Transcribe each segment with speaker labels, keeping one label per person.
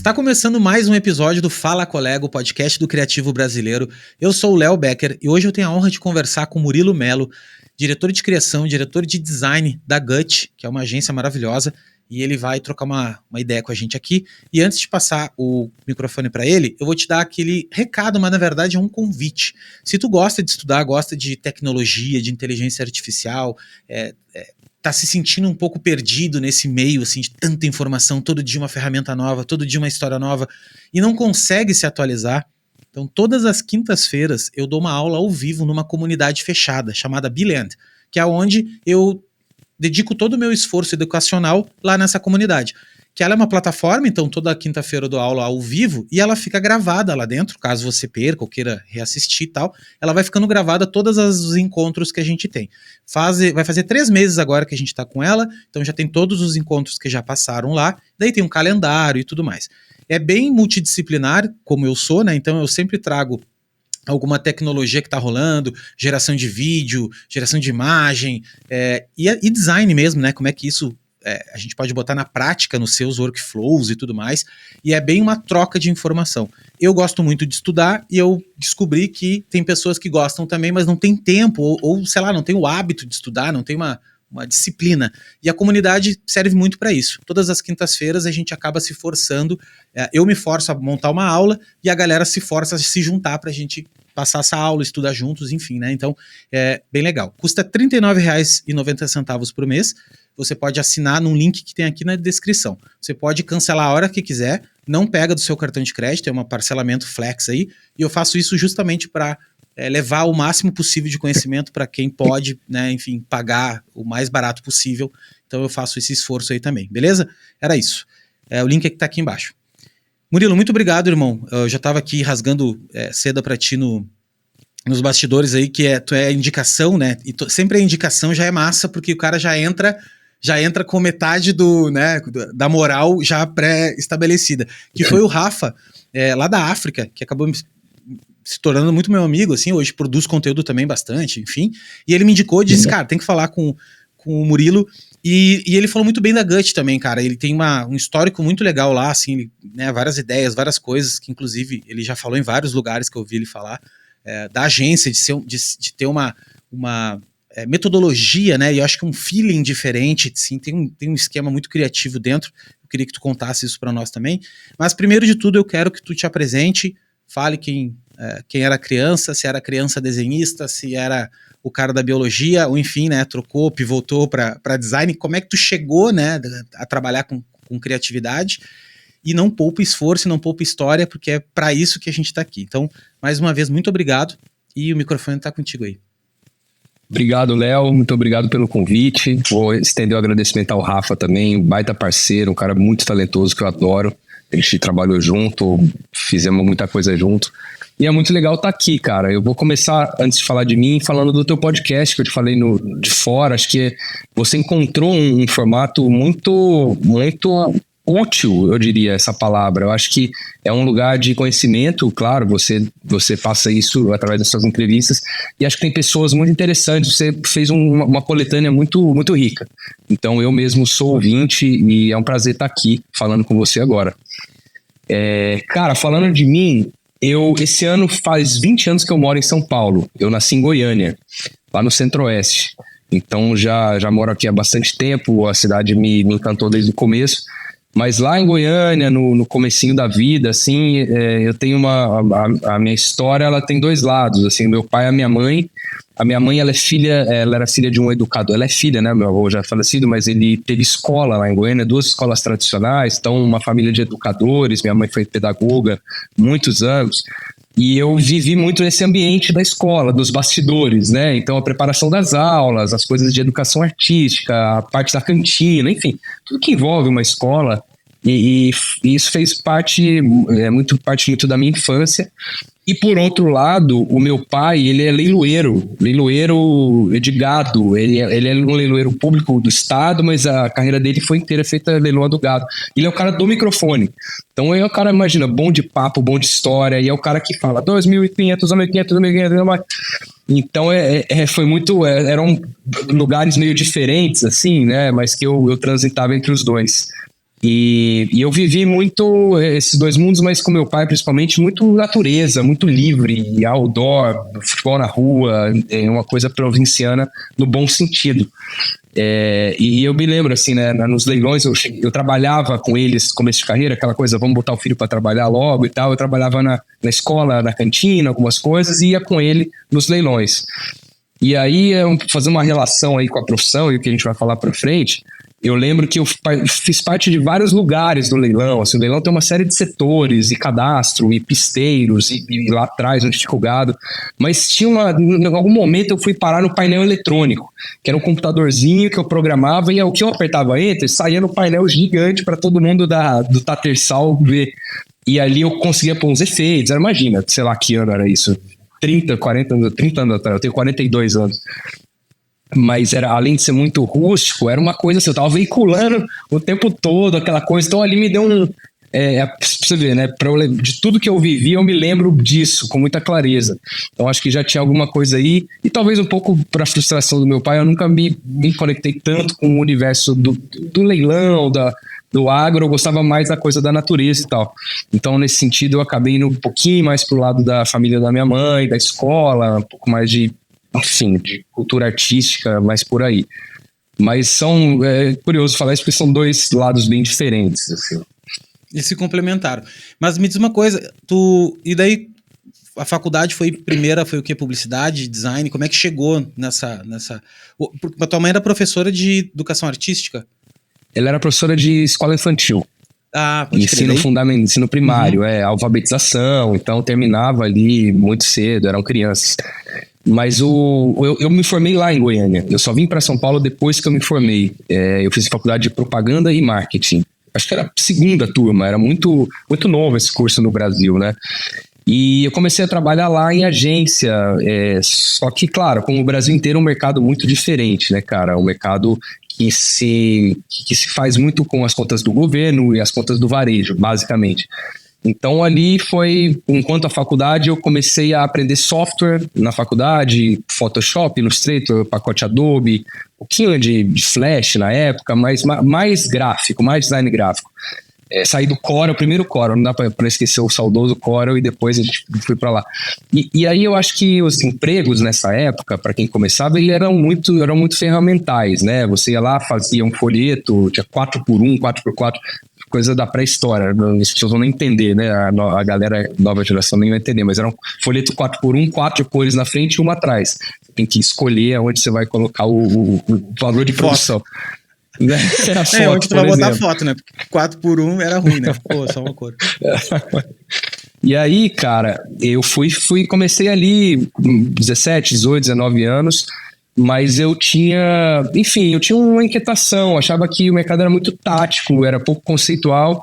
Speaker 1: Tá começando mais um episódio do Fala Colega, o podcast do Criativo Brasileiro. Eu sou o Léo Becker e hoje eu tenho a honra de conversar com o Murilo Melo, diretor de criação, diretor de design da Gut, que é uma agência maravilhosa, e ele vai trocar uma ideia com a gente aqui. E antes de passar o microfone para ele, eu vou te dar aquele recado, mas na verdade é um convite. Se tu gosta de estudar, gosta de tecnologia, de inteligência artificial, tá se sentindo um pouco perdido nesse meio, assim, de tanta informação, todo dia uma ferramenta nova, todo dia uma história nova, e não consegue se atualizar, então todas as quintas-feiras eu dou uma aula ao vivo numa comunidade fechada, chamada Bland, que é onde eu dedico todo o meu esforço educacional lá nessa comunidade. Que ela é uma plataforma, então toda quinta-feira eu dou aula ao vivo e ela fica gravada lá dentro, caso você perca ou queira reassistir e tal, ela vai ficando gravada todos os encontros que a gente tem. Vai fazer 3 meses agora que a gente tá com ela, então já tem todos os encontros que já passaram lá, daí tem um calendário e tudo mais. É bem multidisciplinar, como eu sou, né? Então eu sempre trago alguma tecnologia que está rolando, geração de vídeo, geração de imagem, e design mesmo, né? Como é que isso a gente pode botar na prática nos seus workflows e tudo mais, e é bem uma troca de informação. Eu gosto muito de estudar e eu descobri que tem pessoas que gostam também, mas não tem tempo, ou sei lá, não tem o hábito de estudar, não tem uma disciplina, e a comunidade serve muito para isso. Todas as quintas-feiras a gente acaba se forçando, eu me forço a montar uma aula e a galera se força a se juntar para a gente passar essa aula, estudar juntos, enfim, né? Então, é bem legal. Custa R$ 39,90 por mês. Você pode assinar num link que tem aqui na descrição. Você pode cancelar a hora que quiser, não pega do seu cartão de crédito, é um parcelamento flex aí, e eu faço isso justamente para levar o máximo possível de conhecimento para quem pode, né, enfim, pagar o mais barato possível. Então eu faço esse esforço aí também, beleza? Era isso. O link é que tá aqui embaixo. Murilo, muito obrigado, irmão. Eu já estava aqui rasgando seda para ti nos bastidores aí, que tu é a indicação, né? E sempre a indicação já é massa, porque o cara já entra com metade da moral já pré-estabelecida. Que foi o Rafa, lá da África, que acabou se tornando muito meu amigo, assim, hoje produz conteúdo também bastante, enfim. E ele me indicou, disse, cara, tem que falar com o Murilo. E ele falou muito bem da Gut também, cara. Ele tem um histórico muito legal lá, assim, né, várias ideias, várias coisas, que inclusive ele já falou em vários lugares que eu ouvi ele falar, da agência, de ter uma metodologia, né, e eu acho que um feeling diferente, assim, tem um esquema muito criativo dentro. Eu queria que tu contasse isso para nós também. Mas primeiro de tudo eu quero que tu te apresente, fale quem era criança, se era criança desenhista, se era o cara da biologia, ou enfim, né, trocou, pivotou para design. Como é que tu chegou, né, a trabalhar com criatividade? E não poupa esforço, não poupa história, porque é para isso que a gente está aqui. Então, mais uma vez, muito obrigado, e o microfone está contigo aí.
Speaker 2: Obrigado, Léo, muito obrigado pelo convite. Vou estender o agradecimento ao Rafa também, um baita parceiro, um cara muito talentoso que eu adoro. A gente trabalhou junto, fizemos muita coisa junto. E é muito legal estar aqui, cara. Eu vou começar, antes de falar de mim, falando do teu podcast, que eu te falei de fora. Acho que você encontrou um formato muito, muito útil, eu diria, essa palavra. Eu acho que é um lugar de conhecimento, claro, você passa isso através das suas entrevistas, e acho que tem pessoas muito interessantes. Você fez uma coletânea muito, muito rica. Então, eu mesmo sou ouvinte e é um prazer estar aqui falando com você agora. Cara, falando de mim, esse ano faz 20 anos que eu moro em São Paulo. Eu nasci em Goiânia, lá no Centro-Oeste. Então já moro aqui há bastante tempo, a cidade me encantou desde o começo. Mas lá em Goiânia, no comecinho da vida, assim, eu tenho a minha história, ela tem 2 lados, assim, meu pai e a minha mãe. A minha mãe, ela era filha de um educador, ela é filha, né, meu avô já é falecido, mas ele teve escola lá em Goiânia, 2 escolas tradicionais, então uma família de educadores, minha mãe foi pedagoga muitos anos, e eu vivi muito nesse ambiente da escola, dos bastidores, né, então a preparação das aulas, as coisas de educação artística, a parte da cantina, enfim, tudo que envolve uma escola, e isso fez parte muito da minha infância. E por outro lado, o meu pai, ele é leiloeiro de gado, ele é um leiloeiro público do estado, mas a carreira dele foi inteira feita leiloando gado. Ele é o cara do microfone, então é o cara, imagina, bom de papo, bom de história, e é o cara que fala 2.500, 2.500, 2.500, então foi muito, eram lugares meio diferentes, assim, né, mas que eu transitava entre os dois. E eu vivi muito esses dois mundos, mas com meu pai, principalmente, muito natureza, muito livre, outdoor, futebol na rua, uma coisa provinciana no bom sentido. E eu me lembro, assim, né, nos leilões, eu trabalhava com eles no começo de carreira, aquela coisa, vamos botar o filho para trabalhar logo e tal. Eu trabalhava na escola, na cantina, algumas coisas, e ia com ele nos leilões. E aí, fazer uma relação aí com a profissão e o que a gente vai falar para frente, eu lembro que eu fiz parte de vários lugares do leilão. Assim, o leilão tem uma série de setores, e cadastro, e pisteiros, e lá atrás, onde fica o gado. Mas em algum momento eu fui parar no painel eletrônico, que era um computadorzinho que eu programava, e o que eu apertava Enter, saía no painel gigante para todo mundo do Tatersal ver. E ali eu conseguia pôr uns efeitos. Imagina, sei lá que ano era isso. 30 anos atrás, eu tenho 42 anos. Mas além de ser muito rústico, era uma coisa assim, eu tava veiculando o tempo todo, aquela coisa. Então ali me deu pra você ver, né? De tudo que eu vivi, eu me lembro disso com muita clareza. Então acho que já tinha alguma coisa aí. E talvez um pouco para a frustração do meu pai, eu nunca me conectei tanto com o universo do leilão, do agro. Eu gostava mais da coisa da natureza e tal. Então nesse sentido eu acabei indo um pouquinho mais pro lado da família da minha mãe, da escola, um pouco mais de cultura artística, mais por aí. Mas curioso falar isso, porque são dois lados bem diferentes, assim.
Speaker 1: E se complementaram. Mas me diz uma coisa, e daí a faculdade primeira foi o quê? Publicidade, design? Como é que chegou nessa... Porque a tua mãe era professora de educação artística?
Speaker 2: Ela era professora de escola infantil.
Speaker 1: Pode
Speaker 2: ensino fundamental, ensino primário, alfabetização, então terminava ali muito cedo, eram crianças. Mas eu me formei lá em Goiânia. Eu só vim para São Paulo depois que eu me formei. Eu fiz faculdade de propaganda e marketing. Acho que era a segunda turma, era muito, muito novo esse curso no Brasil, né? E eu comecei a trabalhar lá em agência, só que, claro, como o Brasil inteiro é um mercado muito diferente, né, cara? Um mercado que se faz muito com as contas do governo e as contas do varejo, basicamente. Então ali enquanto a faculdade, eu comecei a aprender software na faculdade, Photoshop, Illustrator, pacote Adobe, um pouquinho de Flash na época, mas mais gráfico, mais design gráfico. Saí do Corel, o primeiro Corel, não dá para esquecer o saudoso Corel, e depois a gente foi para lá. E aí eu acho que os empregos nessa época, para quem começava, eram muito ferramentais, né? Você ia lá, fazia um folheto, tinha 4x1, 4x4, coisa da pré-história, as pessoas vão nem entender, né? A galera nova geração nem vai entender, mas era um folheto 4x1, 4 cores na frente e uma atrás. Você tem que escolher onde você vai colocar o valor de produção.
Speaker 1: Onde tu vai botar foto, né? Porque 4x1 era ruim, né? Pô, só uma cor.
Speaker 2: E aí, cara, eu comecei ali 17, 18, 19 anos, mas eu tinha uma inquietação, achava que o mercado era muito tático, era pouco conceitual,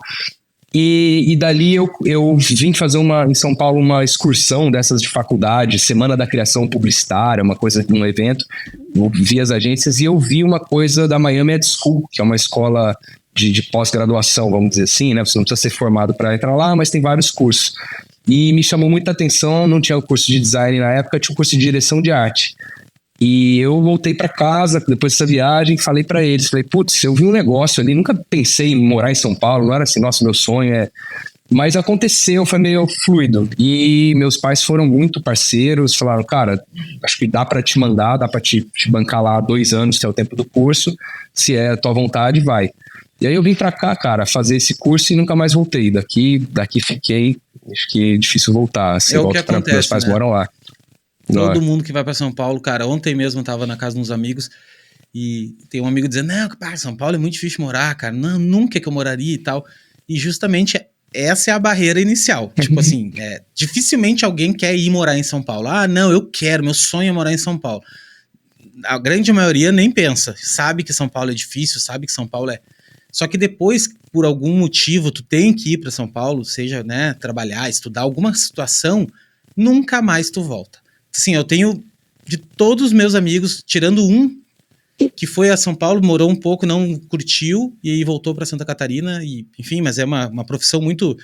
Speaker 2: e dali eu vim fazer em São Paulo uma excursão dessas de faculdade, Semana da Criação Publicitária, uma coisa, um evento, eu vi as agências e eu vi uma coisa da Miami Ed School, que é uma escola de pós-graduação, vamos dizer assim, né? Você não precisa ser formado para entrar lá, mas tem vários cursos. E me chamou muita atenção, não tinha o curso de design na época, tinha o curso de direção de arte. E eu voltei para casa, depois dessa viagem, falei para eles, putz, eu vi um negócio ali, nunca pensei em morar em São Paulo, não era assim, nossa, meu sonho é... Mas aconteceu, foi meio fluido. E meus pais foram muito parceiros, falaram, cara, acho que dá para te mandar, dá para te bancar lá 2 anos, que é o tempo do curso, se é a tua vontade, vai. E aí eu vim para cá, cara, fazer esse curso e nunca mais voltei. Daqui fiquei, acho que é difícil voltar, assim,
Speaker 1: o que acontece,
Speaker 2: meus pais, né? Moram lá.
Speaker 1: Todo mundo que vai para São Paulo, cara, ontem mesmo eu tava na casa de uns amigos e tem um amigo dizendo, não, cara, São Paulo é muito difícil morar, cara, não, nunca que eu moraria e tal. E justamente essa é a barreira inicial. Tipo assim, dificilmente alguém quer ir morar em São Paulo. Ah, não, eu quero, meu sonho é morar em São Paulo. A grande maioria nem pensa, sabe que São Paulo é difícil, sabe que São Paulo é... Só que depois, por algum motivo, tu tem que ir para São Paulo, seja, né, trabalhar, estudar, alguma situação, nunca mais tu volta. Assim, eu tenho de todos os meus amigos, tirando um que foi a São Paulo, morou um pouco, não curtiu e aí voltou para Santa Catarina, e, enfim, mas é uma profissão muito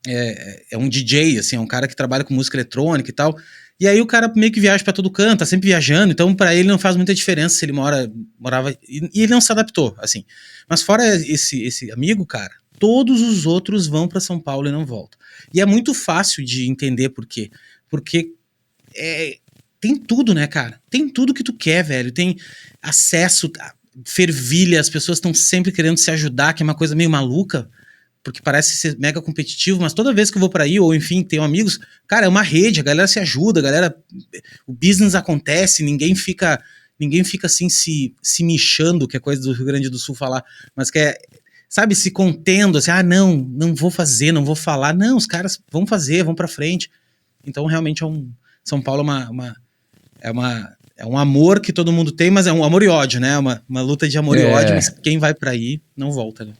Speaker 1: é um DJ, assim, é um cara que trabalha com música eletrônica e tal, E aí o cara meio que viaja pra todo canto, tá sempre viajando, então pra ele não faz muita diferença se ele morava... E ele não se adaptou, assim. Mas fora esse amigo, cara, todos os outros vão pra São Paulo e não voltam. E é muito fácil de entender por quê. Porque tem tudo, né, cara? Tem tudo que tu quer, velho. Tem acesso, fervilha, as pessoas estão sempre querendo se ajudar, que é uma coisa meio maluca, porque parece ser mega competitivo, mas toda vez que eu vou pra aí, ou enfim, tenho amigos, cara, é uma rede, a galera se ajuda, o business acontece, ninguém fica assim se mexendo, que é coisa do Rio Grande do Sul falar, mas que sabe, se contendo, assim, não vou fazer, não vou falar, não, os caras vão fazer, vão pra frente. Então, realmente, São Paulo é um amor que todo mundo tem, mas é um amor e ódio, né? Uma luta de amor e ódio, mas quem vai pra aí não volta, né?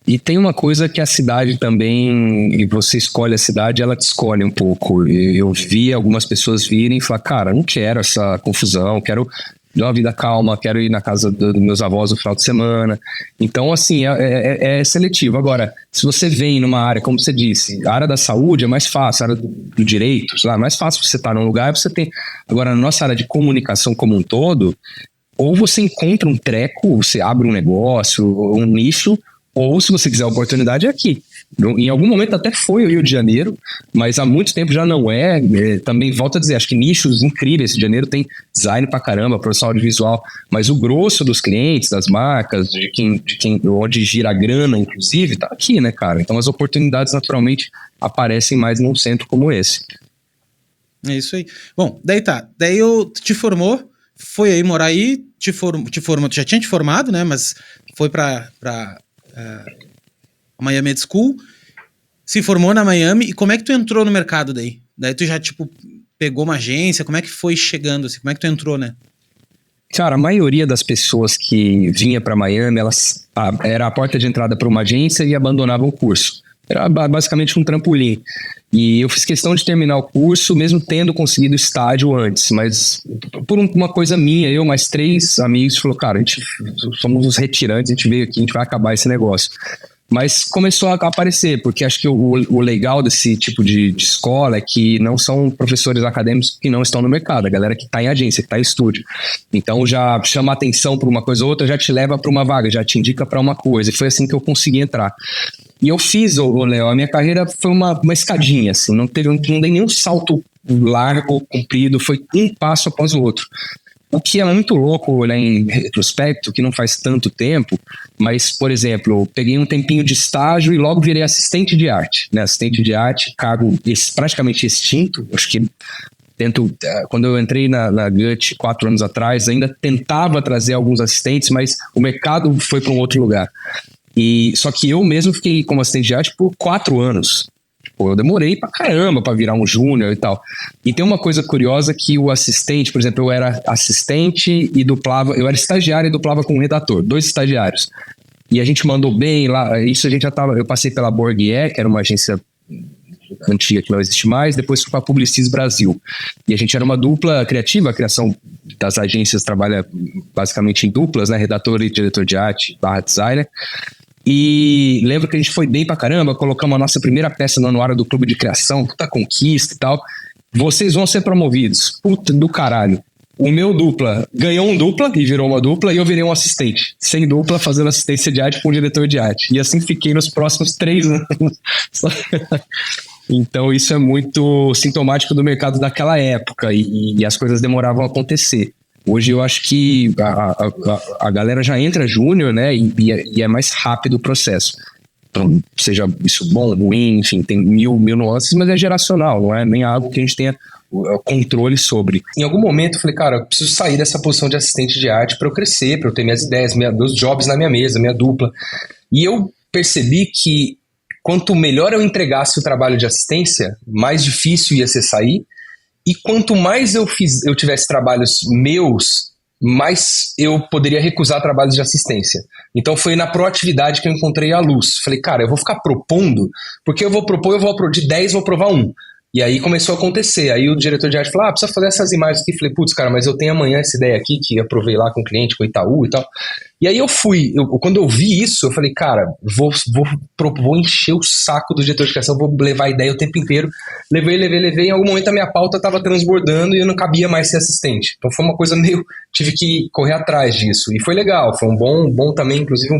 Speaker 2: E tem uma coisa que a cidade também, e você escolhe a cidade, ela te escolhe um pouco. Eu vi algumas pessoas virem e falar, cara, não quero essa confusão, quero dar uma vida calma, quero ir na casa dos meus avós no final de semana. Então, assim, é seletivo. Agora, se você vem numa área, como você disse, a área da saúde é mais fácil, a área do direito, sei lá, é mais fácil você estar num lugar, você tem... Agora, na nossa área de comunicação como um todo, ou você encontra um treco, você abre um negócio, um nicho, ou se você quiser a oportunidade é aqui. Em algum momento até foi o Rio de Janeiro, mas há muito tempo já não é. Também volto a dizer, acho que nichos incríveis. Rio de Janeiro tem design pra caramba, produção audiovisual, mas o grosso dos clientes, das marcas, de quem onde gira a grana, inclusive, tá aqui, né, cara? Então as oportunidades naturalmente aparecem mais num centro como esse.
Speaker 1: É isso aí. Bom, daí eu te formou, foi aí morar aí, te formou, tu já tinha te formado, né, mas foi pra Miami Ed School, se formou na Miami, e como é que tu entrou no mercado daí? Daí tu já, tipo, pegou uma agência, como é que foi chegando, assim, como é que tu entrou, né?
Speaker 2: Cara, a maioria das pessoas que vinha para Miami, elas era a porta de entrada para uma agência e abandonavam o curso. Era basicamente um trampolim. E eu fiz questão de terminar o curso, mesmo tendo conseguido estágio antes, mas por uma coisa minha, eu mais 3 amigos, falou, cara, a gente somos os retirantes, a gente veio aqui, a gente vai acabar esse negócio. Mas começou a aparecer, porque acho que o legal desse tipo de escola é que não são professores acadêmicos que não estão no mercado, a galera que está em agência, que está em estúdio. Então já chama atenção para uma coisa ou outra, já te leva para uma vaga, já te indica para uma coisa. E foi assim que eu consegui entrar. E eu fiz, Léo, a minha carreira foi uma escadinha, assim, não dei nenhum salto largo, comprido, foi um passo após o outro. O que é muito louco olhar em retrospecto, que não faz tanto tempo, mas, por exemplo, eu peguei um tempinho de estágio e logo virei assistente de arte, né? Assistente de arte, cargo praticamente extinto, acho que quando eu entrei na Gut 4 anos atrás, ainda tentava trazer alguns assistentes, mas o mercado foi para um outro lugar. Só que eu mesmo fiquei como assistente de arte por 4 anos. Pô, eu demorei pra caramba pra virar um júnior e tal. E tem uma coisa curiosa que o assistente, por exemplo, eu era assistente e duplava, eu era estagiário e duplava com um redator, 2 estagiários. E a gente mandou bem lá, isso a gente já tava, eu passei pela Borghier, que era uma agência antiga que não existe mais, depois fui pra Publicis Brasil. E a gente era uma dupla criativa, a criação das agências trabalha basicamente em duplas, né, redator e diretor de arte, /designer. E lembro que a gente foi bem pra caramba, colocamos a nossa primeira peça no anuário do Clube de Criação, puta conquista e tal. Vocês vão ser promovidos. Puta do caralho. O meu dupla ganhou um dupla e virou uma dupla, e eu virei um assistente. Sem dupla, fazendo assistência de arte com o diretor de arte. E assim fiquei nos próximos 3 anos. Então isso é muito sintomático do mercado daquela época, e as coisas demoravam a acontecer. Hoje eu acho que a galera já entra júnior, né? E é mais rápido o processo. Então, seja isso bom, ruim, enfim, tem mil nuances, mas é geracional, não é nem algo que a gente tenha controle sobre. Em algum momento eu falei, cara, eu preciso sair dessa posição de assistente de arte para eu crescer, para eu ter minhas ideias, meus jobs na minha mesa, minha dupla. E eu percebi que quanto melhor eu entregasse o trabalho de assistência, mais difícil ia ser sair. E quanto mais eu tivesse trabalhos meus, mais eu poderia recusar trabalhos de assistência. Então foi na proatividade que eu encontrei a luz. Falei, cara, eu vou ficar propondo, porque eu vou propor, de 10 vou provar 1. E aí começou a acontecer. Aí o diretor de arte falou, precisa fazer essas imagens aqui. Falei, putz, cara, mas eu tenho amanhã essa ideia aqui, que aprovei lá com o cliente, com o Itaú e tal. E aí quando eu vi isso, eu falei, cara, vou encher o saco do diretor de criação, vou levar a ideia o tempo inteiro. Levei. Em algum momento a minha pauta estava transbordando e eu não cabia mais ser assistente. Então foi uma coisa meio... Tive que correr atrás disso. E foi legal, foi um bom também, inclusive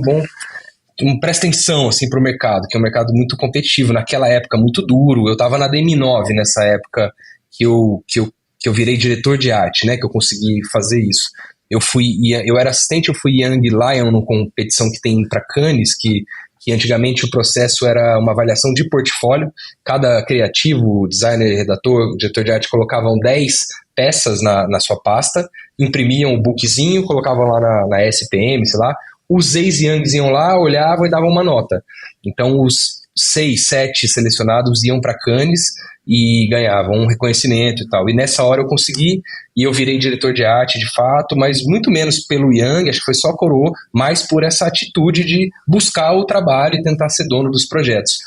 Speaker 2: presta atenção assim, para o mercado, que é um mercado muito competitivo, naquela época muito duro. Eu estava na DM9 nessa época que eu virei diretor de arte, né, que eu consegui fazer isso. Eu era assistente, eu fui Young Lion numa competição que tem para Cannes, que antigamente o processo era uma avaliação de portfólio. Cada criativo, designer, redator, diretor de arte colocavam 10 peças na sua pasta, imprimiam o bookzinho, colocavam lá na SPM, sei lá. Os ex-Youngs iam lá, olhavam e davam uma nota. Então, os 6, 7 selecionados iam para Cannes e ganhavam um reconhecimento e tal. E nessa hora eu consegui, e eu virei diretor de arte de fato, mas muito menos pelo Young, acho que foi só coroa, mais por essa atitude de buscar o trabalho e tentar ser dono dos projetos.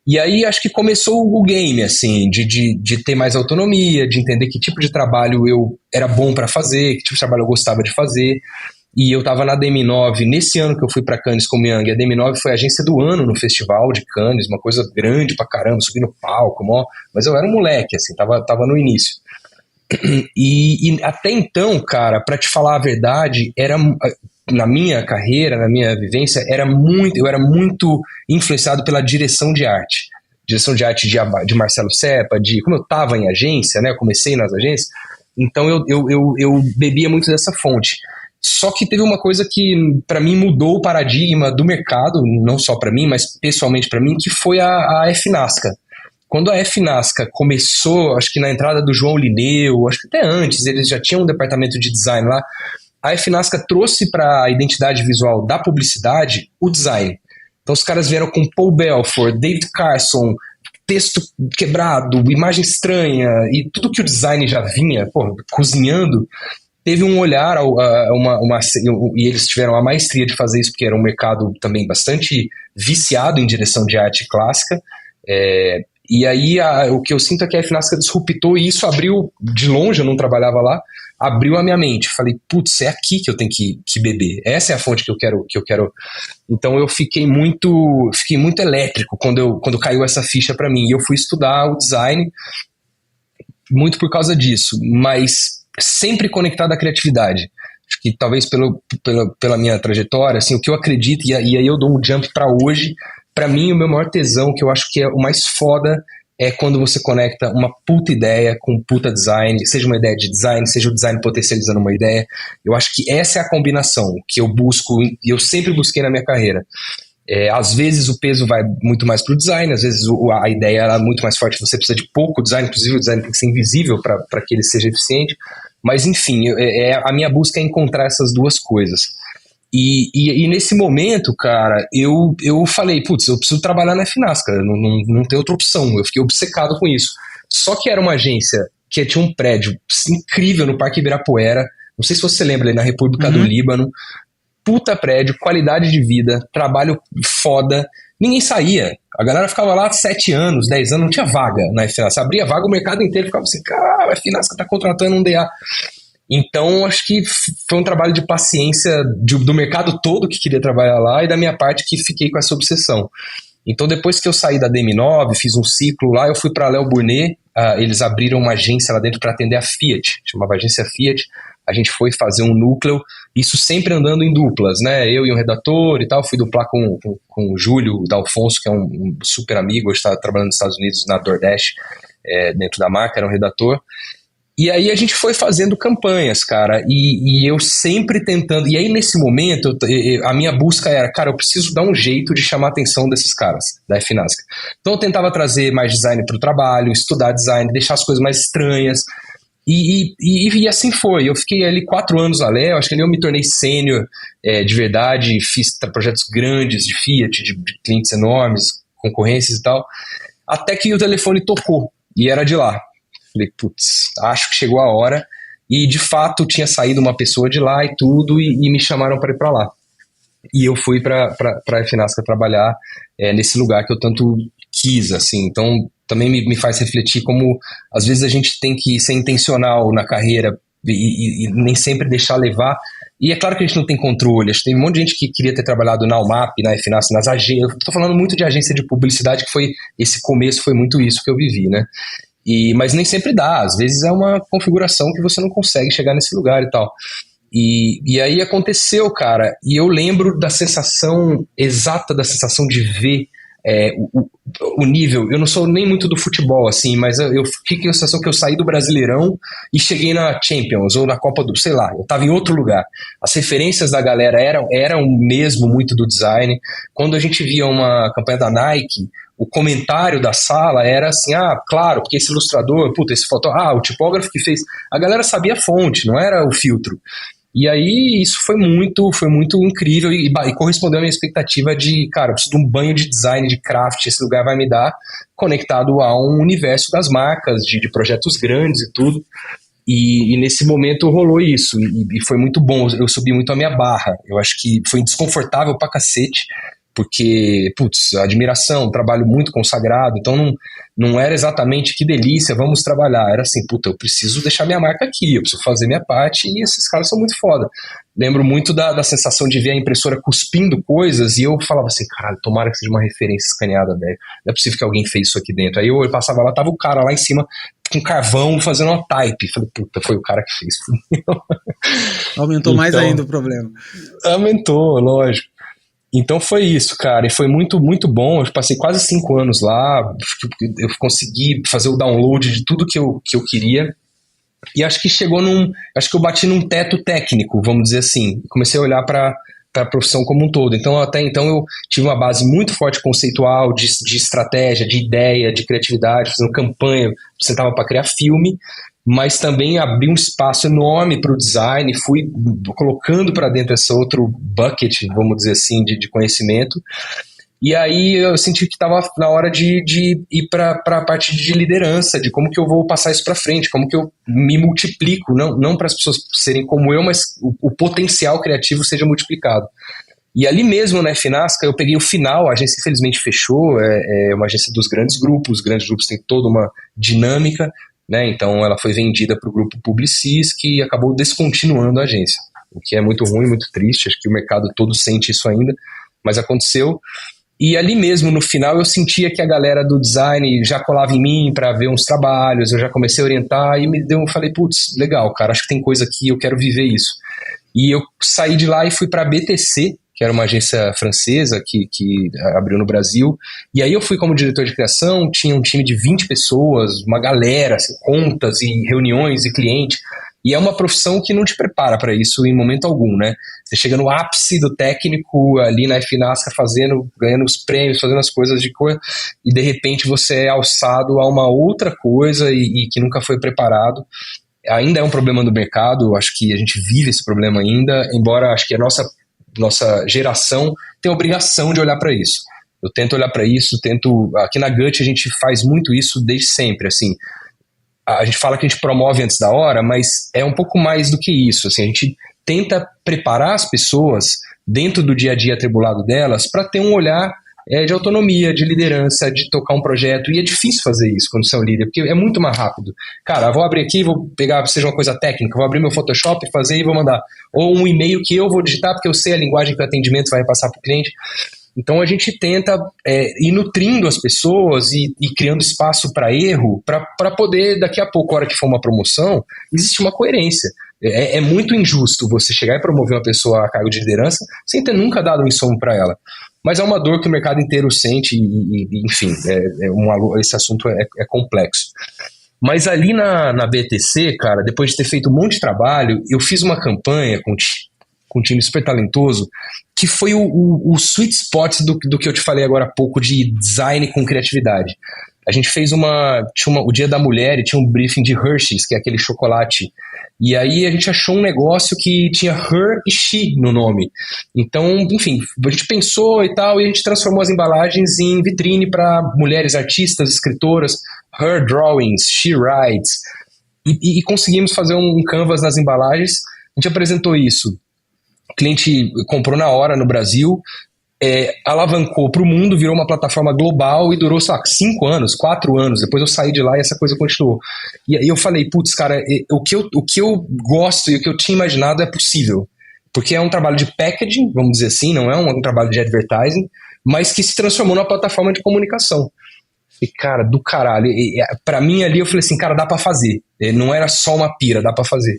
Speaker 2: E aí acho que começou o game, assim, de ter mais autonomia, de entender que tipo de trabalho eu era bom para fazer, que tipo de trabalho eu gostava de fazer. E eu tava na DM9, nesse ano que eu fui pra Cannes como Young, a DM9 foi a agência do ano no festival de Cannes, uma coisa grande pra caramba, subi no palco, mas eu era um moleque, assim, tava no início. E até então, cara, pra te falar a verdade, na minha carreira, na minha vivência, eu era muito influenciado pela direção de arte. Direção de arte de Marcelo Seppa, como eu tava em agência, né, eu comecei nas agências, então eu bebia muito dessa fonte. Só que teve uma coisa que, para mim, mudou o paradigma do mercado, não só para mim, mas pessoalmente para mim, que foi a FNASCA. Quando a FNASCA começou, acho que na entrada do João Lineu, acho que até antes, eles já tinham um departamento de design lá, a FNASCA trouxe para a identidade visual da publicidade o design. Então os caras vieram com Paul Belfort, David Carson, texto quebrado, imagem estranha, e tudo que o design já vinha cozinhando, teve um olhar, e eles tiveram a maestria de fazer isso, porque era um mercado também bastante viciado em direção de arte clássica, e aí o que eu sinto é que a FNASCA disruptou, e isso abriu, de longe, eu não trabalhava lá, abriu a minha mente. Falei, putz, é aqui que eu tenho que beber, essa é a fonte que eu quero. Então eu fiquei muito elétrico quando caiu essa ficha para mim, e eu fui estudar o design muito por causa disso, mas sempre conectado à criatividade. Acho que talvez pela minha trajetória, assim, o que eu acredito, e aí eu dou um jump para hoje, para mim o meu maior tesão, que eu acho que é o mais foda, é quando você conecta uma puta ideia com um puta design, seja uma ideia de design, seja o design potencializando uma ideia. Eu acho que essa é a combinação que eu busco, e eu sempre busquei na minha carreira. Às vezes o peso vai muito mais pro design, às vezes a ideia é muito mais forte, você precisa de pouco design, inclusive o design tem que ser invisível para que ele seja eficiente, mas enfim, a minha busca é encontrar essas duas coisas. E nesse momento, cara, eu falei, putz, eu preciso trabalhar na FNASCA, não tem outra opção, eu fiquei obcecado com isso. Só que era uma agência que tinha um prédio incrível no Parque Ibirapuera, não sei se você lembra, ali na República do Líbano, puta prédio, qualidade de vida, trabalho foda, ninguém saía. A galera ficava lá 7 anos, 10 anos, não tinha vaga na FNASCA. Abria vaga, o mercado inteiro ficava assim, cara, a FNASCA tá contratando um DA. Então, acho que foi um trabalho de paciência do mercado todo que queria trabalhar lá e da minha parte que fiquei com essa obsessão. Então, depois que eu saí da DM9, fiz um ciclo lá, eu fui para Léo Burnet, eles abriram uma agência lá dentro para atender a Fiat, chamava Agência Fiat. A gente foi fazer um núcleo, isso sempre andando em duplas, né? Eu e um redator e tal, fui duplar com o Júlio D'Alfonso, que é um super amigo, hoje está trabalhando nos Estados Unidos, na DoorDash, dentro da marca, era um redator. E aí a gente foi fazendo campanhas, cara, e eu sempre tentando, e aí nesse momento a minha busca era, cara, eu preciso dar um jeito de chamar a atenção desses caras, da FNASCA. Então eu tentava trazer mais design para o trabalho, estudar design, deixar as coisas mais estranhas, e assim foi. Eu fiquei ali 4 anos na Léo, acho que ali eu me tornei sênior de verdade, fiz projetos grandes de Fiat, de clientes enormes, concorrências e tal, até que o telefone tocou, e era de lá. Falei, putz, acho que chegou a hora, e de fato tinha saído uma pessoa de lá e tudo, e me chamaram para ir para lá. E eu fui para a FNASCA trabalhar nesse lugar que eu tanto quis, assim. Então, também me faz refletir como, às vezes, a gente tem que ser intencional na carreira e nem sempre deixar levar. E é claro que a gente não tem controle. Acho que tem um monte de gente que queria ter trabalhado na UMAP, na FNAS, nas agências. Eu tô falando muito de agência de publicidade, que foi, esse começo foi muito isso que eu vivi, né? Mas nem sempre dá. Às vezes é uma configuração que você não consegue chegar nesse lugar e tal. E aí aconteceu, cara, e eu lembro da sensação, exata da sensação de ver o nível. Eu não sou nem muito do futebol, assim, mas eu fiquei com a sensação que eu saí do Brasileirão e cheguei na Champions, ou na Copa do, sei lá, eu tava em outro lugar. As referências da galera eram mesmo muito do design. Quando a gente via uma campanha da Nike, o comentário da sala era assim, claro, porque esse ilustrador, esse fotógrafo, o tipógrafo que fez, a galera sabia a fonte, não era o filtro. E aí isso foi muito incrível e correspondeu à minha expectativa de, cara, eu preciso de um banho de design, de craft, esse lugar vai me dar, conectado a um universo das marcas, de projetos grandes e tudo. E nesse momento rolou isso, e foi muito bom, eu subi muito a minha barra. Eu acho que foi desconfortável pra cacete, porque, admiração, trabalho muito consagrado, então não era exatamente que delícia, vamos trabalhar, era assim, eu preciso deixar minha marca aqui, eu preciso fazer minha parte, e esses caras são muito foda. Lembro muito da sensação de ver a impressora cuspindo coisas, e eu falava assim, caralho, tomara que seja uma referência escaneada, velho, não é possível que alguém fez isso aqui dentro. Aí eu passava lá, tava o cara lá em cima, com carvão, fazendo uma type, falei, foi o cara que fez.
Speaker 1: Aumentou mais ainda o problema.
Speaker 2: Aumentou, lógico. Então foi isso, cara, e foi muito, muito bom. Eu passei quase 5 anos lá, eu consegui fazer o download de tudo que eu queria, e acho que acho que eu bati num teto técnico, vamos dizer assim, comecei a olhar para a profissão como um todo. Então até então eu tive uma base muito forte conceitual, de estratégia, de ideia, de criatividade, fazendo campanha, sentava para criar filme, mas também abri um espaço enorme para o design, fui colocando para dentro esse outro bucket, vamos dizer assim, de conhecimento, e aí eu senti que estava na hora de ir para a parte de liderança, de como que eu vou passar isso para frente, como que eu me multiplico, não para as pessoas serem como eu, mas o potencial criativo seja multiplicado. E ali mesmo na FNASCA eu peguei o final, a agência infelizmente fechou, é uma agência dos grandes grupos, os grandes grupos têm toda uma dinâmica, né? Então ela foi vendida para o grupo Publicis, que acabou descontinuando a agência, o que é muito ruim, muito triste, acho que o mercado todo sente isso ainda, mas aconteceu. E ali mesmo no final eu sentia que a galera do design já colava em mim para ver uns trabalhos, eu já comecei a orientar e falei, legal, cara, acho que tem coisa aqui, eu quero viver isso. E eu saí de lá e fui para a BTC, que era uma agência francesa que abriu no Brasil, e aí eu fui como diretor de criação, tinha um time de 20 pessoas, uma galera, assim, contas e reuniões e cliente, e é uma profissão que não te prepara para isso em momento algum, né? Você chega no ápice do técnico ali na FNASCA ganhando os prêmios, fazendo as coisas de coisa, e de repente você é alçado a uma outra coisa e que nunca foi preparado. Ainda é um problema do mercado, acho que a gente vive esse problema ainda, embora acho que a nossa geração tem a obrigação de olhar para isso. Eu tento olhar para isso, aqui na GUT a gente faz muito isso desde sempre, assim, a gente fala que a gente promove antes da hora, mas é um pouco mais do que isso, assim, a gente tenta preparar as pessoas dentro do dia a dia atribulado delas para ter um olhar de autonomia, de liderança, de tocar um projeto, e é difícil fazer isso quando você é um líder, porque é muito mais rápido. Cara, vou abrir aqui, vou pegar, seja uma coisa técnica, vou abrir meu Photoshop, fazer e vou mandar. Ou um e-mail que eu vou digitar, porque eu sei a linguagem que o atendimento vai passar para o cliente. Então a gente tenta ir nutrindo as pessoas e criando espaço para erro, para poder, daqui a pouco, a hora que for uma promoção, existe uma coerência. É muito injusto você chegar e promover uma pessoa a cargo de liderança sem ter nunca dado um insumo para ela. Mas é uma dor que o mercado inteiro sente enfim, esse assunto é complexo. Mas ali na BTC, cara, depois de ter feito um monte de trabalho, eu fiz uma campanha com um time super talentoso, que foi o sweet spot do que eu te falei agora há pouco, de design com criatividade. A gente fez o Dia da Mulher e tinha um briefing de Hershey's, que é aquele chocolate. E aí a gente achou um negócio que tinha Her e She no nome. Então, enfim, a gente pensou e tal, e a gente transformou as embalagens em vitrine para mulheres artistas, escritoras, Her Drawings, She Writes. E conseguimos fazer um canvas nas embalagens. A gente apresentou isso. O cliente comprou na hora no Brasil. alavancou para o mundo, virou uma plataforma global e durou, sei lá, 5 anos, 4 anos. Depois eu saí de lá e essa coisa continuou. E aí eu falei, putz, cara, o que eu gosto e o que eu tinha imaginado é possível. Porque é um trabalho de packaging, vamos dizer assim, não é um trabalho de advertising, mas que se transformou numa plataforma de comunicação. E, cara, do caralho. Pra mim ali eu falei assim, cara, dá pra fazer. Não era só uma pira, dá pra fazer.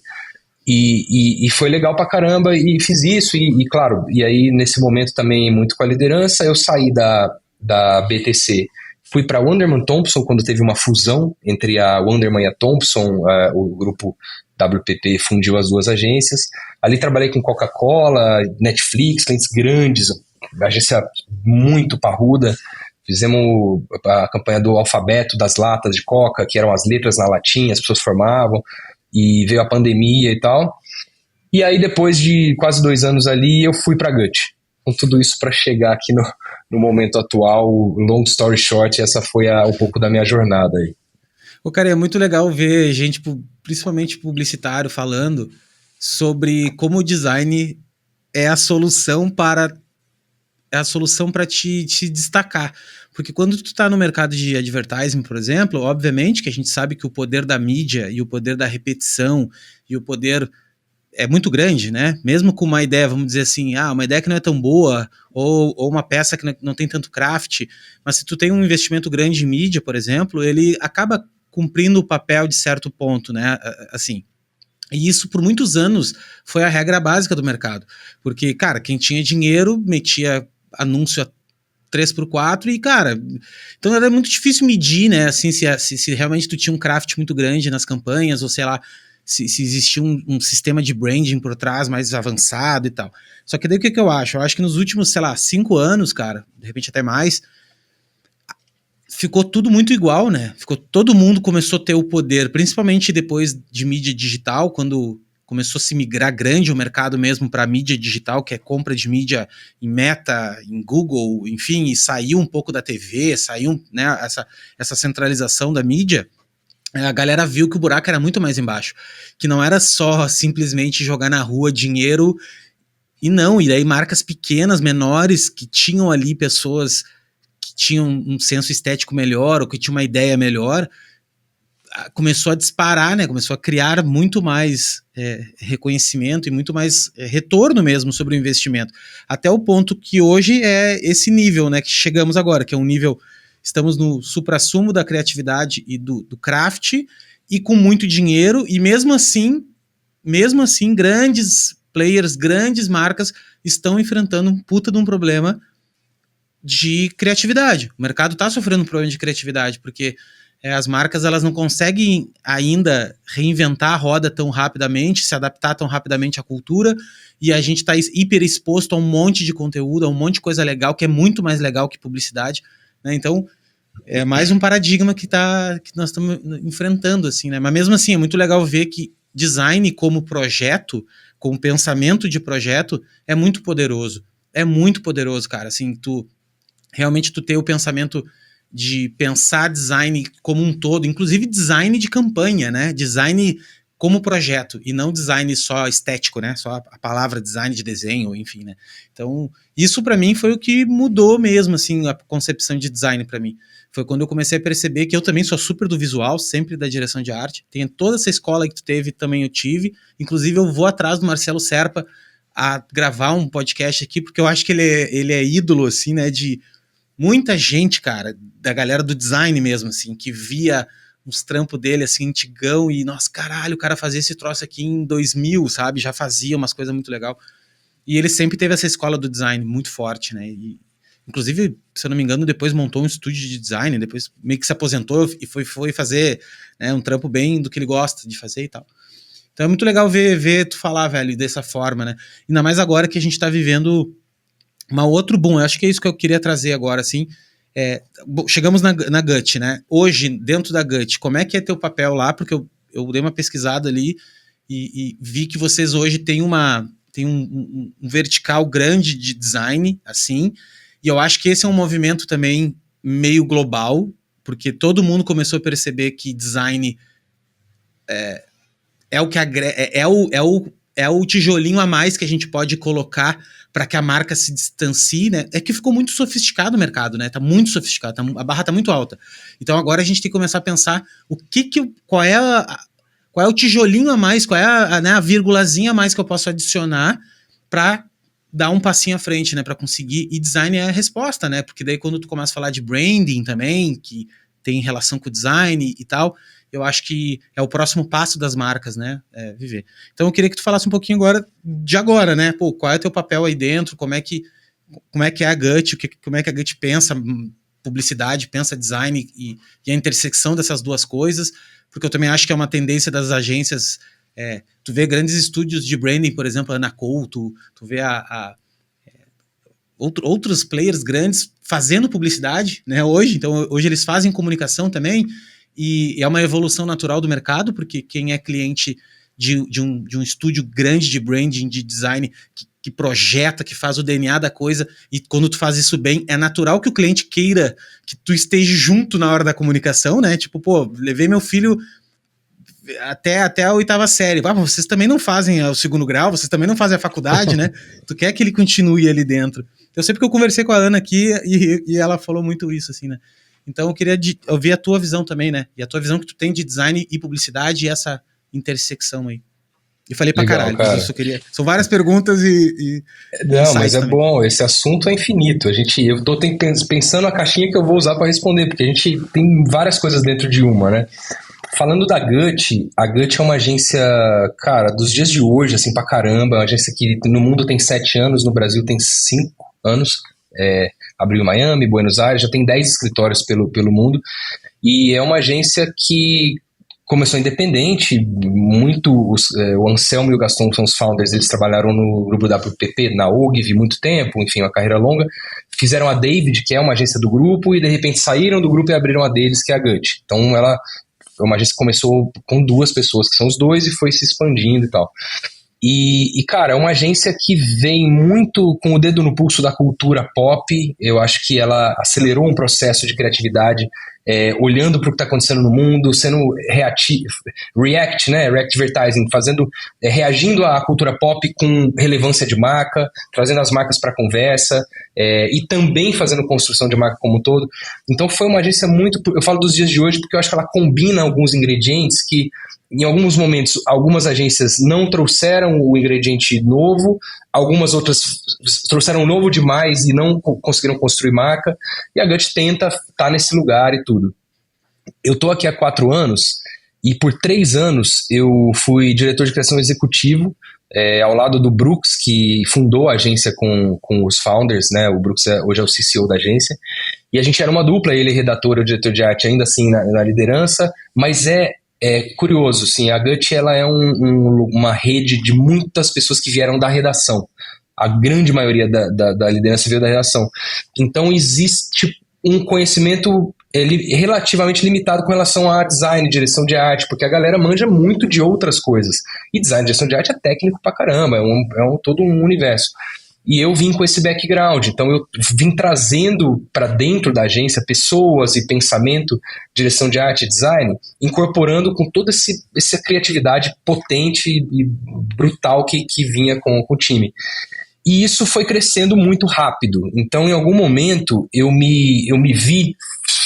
Speaker 2: E foi legal pra caramba e fiz isso. E claro, e aí nesse momento também muito com a liderança, eu saí da BTC. Fui pra Wunderman Thompson quando teve uma fusão entre a Wunderman e a Thompson, o grupo WPP fundiu as duas agências. Ali trabalhei com Coca-Cola, Netflix, clientes grandes, agência muito parruda. Fizemos a campanha do alfabeto das latas de Coca, que eram as letras na latinha, as pessoas formavam, e veio a pandemia e tal. E aí, depois de quase 2 anos ali, eu fui para a Gut. Com tudo isso para chegar aqui no momento atual, long story short, essa foi um pouco da minha jornada aí.
Speaker 1: Cara, é muito legal ver gente, principalmente publicitário, falando sobre como o design é a solução para te destacar. Porque quando tu tá no mercado de advertising, por exemplo, obviamente que a gente sabe que o poder da mídia e o poder da repetição e o poder é muito grande, né? Mesmo com uma ideia, vamos dizer assim, uma ideia que não é tão boa ou uma peça que não tem tanto craft, mas se tu tem um investimento grande em mídia, por exemplo, ele acaba cumprindo o papel de certo ponto, né? Assim. E isso, por muitos anos, foi a regra básica do mercado. Porque, cara, quem tinha dinheiro metia anúncio a 3x4 e, cara, então era muito difícil medir, né, assim, se realmente tu tinha um craft muito grande nas campanhas, ou sei lá, se existia um sistema de branding por trás mais avançado e tal. Só que daí o que eu acho? Eu acho que nos últimos, sei lá, 5 anos, cara, de repente até mais, ficou tudo muito igual, né? Todo mundo começou a ter o poder, principalmente depois de mídia digital, quando começou a se migrar grande o mercado mesmo para mídia digital, que é compra de mídia em Meta, em Google, enfim, e saiu um pouco da TV, saiu, né, essa centralização da mídia. A galera viu que o buraco era muito mais embaixo, que não era só simplesmente jogar na rua dinheiro, e daí marcas pequenas, menores, que tinham ali pessoas que tinham um senso estético melhor, ou que tinha uma ideia melhor, começou a disparar, né? Começou a criar muito mais reconhecimento e muito mais retorno mesmo sobre o investimento. Até o ponto que hoje é esse nível, né? Que chegamos agora, que é um nível... Estamos no suprassumo da criatividade e do craft, e com muito dinheiro, e mesmo assim, grandes players, grandes marcas estão enfrentando um puta de um problema de criatividade. O mercado está sofrendo um problema de criatividade, porque as marcas elas não conseguem ainda reinventar a roda tão rapidamente, se adaptar tão rapidamente à cultura, e a gente está hiper exposto a um monte de conteúdo, a um monte de coisa legal, que é muito mais legal que publicidade, né? Então, é mais um paradigma que nós estamos enfrentando, assim, né? Mas mesmo assim, é muito legal ver que design como projeto, como pensamento de projeto, é muito poderoso. É muito poderoso, cara. Assim, realmente tu ter o pensamento de pensar design como um todo, inclusive design de campanha, né? Design como projeto, e não design só estético, né? Só a palavra design de desenho, enfim, né? Então, isso para mim foi o que mudou mesmo, assim, a concepção de design para mim. Foi quando eu comecei a perceber que eu também sou super do visual, sempre da direção de arte. Tem toda essa escola que tu teve, também eu tive. Inclusive, eu vou atrás do Marcelo Serpa a gravar um podcast aqui, porque eu acho que ele é ídolo, assim, né? De muita gente, cara, da galera do design mesmo, assim, que via uns trampos dele, assim, antigão, e, nossa, caralho, o cara fazia esse troço aqui em 2000, sabe? Já fazia umas coisas muito legal. E ele sempre teve essa escola do design muito forte, né? E, inclusive, se eu não me engano, depois montou um estúdio de design, depois meio que se aposentou e foi fazer, né, um trampo bem do que ele gosta de fazer e tal. Então é muito legal ver tu falar, velho, dessa forma, né? Ainda mais agora que a gente tá vivendo outro boom. Eu acho que é isso que eu queria trazer agora, assim. Chegamos na Gut, né? Hoje, dentro da Gut, como é que é teu papel lá? Porque eu dei uma pesquisada ali e vi que vocês hoje têm um vertical grande de design, assim, e eu acho que esse é um movimento também meio global, porque todo mundo começou a perceber que design é o que é o tijolinho a mais que a gente pode colocar para que a marca se distancie, né? É que ficou muito sofisticado o mercado, né? Tá muito sofisticado, a barra tá muito alta. Então agora a gente tem que começar a pensar qual é o tijolinho a mais, qual é a vírgulazinha a mais que eu posso adicionar para dar um passinho à frente, né, para conseguir, e design é a resposta, né, porque daí quando tu começa a falar de branding também, que tem relação com o design e tal, eu acho que é o próximo passo das marcas, né, viver. Então eu queria que tu falasse um pouquinho agora, né, pô, qual é o teu papel aí dentro, como é que é a Gut, como é que a Gut pensa publicidade, pensa design e a intersecção dessas duas coisas, porque eu também acho que é uma tendência das agências. Tu vê grandes estúdios de branding, por exemplo, a Ana Couto, tu vê outros players grandes fazendo publicidade, né, hoje. Então, hoje eles fazem comunicação também, e é uma evolução natural do mercado, porque quem é cliente de um estúdio grande de branding, de design, que projeta, que faz o DNA da coisa, e quando tu faz isso bem, é natural que o cliente queira que tu esteja junto na hora da comunicação, né, tipo, pô, levei meu filho até a 8ª série. Vocês também não fazem o 2º grau, vocês também não fazem a faculdade, né? Tu quer que ele continue ali dentro. Eu sei porque eu conversei com a Ana aqui e ela falou muito isso, assim, né? Então eu queria ouvir a tua visão também, né? E a tua visão que tu tem de design e publicidade e essa intersecção aí. E falei pra
Speaker 2: Legal,
Speaker 1: caralho,
Speaker 2: cara.
Speaker 1: Mas eu queria... São várias perguntas e
Speaker 2: Não, mas é
Speaker 1: também.
Speaker 2: bom, esse assunto é infinito. Eu tô pensando a caixinha que eu vou usar para responder, porque a gente tem várias coisas dentro de uma, né? Falando da Gut, a Gut é uma agência, cara, dos dias de hoje, assim, pra caramba, é uma agência que no mundo tem 7 anos, no Brasil tem 5 anos, abriu em Miami, Buenos Aires, já tem 10 escritórios pelo mundo, e é uma agência que começou independente, o Anselmo e o Gaston são os founders, eles trabalharam no grupo WPP, na OGV, muito tempo, enfim, uma carreira longa, fizeram a David, que é uma agência do grupo, e de repente saíram do grupo e abriram a deles, que é a Gut. Então ela é uma agência que começou com 2 pessoas, que são os dois, e foi se expandindo e tal. E, cara, é uma agência que vem muito com o dedo no pulso da cultura pop. Eu acho que ela acelerou um processo de criatividade, olhando para o que está acontecendo no mundo, sendo react, né? React advertising, reagindo à cultura pop com relevância de marca, trazendo as marcas para a conversa, e também fazendo construção de marca como um todo. Então foi uma agência muito... Eu falo dos dias de hoje porque eu acho que ela combina alguns ingredientes que, em alguns momentos, algumas agências não trouxeram o ingrediente novo, algumas outras trouxeram novo demais e não conseguiram construir marca, e a Gut tenta estar nesse lugar e tudo. Eu estou aqui há 4 anos, e por 3 anos eu fui diretor de criação executivo, ao lado do Brooks, que fundou a agência com os founders, né? O Brooks hoje é o CCO da agência, e a gente era uma dupla, ele redator e o diretor de arte, ainda assim na liderança, mas é curioso, sim, a Gut ela é uma rede de muitas pessoas que vieram da redação. A grande maioria da liderança veio da redação. Então existe um conhecimento relativamente limitado com relação a design, direção de arte, porque a galera manja muito de outras coisas. E design e direção de arte é técnico pra caramba, todo um universo. E eu vim com esse background, então eu vim trazendo para dentro da agência pessoas e pensamento, direção de arte e design, incorporando com toda essa criatividade potente e brutal que vinha com o time. E isso foi crescendo muito rápido. Então, em algum momento, eu me vi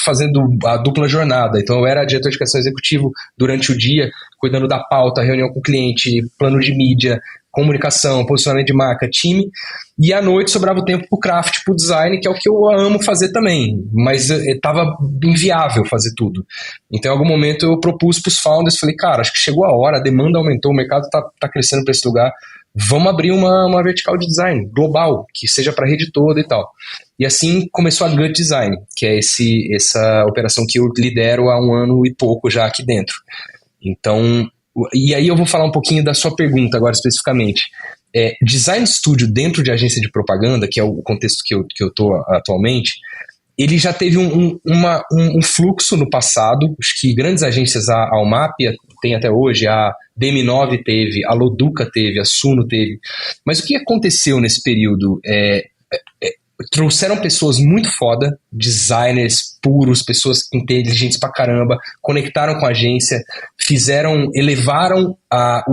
Speaker 2: fazendo a dupla jornada. Então, eu era diretor de criação executivo durante o dia, cuidando da pauta, reunião com o cliente, plano de mídia, comunicação, posicionamento de marca, time, e à noite sobrava o tempo pro craft, pro design, que é o que eu amo fazer também, mas estava inviável fazer tudo. Então, em algum momento, eu propus pros founders, falei, cara, acho que chegou a hora, a demanda aumentou, o mercado tá crescendo para esse lugar, vamos abrir uma vertical de design global, que seja para a rede toda e tal. E assim começou a Gut Design, que é essa operação que eu lidero há 1 ano e pouco já aqui dentro. Então, e aí eu vou falar um pouquinho da sua pergunta agora especificamente. Design Studio dentro de agência de propaganda, que é o contexto que eu estou atualmente, ele já teve um fluxo no passado. Acho que grandes agências, a Almap tem até hoje, a DM9 teve, a Loduca teve, a Suno teve. Mas o que aconteceu nesse período? trouxeram pessoas muito foda, designers puros, pessoas inteligentes pra caramba, conectaram com a agência, elevaram a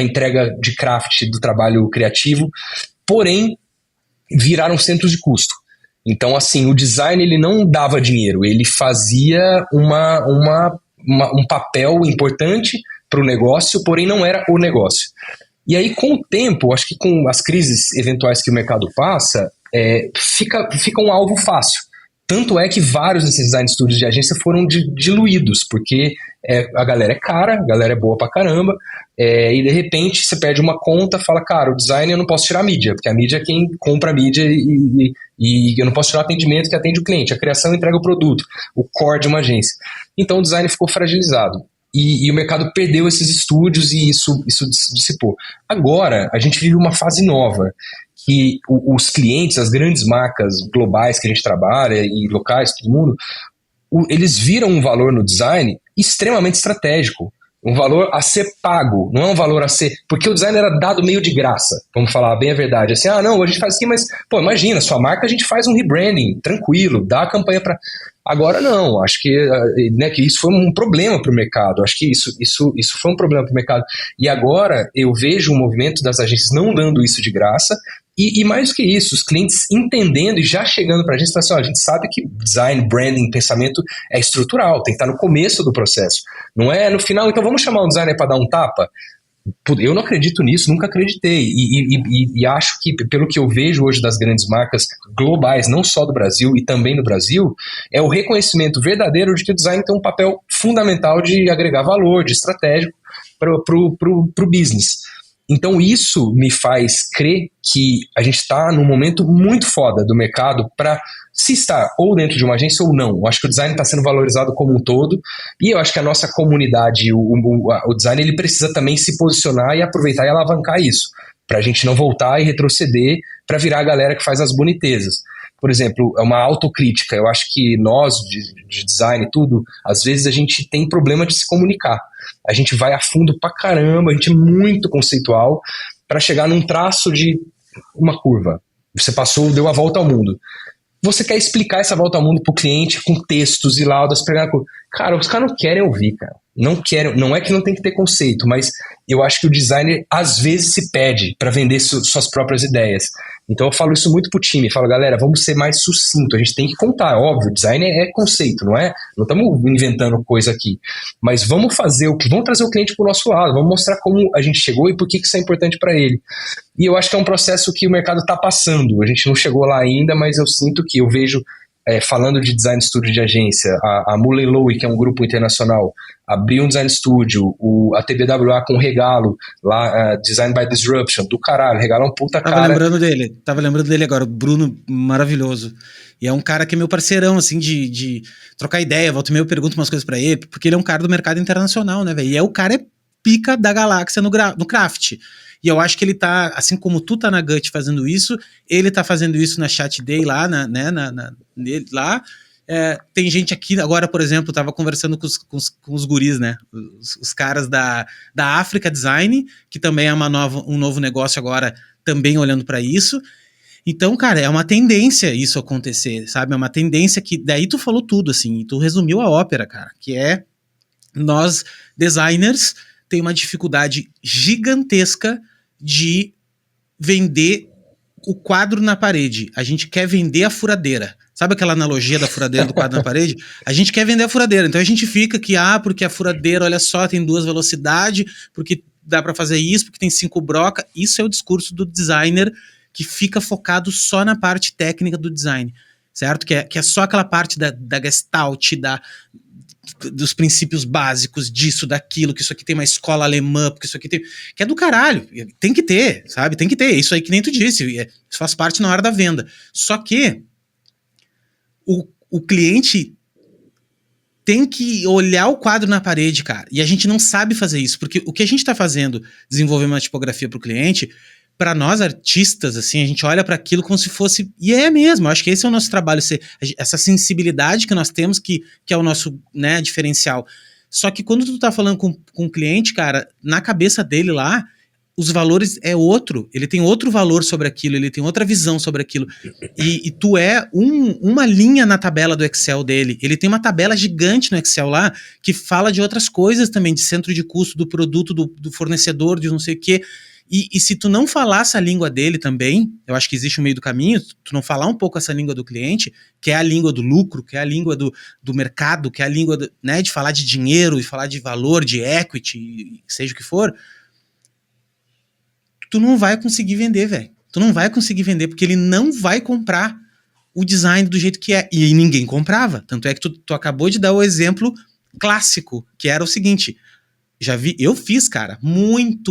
Speaker 2: entrega de craft do trabalho criativo, porém viraram centros de custo. Então, assim, o design ele não dava dinheiro, ele fazia um papel importante para o negócio, porém não era o negócio. E aí, com o tempo, acho que com as crises eventuais que o mercado passa, fica um alvo fácil. Tanto é que vários desses design studios de agência foram diluídos, porque a galera é cara, a galera é boa pra caramba, e de repente você perde uma conta, fala, cara, o design eu não posso tirar a mídia, porque a mídia é quem compra a mídia e eu não posso tirar o atendimento que atende o cliente, a criação entrega o produto, o core de uma agência. Então o design ficou fragilizado. E o mercado perdeu esses estúdios e isso dissipou. Agora, a gente vive uma fase nova, que os clientes, as grandes marcas globais que a gente trabalha e locais, todo mundo, eles viram um valor no design extremamente estratégico. Um valor a ser pago, não é um valor a ser... Porque o design era dado meio de graça, vamos falar bem a verdade. Assim, não, a gente faz assim, mas, pô, imagina, sua marca a gente faz um rebranding, tranquilo, dá a campanha para... Agora não, acho que, né, que isso foi um problema para o mercado, acho que isso foi um problema para o mercado. E agora eu vejo um movimento das agências não dando isso de graça, e mais do que isso, os clientes entendendo e já chegando para a gente, assim, a gente sabe que design, branding, pensamento é estrutural, tem que estar no começo do processo, não é no final, então vamos chamar um designer para dar um tapa? Eu não acredito nisso, nunca acreditei, e acho que, pelo que eu vejo hoje das grandes marcas globais, não só do Brasil e também do Brasil, é o reconhecimento verdadeiro de que o design tem um papel fundamental de agregar valor, de estratégico para o business. Então isso me faz crer que a gente está num momento muito foda do mercado para se estar ou dentro de uma agência ou não. Eu acho que o design está sendo valorizado como um todo e eu acho que a nossa comunidade, o design, ele precisa também se posicionar e aproveitar e alavancar isso, para a gente não voltar e retroceder para virar a galera que faz as bonitezas. Por exemplo, é uma autocrítica. Eu acho que nós, de design e tudo, às vezes a gente tem problema de se comunicar. A gente vai a fundo pra caramba, a gente é muito conceitual para chegar num traço de uma curva. Você passou, deu a volta ao mundo. Você quer explicar essa volta ao mundo pro cliente com textos e laudas, cara, os caras não querem ouvir, cara. Não querem, não é que não tem que ter conceito, mas eu acho que o designer às vezes se pede para vender suas próprias ideias. Então eu falo isso muito pro time, falo, galera, vamos ser mais sucinto, a gente tem que contar, óbvio, design é conceito, não estamos inventando coisa aqui, mas vamos trazer o cliente pro nosso lado, vamos mostrar como a gente chegou e por que isso é importante para ele. E eu acho que é um processo que o mercado está passando, a gente não chegou lá ainda, mas eu sinto que eu vejo, falando de design studio de agência, a Mullen Lowe, que é um grupo internacional, abriu um design studio, a TBWA com Regalo, lá, Design by Disruption, do caralho, Regalo é um puta cara.
Speaker 1: Tava lembrando dele agora, o Bruno, maravilhoso. E é um cara que é meu parceirão, assim, de trocar ideia, volta e meia eu pergunto umas coisas pra ele, porque ele é um cara do mercado internacional, né, velho? E o cara é pica da galáxia no craft. E eu acho que ele tá, assim como tu tá na Gut fazendo isso, ele tá fazendo isso na Chat Day lá, lá. Tem gente aqui, agora, por exemplo, tava conversando com os guris, né? Os caras da África Design, que também é um novo negócio agora, também olhando para isso. Então, cara, é uma tendência isso acontecer, sabe? É uma tendência que, daí tu falou tudo, assim, e tu resumiu a ópera, cara, que é nós, designers, tem uma dificuldade gigantesca de vender o quadro na parede. A gente quer vender a furadeira. Sabe aquela analogia da furadeira do quadro na parede? A gente quer vender a furadeira. Então a gente fica que, porque a furadeira, olha só, tem 2 velocidades, porque dá para fazer isso, porque tem 5 broca. Isso é o discurso do designer que fica focado só na parte técnica do design, certo? Que é só aquela parte da gestalt, dos princípios básicos disso, daquilo, que isso aqui tem uma escola alemã, porque isso aqui tem... Que é do caralho, tem que ter, sabe? Tem que ter, isso aí que nem tu disse, isso faz parte na hora da venda. Só que o cliente tem que olhar o quadro na parede, cara, e a gente não sabe fazer isso, porque o que a gente tá fazendo, desenvolver uma tipografia pro cliente, para nós artistas, assim, a gente olha para aquilo como se fosse, e é mesmo, eu acho que esse é o nosso trabalho, essa sensibilidade que nós temos, que é o nosso, né, diferencial. Só que quando tu tá falando com o cliente, cara, na cabeça dele lá, os valores é outro, ele tem outro valor sobre aquilo, ele tem outra visão sobre aquilo, e tu é uma linha na tabela do Excel dele, ele tem uma tabela gigante no Excel lá, que fala de outras coisas também, de centro de custo do produto, do fornecedor, de não sei o quê, e se tu não falar essa língua dele também, eu acho que existe um meio do caminho, tu não falar um pouco essa língua do cliente, que é a língua do lucro, que é a língua do mercado, que é a língua né, de falar de dinheiro, de falar de valor, de equity, seja o que for, tu não vai conseguir vender, velho. Tu não vai conseguir vender, porque ele não vai comprar o design do jeito que é. E ninguém comprava. Tanto é que tu acabou de dar o exemplo clássico, que era o seguinte, eu fiz, cara,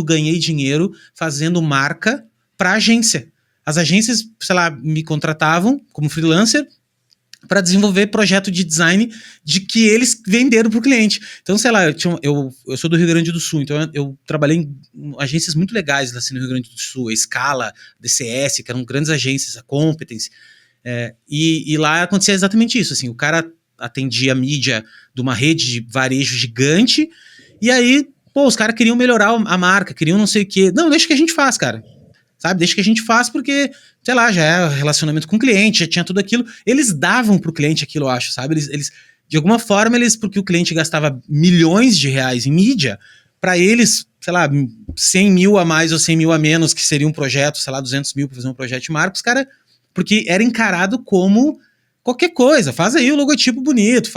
Speaker 1: ganhei dinheiro fazendo marca pra agência. As agências, sei lá, me contratavam como freelancer para desenvolver projeto de design de que eles venderam para o cliente. Então, sei lá, eu sou do Rio Grande do Sul, então eu trabalhei em agências muito legais assim, no Rio Grande do Sul, a Scala, a DCS, que eram grandes agências, a Competence, e lá acontecia exatamente isso, assim, o cara atendia a mídia de uma rede de varejo gigante, e aí, pô, os caras queriam melhorar a marca, queriam não sei o quê. Não, deixa que a gente faz, cara. Sabe, deixa que a gente faz porque, sei lá, já é relacionamento com o cliente, já tinha tudo aquilo. Eles davam pro cliente aquilo, eu acho, sabe? Eles de alguma forma, porque o cliente gastava milhões de reais em mídia, para eles, sei lá, 100 mil a mais ou 100 mil a menos, que seria um projeto, sei lá, 200 mil para fazer um projeto de marca, os caras, porque era encarado como qualquer coisa, faz aí o logotipo bonito,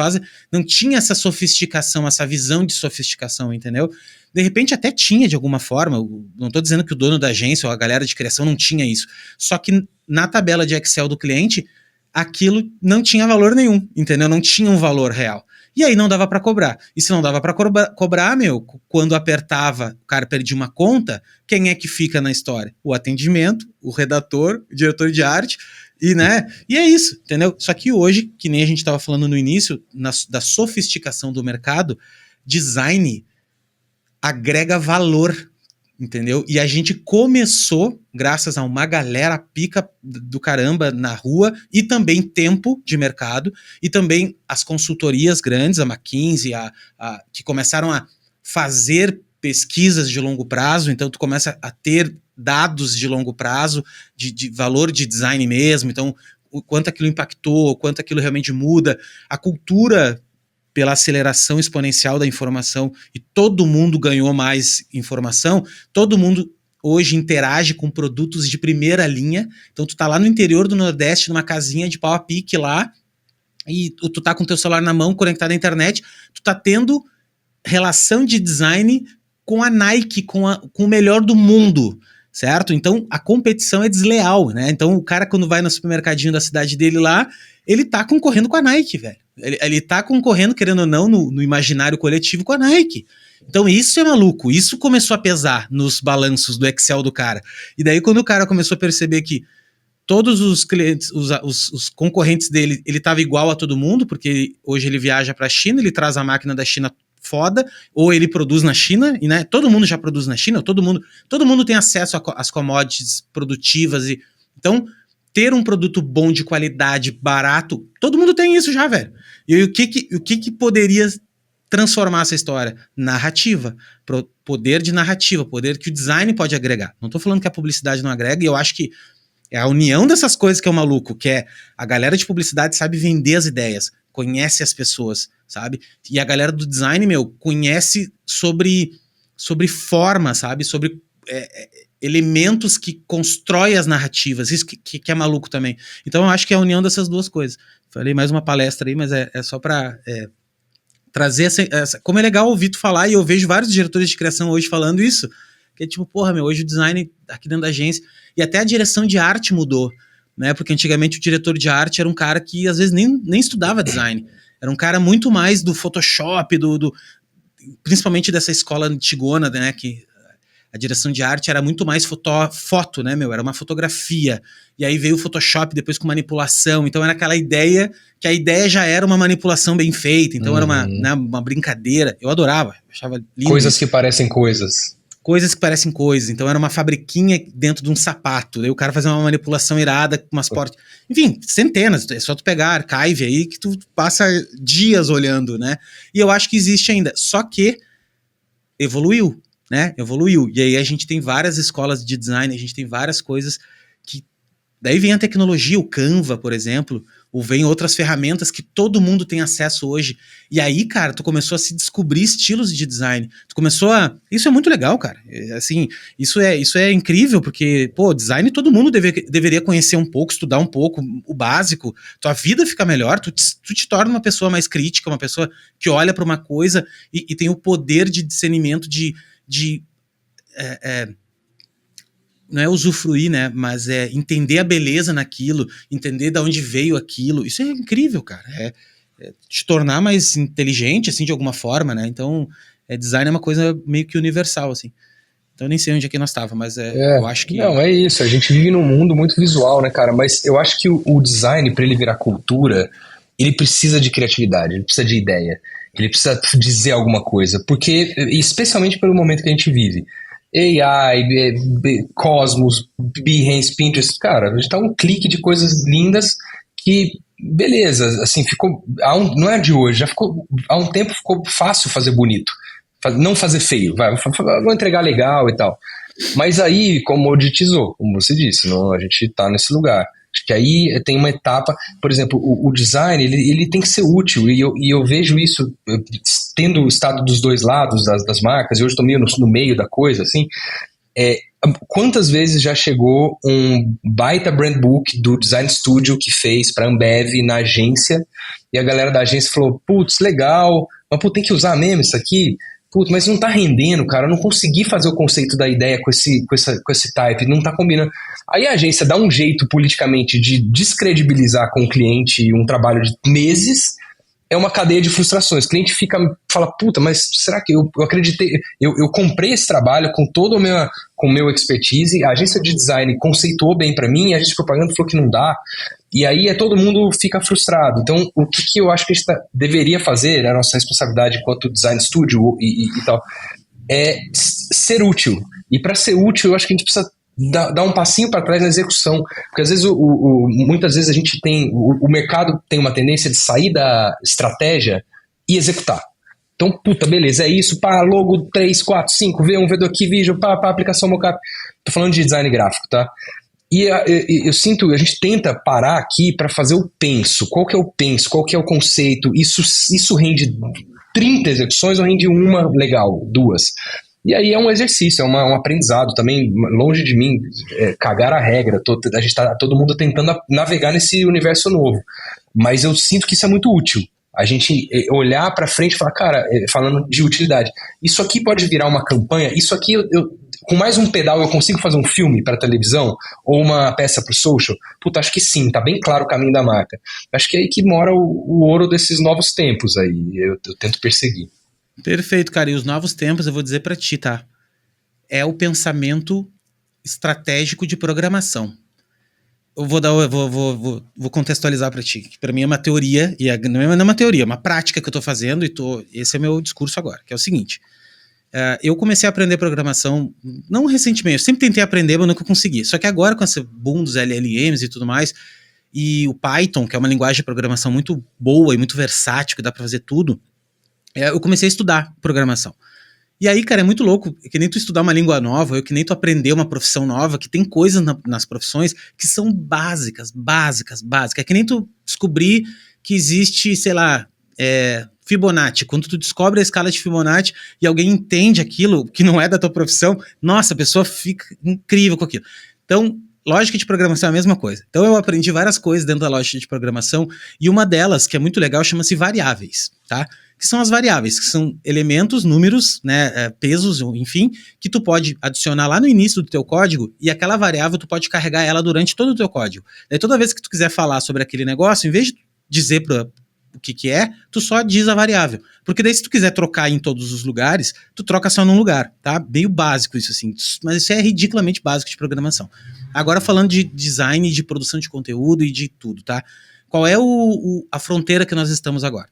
Speaker 1: não tinha essa sofisticação, essa visão de sofisticação, entendeu? De repente até tinha de alguma forma, não estou dizendo que o dono da agência ou a galera de criação não tinha isso, só que na tabela de Excel do cliente, aquilo não tinha valor nenhum, entendeu? Não tinha um valor real. E aí não dava para cobrar. E se não dava para cobrar, quando apertava, o cara perdia uma conta, quem é que fica na história? O atendimento, o redator, o diretor de arte, e é isso, entendeu? Só que hoje, que nem a gente estava falando no início, da sofisticação do mercado, design agrega valor, entendeu? E a gente começou, graças a uma galera pica do caramba na rua, e também tempo de mercado, e também as consultorias grandes, a McKinsey, que começaram a fazer pesquisas de longo prazo, então tu começa a ter dados de longo prazo, de valor de design mesmo, então o quanto aquilo impactou, o quanto aquilo realmente muda, a cultura pela aceleração exponencial da informação, e todo mundo ganhou mais informação, todo mundo hoje interage com produtos de primeira linha, então tu tá lá no interior do Nordeste, numa casinha de pau a pique lá, e tu tá com teu celular na mão, conectado à internet, tu tá tendo relação de design com a Nike, com o melhor do mundo, certo? Então a competição é desleal, né? Então o cara, quando vai no supermercadinho da cidade dele lá, ele tá concorrendo com a Nike, velho. Ele tá concorrendo, querendo ou não, no imaginário coletivo com a Nike. Então isso é maluco, isso começou a pesar nos balanços do Excel do cara. E daí quando o cara começou a perceber que todos os clientes, os concorrentes dele, ele tava igual a todo mundo, porque hoje ele viaja pra China, ele traz a máquina da China foda, ou ele produz na China, e né, todo mundo já produz na China, todo mundo tem acesso às commodities produtivas, então ter um produto bom, de qualidade, barato, todo mundo tem isso já, velho. E o que poderia transformar essa história? Narrativa, poder de narrativa, poder que o design pode agregar. Não tô falando que a publicidade não agrega, e eu acho que é a união dessas coisas que é o maluco, que é a galera de publicidade sabe vender as ideias, conhece as pessoas, sabe? E a galera do design, conhece sobre forma, sabe? Sobre elementos que constroem as narrativas, isso que é maluco também. Então eu acho que é a união dessas duas coisas. Falei mais uma palestra aí, mas é só para trazer essa... Como é legal ouvir tu falar, e eu vejo vários diretores de criação hoje falando isso, que é tipo, porra, hoje o design aqui dentro da agência, e até a direção de arte mudou, né? Porque antigamente o diretor de arte era um cara que às vezes nem estudava design, era um cara muito mais do Photoshop, principalmente dessa escola antigona, né? Que a direção de arte era muito mais foto, né, era uma fotografia, e aí veio o Photoshop depois com manipulação, então era aquela ideia, que a ideia já era uma manipulação bem feita, então era uma brincadeira, eu adorava, achava lindo.
Speaker 2: Coisas que parecem coisas.
Speaker 1: Coisas que parecem coisas, então era uma fabriquinha dentro de um sapato, daí o cara fazia uma manipulação irada com umas portas, enfim, centenas, é só tu pegar archive aí que tu passa dias olhando, né, e eu acho que existe ainda, só que evoluiu, né? Evoluiu. E aí a gente tem várias escolas de design, a gente tem várias coisas que... Daí vem a tecnologia, o Canva, por exemplo, ou vem outras ferramentas que todo mundo tem acesso hoje. E aí, cara, tu começou a se descobrir estilos de design. Tu começou a... Isso é muito legal, cara. Assim, isso é incrível, porque, pô, design todo mundo deveria conhecer um pouco, estudar um pouco, o básico. Tua vida fica melhor, tu te torna uma pessoa mais crítica, uma pessoa que olha para uma coisa e tem o poder de discernimento não é usufruir, né, mas é entender a beleza naquilo, entender de onde veio aquilo. Isso é incrível, cara. É te tornar mais inteligente, assim, de alguma forma, né? Então, design é uma coisa meio que universal, assim. Então, eu nem sei onde é que nós estava, mas eu acho que...
Speaker 2: Não, é isso. A gente vive num mundo muito visual, né, cara? Mas eu acho que o design, para ele virar cultura, ele precisa de criatividade, ele precisa de ideia, ele precisa dizer alguma coisa. Porque, especialmente pelo momento que a gente vive, AI, Cosmos, Behance, Pinterest, cara, a gente tá um clique de coisas lindas que, beleza, assim, ficou, não é de hoje, já ficou, há um tempo ficou fácil fazer bonito, não fazer feio, vou entregar legal e tal. Mas aí comoditizou, como você disse, não, a gente tá nesse lugar. Acho que aí tem uma etapa, por exemplo, o design, ele tem que ser útil, e eu vejo isso, tendo estado dos dois lados das marcas, e hoje estou meio no meio da coisa, assim, quantas vezes já chegou um baita brand book do Design Studio que fez para Ambev na agência, e a galera da agência falou, putz, legal, mas pô, tem que usar mesmo isso aqui? Putz, mas não tá rendendo, cara, eu não consegui fazer o conceito da ideia com esse type, não tá combinando. Aí a agência dá um jeito politicamente de descredibilizar com o cliente um trabalho de meses, é uma cadeia de frustrações. O cliente fala, puta, mas será que eu acreditei, eu comprei esse trabalho com todo com o meu expertise, a agência de design conceituou bem pra mim, a agência de propaganda falou que não dá, e aí todo mundo fica frustrado. Então, o que eu acho que a gente deveria fazer, a nossa responsabilidade enquanto design studio e tal, é ser útil. E para ser útil, eu acho que a gente precisa dar um passinho para trás na execução, porque às vezes muitas vezes a gente tem, o mercado tem uma tendência de sair da estratégia e executar. Então, puta, beleza, é isso, pá, logo 3, 4, 5, V1, V2 aqui, vídeo, pá, aplicação mockup. Tô falando de design gráfico, tá? E eu sinto, a gente tenta parar aqui para fazer o penso. Qual que é o penso? Qual que é o conceito? Isso rende 30 execuções ou rende uma legal, 2? E aí é um exercício, é um aprendizado também, longe de mim, cagar a regra, a gente tá todo mundo tentando navegar nesse universo novo, mas eu sinto que isso é muito útil, a gente olhar pra frente e falar, cara, falando de utilidade, isso aqui pode virar uma campanha, isso aqui com mais um pedal eu consigo fazer um filme pra televisão, ou uma peça pro social? Puta, acho que sim, tá bem claro o caminho da marca, acho que é aí que mora o ouro desses novos tempos aí, eu tento perseguir.
Speaker 1: Perfeito, cara. E os novos tempos, eu vou dizer pra ti, tá? É o pensamento estratégico de programação. Eu vou contextualizar pra ti, que pra mim é uma teoria, e não é uma teoria, é uma prática que eu tô fazendo, esse é meu discurso agora, que é o seguinte. Eu comecei a aprender programação, não recentemente, eu sempre tentei aprender, mas nunca consegui. Só que agora, com esse boom dos LLMs e tudo mais, e o Python, que é uma linguagem de programação muito boa e muito versátil, que dá pra fazer tudo, eu comecei a estudar programação. E aí, cara, é muito louco, é que nem tu estudar uma língua nova, é que nem tu aprender uma profissão nova, que tem coisas nas profissões que são básicas. É que nem tu descobrir que existe, sei lá, Fibonacci. Quando tu descobre a escala de Fibonacci e alguém entende aquilo que não é da tua profissão, nossa, a pessoa fica incrível com aquilo. Então, lógica de programação é a mesma coisa. Então eu aprendi várias coisas dentro da lógica de programação, e uma delas, que é muito legal, chama-se variáveis, tá? Que são as variáveis, que são elementos, números, né, pesos, enfim, que tu pode adicionar lá no início do teu código, e aquela variável tu pode carregar ela durante todo o teu código. Daí toda vez que tu quiser falar sobre aquele negócio, em vez de dizer o que é, tu só diz a variável. Porque daí se tu quiser trocar em todos os lugares, tu troca só num lugar, tá? Meio básico isso assim, mas isso é ridiculamente básico de programação. Agora falando de design, de produção de conteúdo e de tudo, tá? Qual é a fronteira que nós estamos agora?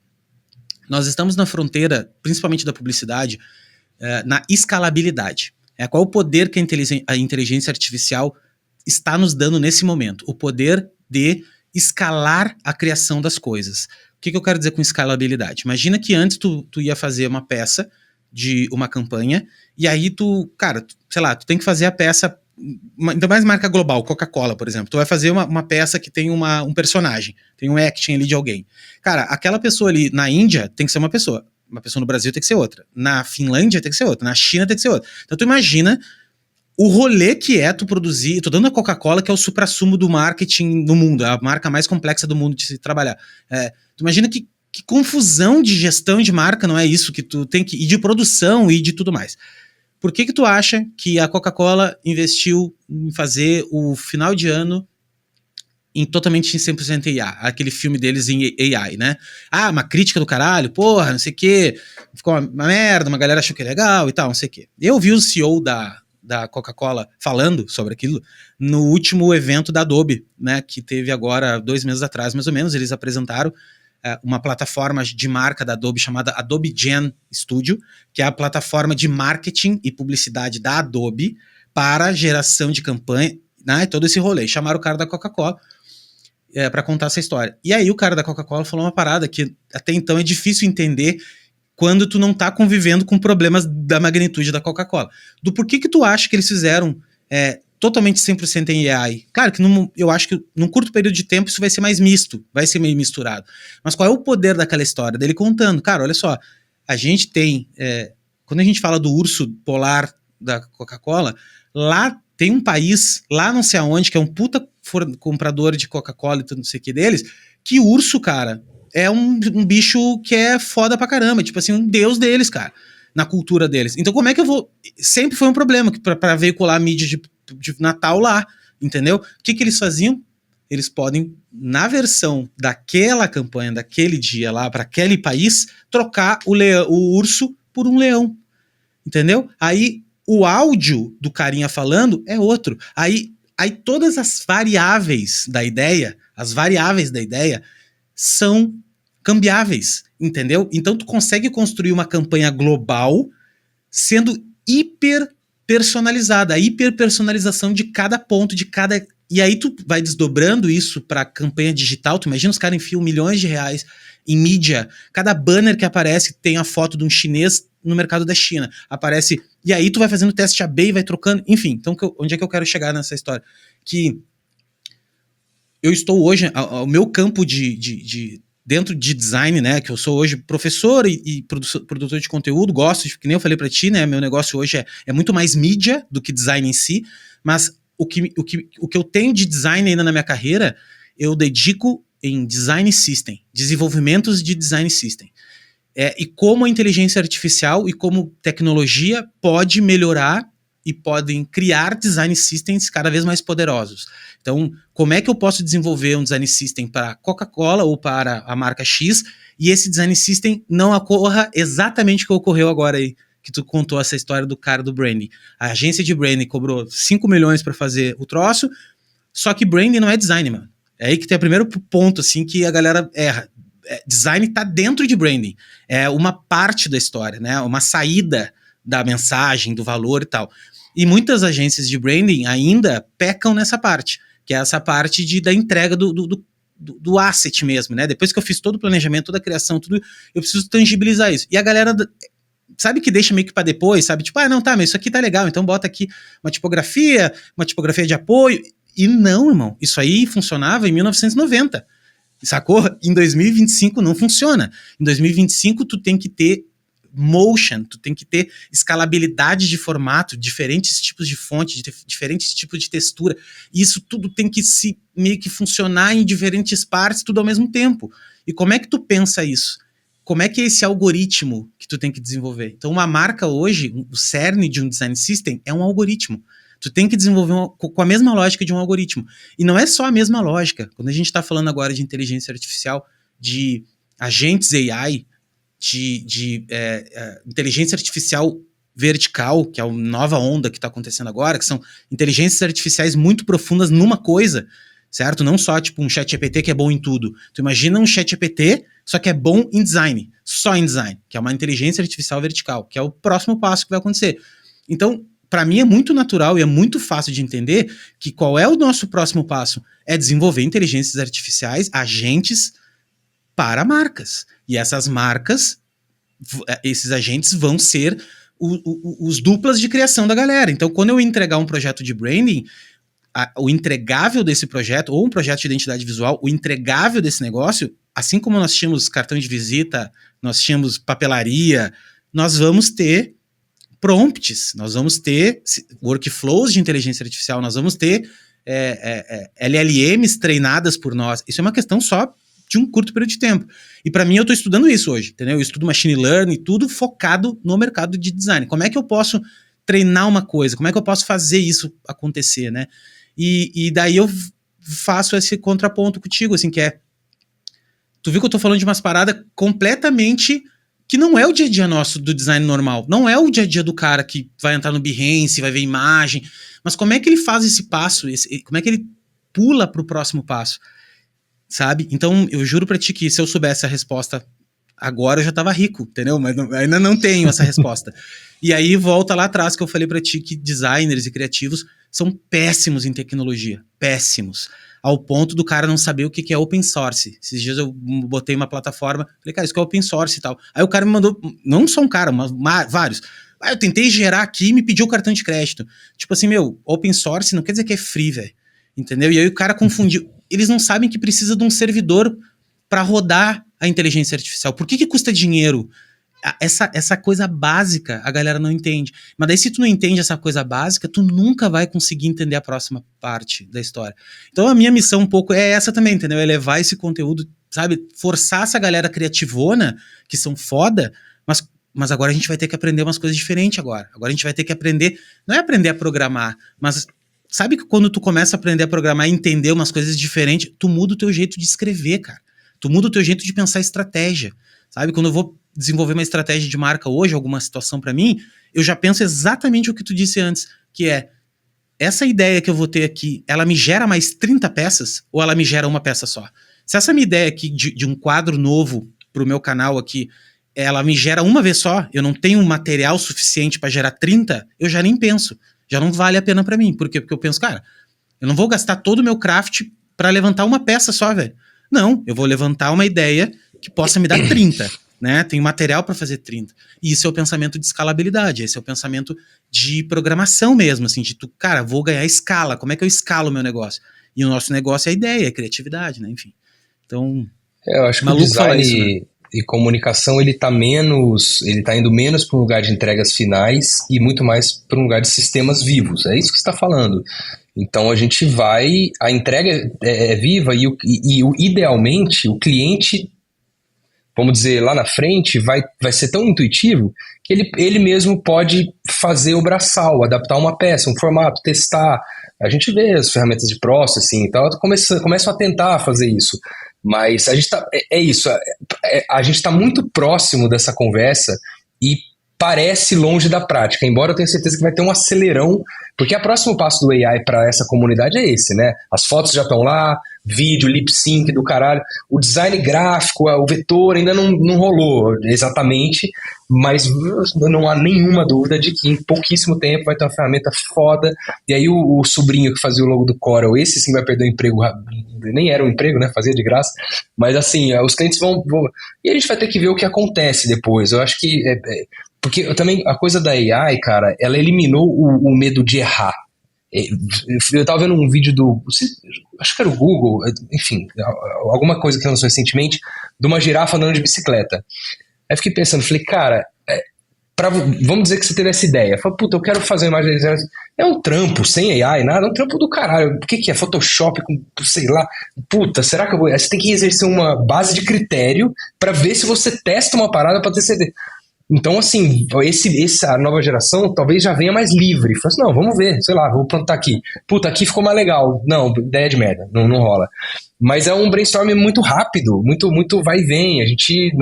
Speaker 1: Nós estamos na fronteira, principalmente da publicidade, na escalabilidade. Qual o poder que a inteligência artificial está nos dando nesse momento? O poder de escalar a criação das coisas. O que eu quero dizer com escalabilidade? Imagina que antes tu ia fazer uma peça, de uma campanha, e aí tu, cara, sei lá, tu tem que fazer a peça, ainda mais marca global, Coca-Cola, por exemplo, tu vai fazer uma peça que tem um personagem, tem um acting ali de alguém. Cara, aquela pessoa ali na Índia tem que ser uma pessoa no Brasil tem que ser outra, na Finlândia tem que ser outra, na China tem que ser outra. Então tu imagina o rolê que é tu produzir, tô dando a Coca-Cola, que é o suprassumo do marketing no mundo, é a marca mais complexa do mundo de se trabalhar. Tu imagina que confusão de gestão de marca, não é isso que tu tem que, e de produção e de tudo mais. Por que tu acha que a Coca-Cola investiu em fazer o final de ano totalmente em 100% AI, aquele filme deles em AI, né? Ah, uma crítica do caralho, porra, não sei o quê, ficou uma merda, uma galera achou que é legal e tal, não sei o quê. Eu vi o CEO da Coca-Cola falando sobre aquilo no último evento da Adobe, né, que teve agora 2 meses atrás, mais ou menos. Eles apresentaram uma plataforma de marca da Adobe chamada Adobe Gen Studio, que é a plataforma de marketing e publicidade da Adobe para geração de campanha, né, e todo esse rolê. Chamaram o cara da Coca-Cola para contar essa história. E aí o cara da Coca-Cola falou uma parada que até então é difícil entender quando tu não tá convivendo com problemas da magnitude da Coca-Cola. Do porquê que tu acha que eles fizeram totalmente 100% em AI? Claro que eu acho que num curto período de tempo isso vai ser mais misto, vai ser meio misturado. Mas qual é o poder daquela história? Dele contando, cara, olha só, a gente tem, quando a gente fala do urso polar da Coca-Cola, lá tem um país, lá não sei aonde, que é um puta comprador de Coca-Cola e tudo não sei o que deles, que urso, cara, é um bicho que é foda pra caramba, tipo assim, um deus deles, cara, na cultura deles. Então como é que eu vou... Sempre foi um problema pra veicular a mídia de Natal lá, entendeu? O que eles faziam? Eles podem, na versão daquela campanha, daquele dia lá, pra aquele país, trocar o urso por um leão, entendeu? Aí o áudio do carinha falando é outro. Aí todas as variáveis da ideia, são cambiáveis, entendeu? Então tu consegue construir uma campanha global sendo hiper personalizada, a hiperpersonalização de cada ponto, de cada... E aí tu vai desdobrando isso para campanha digital, tu imagina os caras enfiam milhões de reais em mídia, cada banner que aparece tem a foto de um chinês no mercado da China, aparece, e aí tu vai fazendo teste AB e vai trocando, enfim, então onde é que eu quero chegar nessa história? Que eu estou hoje, o meu campo dentro de design, né, que eu sou hoje professor e produtor de conteúdo, gosto, que nem eu falei para ti, né, meu negócio hoje é muito mais mídia do que design em si, mas o que eu tenho de design ainda na minha carreira, eu dedico em design system, desenvolvimentos de design system. E como a inteligência artificial e como tecnologia pode melhorar e podem criar design systems cada vez mais poderosos. Então, como é que eu posso desenvolver um design system para Coca-Cola ou para a marca X e esse design system não ocorra exatamente o que ocorreu agora aí, que tu contou essa história do cara do branding. A agência de branding cobrou 5 milhões para fazer o troço, só que branding não é design, mano. É aí que tem o primeiro ponto, assim, que a galera erra. Design tá dentro de branding. É uma parte da história, né? Uma saída da mensagem, do valor e tal. E muitas agências de branding ainda pecam nessa parte, que é essa parte da entrega do asset mesmo, né? Depois que eu fiz todo o planejamento, toda a criação, tudo, eu preciso tangibilizar isso. E a galera, sabe que deixa meio que pra depois, sabe? Tipo, não, tá, mas isso aqui tá legal, então bota aqui uma tipografia de apoio. E não, irmão, isso aí funcionava em 1990. Sacou? Em 2025 não funciona. Em 2025 tu tem que ter motion, tu tem que ter escalabilidade de formato, diferentes tipos de fonte, diferentes tipos de textura. E isso tudo tem que meio que funcionar em diferentes partes, tudo ao mesmo tempo. E como é que tu pensa isso? Como é que é esse algoritmo que tu tem que desenvolver? Então uma marca hoje, o cerne de um design system é um algoritmo. Tu tem que desenvolver com a mesma lógica de um algoritmo. E não é só a mesma lógica. Quando a gente está falando agora de inteligência artificial, de agentes AI, de inteligência artificial vertical, que é a nova onda que está acontecendo agora, que são inteligências artificiais muito profundas numa coisa, certo? Não só tipo um chat GPT que é bom em tudo. Tu imagina um chat GPT, só que é bom em design, só em design, que é uma inteligência artificial vertical, que é o próximo passo que vai acontecer. Então, para mim é muito natural e é muito fácil de entender que qual é o nosso próximo passo? É desenvolver inteligências artificiais, agentes para marcas. E essas marcas esses agentes vão ser os duplas de criação da galera. Então, quando eu entregar um projeto de branding, o entregável desse projeto, ou um projeto de identidade visual, o entregável desse negócio, assim como nós tínhamos cartão de visita, nós tínhamos papelaria, nós vamos ter prompts, nós vamos ter workflows de inteligência artificial, nós vamos ter LLMs treinadas por nós. Isso é uma questão só de um curto período de tempo. E para mim, eu estou estudando isso hoje, entendeu? Eu estudo machine learning, tudo focado no mercado de design. Como é que eu posso treinar uma coisa? Como é que eu posso fazer isso acontecer, né? E daí eu faço esse contraponto contigo, assim, que é... Tu viu que eu tô falando de umas paradas completamente... que não é o dia a dia nosso do design normal. Não é o dia a dia do cara que vai entrar no Behance, vai ver imagem. Mas como é que ele faz esse passo? Como é que ele pula pro próximo passo? Sabe? Então, eu juro pra ti que se eu soubesse a resposta agora, eu já tava rico, entendeu? Mas ainda não tenho essa resposta. E aí, volta lá atrás que eu falei pra ti que designers e criativos são péssimos em tecnologia. Péssimos. Ao ponto do cara não saber o que é open source. Esses dias eu botei uma plataforma, falei, cara, isso que é open source e tal. Aí o cara me mandou, não só um cara, mas vários. Aí eu tentei gerar aqui e me pediu o cartão de crédito. Tipo assim, open source não quer dizer que é free, velho. Entendeu? E aí o cara confundiu. Eles não sabem que precisa de um servidor para rodar a inteligência artificial. Por que custa dinheiro? Essa coisa básica a galera não entende. Mas daí se tu não entende essa coisa básica, tu nunca vai conseguir entender a próxima parte da história. Então a minha missão um pouco é essa também, entendeu? É levar esse conteúdo, sabe? Forçar essa galera criativona, que são foda, mas agora a gente vai ter que aprender umas coisas diferentes agora. Agora a gente vai ter que aprender, não é aprender a programar, mas sabe que quando tu começa a aprender a programar e entender umas coisas diferentes, tu muda o teu jeito de escrever, cara. Tu muda o teu jeito de pensar estratégia. Sabe, quando eu vou desenvolver uma estratégia de marca hoje, alguma situação para mim, eu já penso exatamente o que tu disse antes, que é, essa ideia que eu vou ter aqui, ela me gera mais 30 peças ou ela me gera uma peça só? Se essa minha ideia aqui de um quadro novo pro meu canal aqui, ela me gera uma vez só, eu não tenho material suficiente para gerar 30, eu já nem penso, já não vale a pena para mim. Por quê? Porque eu penso, cara, eu não vou gastar todo o meu craft para levantar uma peça só, velho. Não, eu vou levantar uma ideia que possa me dar 30, né? Tem material para fazer 30. E isso é o pensamento de escalabilidade, esse é o pensamento de programação mesmo, assim, de cara, vou ganhar escala, como é que eu escalo o meu negócio? E o nosso negócio é a ideia, é a criatividade, né? Enfim. Então,
Speaker 2: eu acho que o design isso, né? E comunicação, ele tá indo menos para um lugar de entregas finais e muito mais para um lugar de sistemas vivos. É isso que você está falando. Então a entrega é viva e idealmente o cliente, vamos dizer, lá na frente vai ser tão intuitivo que ele mesmo pode fazer o braçal, adaptar uma peça, um formato, testar. A gente vê as ferramentas de processing e tal, começam a tentar fazer isso. Mas a gente a gente está muito próximo dessa conversa e parece longe da prática, embora eu tenha certeza que vai ter um acelerão, porque o próximo passo do AI para essa comunidade é esse, né? As fotos já estão lá, vídeo, lip sync do caralho, o design gráfico, o vetor ainda não rolou exatamente, mas não há nenhuma dúvida de que em pouquíssimo tempo vai ter uma ferramenta foda, e aí o sobrinho que fazia o logo do Corel, esse sim vai perder o emprego, nem era um emprego, né? Fazia de graça, mas assim, os clientes vão... E a gente vai ter que ver o que acontece depois. Eu acho que... Porque também a coisa da AI, cara, ela eliminou o medo de errar. Eu tava vendo um vídeo acho que era o Google, enfim, alguma coisa que lançou recentemente, de uma girafa andando de bicicleta. Aí fiquei pensando, falei, cara, vamos dizer que você teve essa ideia. Falei, puta, eu quero fazer uma imagem. É um trampo, sem AI, nada, é um trampo do caralho. O que é? Photoshop com, sei lá. Puta, será que eu vou... Você tem que exercer uma base de critério pra ver se você testa uma parada pra ter certeza. Então, assim, essa nova geração talvez já venha mais livre. Fala assim, não, vamos ver, sei lá, vou plantar aqui. Puta, aqui ficou mais legal. Não, ideia de merda, não rola. Mas é um brainstorming muito rápido, muito vai e vem. A gente,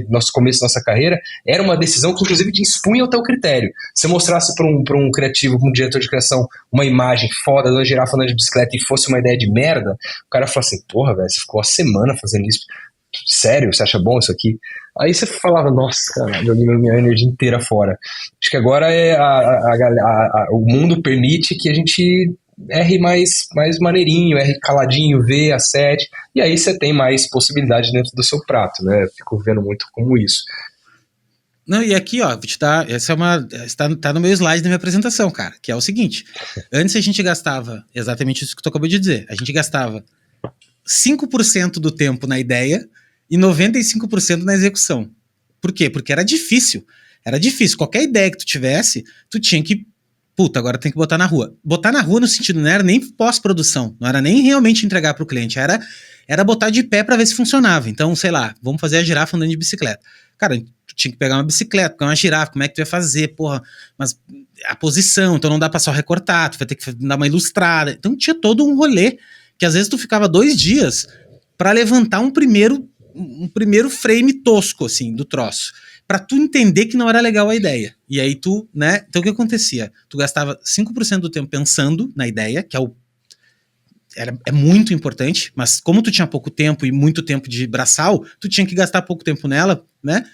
Speaker 2: nosso começo da nossa carreira, era uma decisão que inclusive te expunha ao teu critério. Se eu mostrasse para um criativo, para um diretor de criação, uma imagem foda de uma girafa andando de bicicleta e fosse uma ideia de merda, o cara fala assim, porra, velho, você ficou uma semana fazendo isso. Sério, você acha bom isso aqui? Aí você falava, nossa, cara, joguei minha energia inteira fora. Acho que agora o mundo permite que a gente erre mais maneirinho, erre caladinho, vê, acerte, e aí você tem mais possibilidade dentro do seu prato, né? Fico vendo muito como isso.
Speaker 1: Não, e aqui, ó, vou te dar, tá no meu slide da minha apresentação, cara, que é o seguinte, antes a gente gastava, exatamente isso que tu acabou de dizer, a gente gastava 5% do tempo na ideia e 95% na execução. Por quê? Porque era difícil, qualquer ideia que tu tivesse, tu tinha que, agora tem que botar na rua. Botar na rua no sentido, não era nem pós-produção, não era nem realmente entregar pro cliente, era botar de pé pra ver se funcionava. Então, sei lá, vamos fazer a girafa andando de bicicleta. Cara, tu tinha que pegar uma bicicleta, pegar uma girafa, como é que tu ia fazer, mas a posição, então não dá pra só recortar, tu vai ter que dar uma ilustrada. Então tinha todo um rolê, que às vezes tu ficava 2 dias pra levantar um primeiro frame tosco, assim, do troço, pra tu entender que não era legal a ideia. E aí tu, né, então o que acontecia? Tu gastava 5% do tempo pensando na ideia, que é muito importante, mas como tu tinha pouco tempo e muito tempo de braçal, tu tinha que gastar pouco tempo nela, né?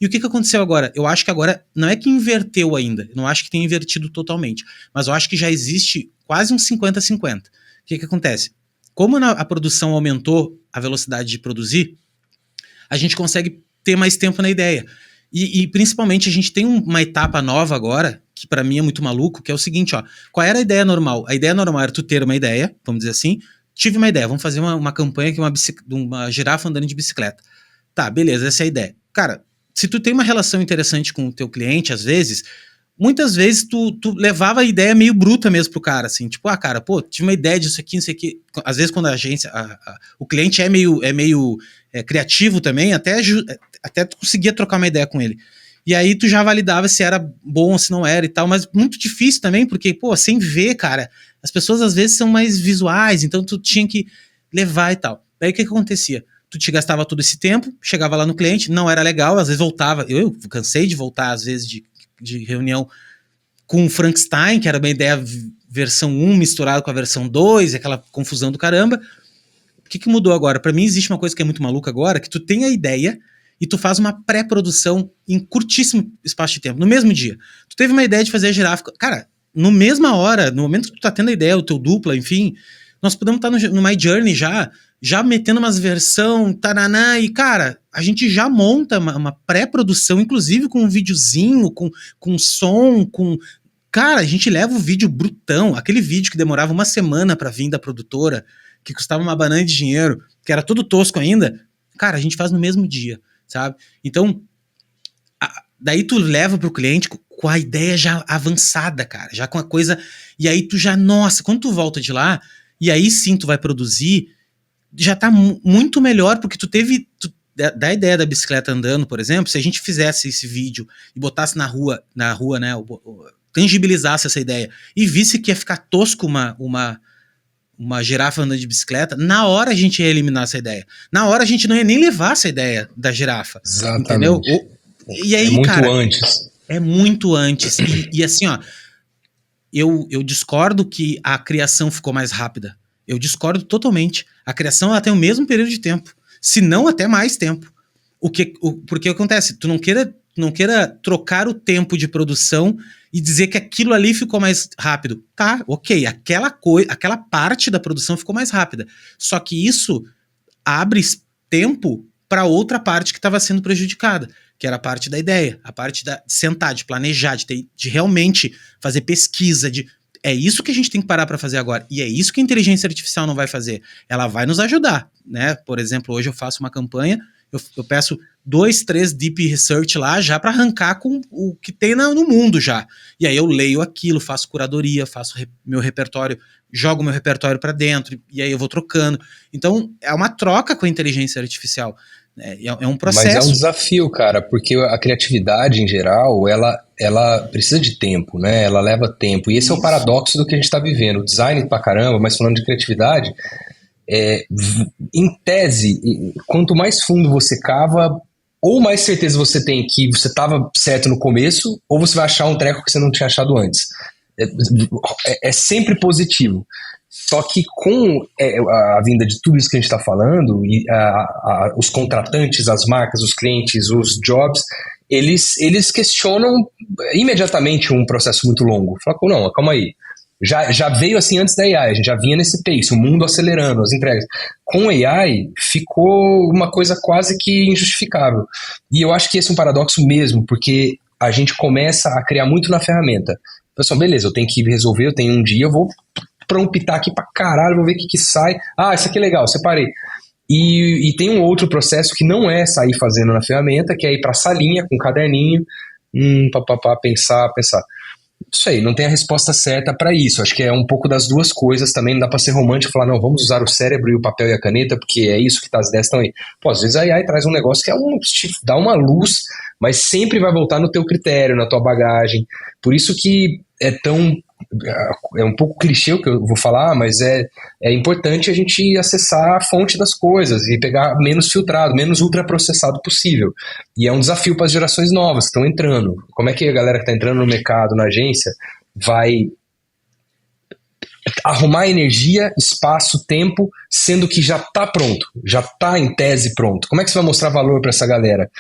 Speaker 1: E o que aconteceu agora? Eu acho que agora, não é que inverteu ainda, eu não acho que tenha invertido totalmente, mas eu acho que já existe quase uns 50-50. O que acontece? Como a produção aumentou a velocidade de produzir, a gente consegue ter mais tempo na ideia. E principalmente a gente tem uma etapa nova agora, que pra mim é muito maluco, que é o seguinte, ó, qual era a ideia normal? A ideia normal era tu ter uma ideia, vamos dizer assim, tive uma ideia, vamos fazer uma campanha que uma girafa andando de bicicleta. Tá, beleza, essa é a ideia. Cara, se tu tem uma relação interessante com o teu cliente, às vezes, muitas vezes tu levava a ideia meio bruta mesmo pro cara, assim, tipo, cara, tive uma ideia disso aqui, não sei o que. Às vezes quando a agência, o cliente é meio criativo também, até tu conseguia trocar uma ideia com ele. E aí tu já validava se era bom ou se não era e tal, mas muito difícil também, porque, sem ver, cara, as pessoas às vezes são mais visuais, então tu tinha que levar e tal. Daí o que acontecia? Tu te gastava todo esse tempo, chegava lá no cliente, não era legal, às vezes voltava, eu cansei de voltar às vezes de reunião com o Frankenstein, que era uma ideia versão 1 misturada com a versão 2, aquela confusão do caramba. O que mudou agora? Pra mim existe uma coisa que é muito maluca agora, que tu tem a ideia e tu faz uma pré-produção em curtíssimo espaço de tempo, no mesmo dia. Tu teve uma ideia de fazer a girafa, cara, no mesma hora, no momento que tu tá tendo a ideia, o teu dupla, enfim, nós podemos estar no My Journey já metendo umas versão, taraná, e cara, a gente já monta uma pré-produção, inclusive com um videozinho, com som, cara, a gente leva o vídeo brutão, aquele vídeo que demorava uma semana pra vir da produtora, que custava uma banana de dinheiro, que era todo tosco ainda, cara, a gente faz no mesmo dia, sabe? Então, daí tu leva pro cliente com a ideia já avançada, cara, já com a coisa, e aí tu já, nossa, quando tu volta de lá, e aí sim tu vai produzir, já tá muito melhor, porque da ideia da bicicleta andando, por exemplo, se a gente fizesse esse vídeo e botasse na rua, né, tangibilizasse essa ideia e visse que ia ficar tosco uma girafa andando de bicicleta, na hora a gente ia eliminar essa ideia. Na hora a gente não ia nem levar essa ideia da girafa.
Speaker 2: Exatamente.
Speaker 1: Entendeu? E aí,
Speaker 2: muito
Speaker 1: cara,
Speaker 2: antes.
Speaker 1: É muito antes. E assim, ó, eu discordo que a criação ficou mais rápida. Eu discordo totalmente. A criação ela tem o mesmo período de tempo, se não até mais tempo. Porque acontece, tu não queira trocar o tempo de produção e dizer que aquilo ali ficou mais rápido. Tá, ok, aquela parte da produção ficou mais rápida. Só que isso abre tempo para outra parte que estava sendo prejudicada, que era a parte da ideia, a parte de sentar, de planejar, de realmente fazer pesquisa, é isso que a gente tem que parar para fazer agora. E é isso que a inteligência artificial não vai fazer. Ela vai nos ajudar, né? Por exemplo, hoje eu faço uma campanha, eu peço 2, 3 deep research lá já para arrancar com o que tem no mundo já. E aí eu leio aquilo, faço curadoria, faço meu repertório, jogo meu repertório para dentro, e aí eu vou trocando. Então, é uma troca com a inteligência artificial. É um processo.
Speaker 2: Mas é um desafio, cara, porque a criatividade, em geral, ela precisa de tempo, né? Ela leva tempo. E esse é o paradoxo do que a gente está vivendo. O design pra caramba, mas falando de criatividade, em tese, quanto mais fundo você cava, ou mais certeza você tem que você estava certo no começo, ou você vai achar um treco que você não tinha achado antes. É sempre positivo. Só que com a vinda de tudo isso que a gente está falando, e os contratantes, as marcas, os clientes, os jobs, eles questionam imediatamente um processo muito longo. Falam, não, calma aí. Já veio assim antes da AI, a gente já vinha nesse pace, o mundo acelerando, as entregas. Com AI, ficou uma coisa quase que injustificável. E eu acho que esse é um paradoxo mesmo, porque a gente começa a criar muito na ferramenta. Pessoal, beleza, eu tenho que resolver, eu tenho um dia, eu vou prompitar aqui pra caralho, vou ver o que sai. Ah, isso aqui é legal, separei. E tem um outro processo que não é sair fazendo na ferramenta, que é ir pra salinha com um caderninho, pensar. Isso aí, não tem a resposta certa para isso. Acho que é um pouco das duas coisas também. Não dá para ser romântico e falar, não, vamos usar o cérebro e o papel e a caneta, porque é isso que as ideias estão aí. Pô, às vezes a AI traz um negócio que dá uma luz, mas sempre vai voltar no teu critério, na tua bagagem. Por isso que é um pouco clichê o que eu vou falar, mas é importante a gente acessar a fonte das coisas e pegar menos filtrado, menos ultraprocessado possível. E é um desafio para as gerações novas que estão entrando. Como é que a galera que está entrando no mercado, na agência, vai arrumar energia, espaço, tempo, sendo que já está pronto, já está em tese pronto? Como é que você vai mostrar valor para essa galera?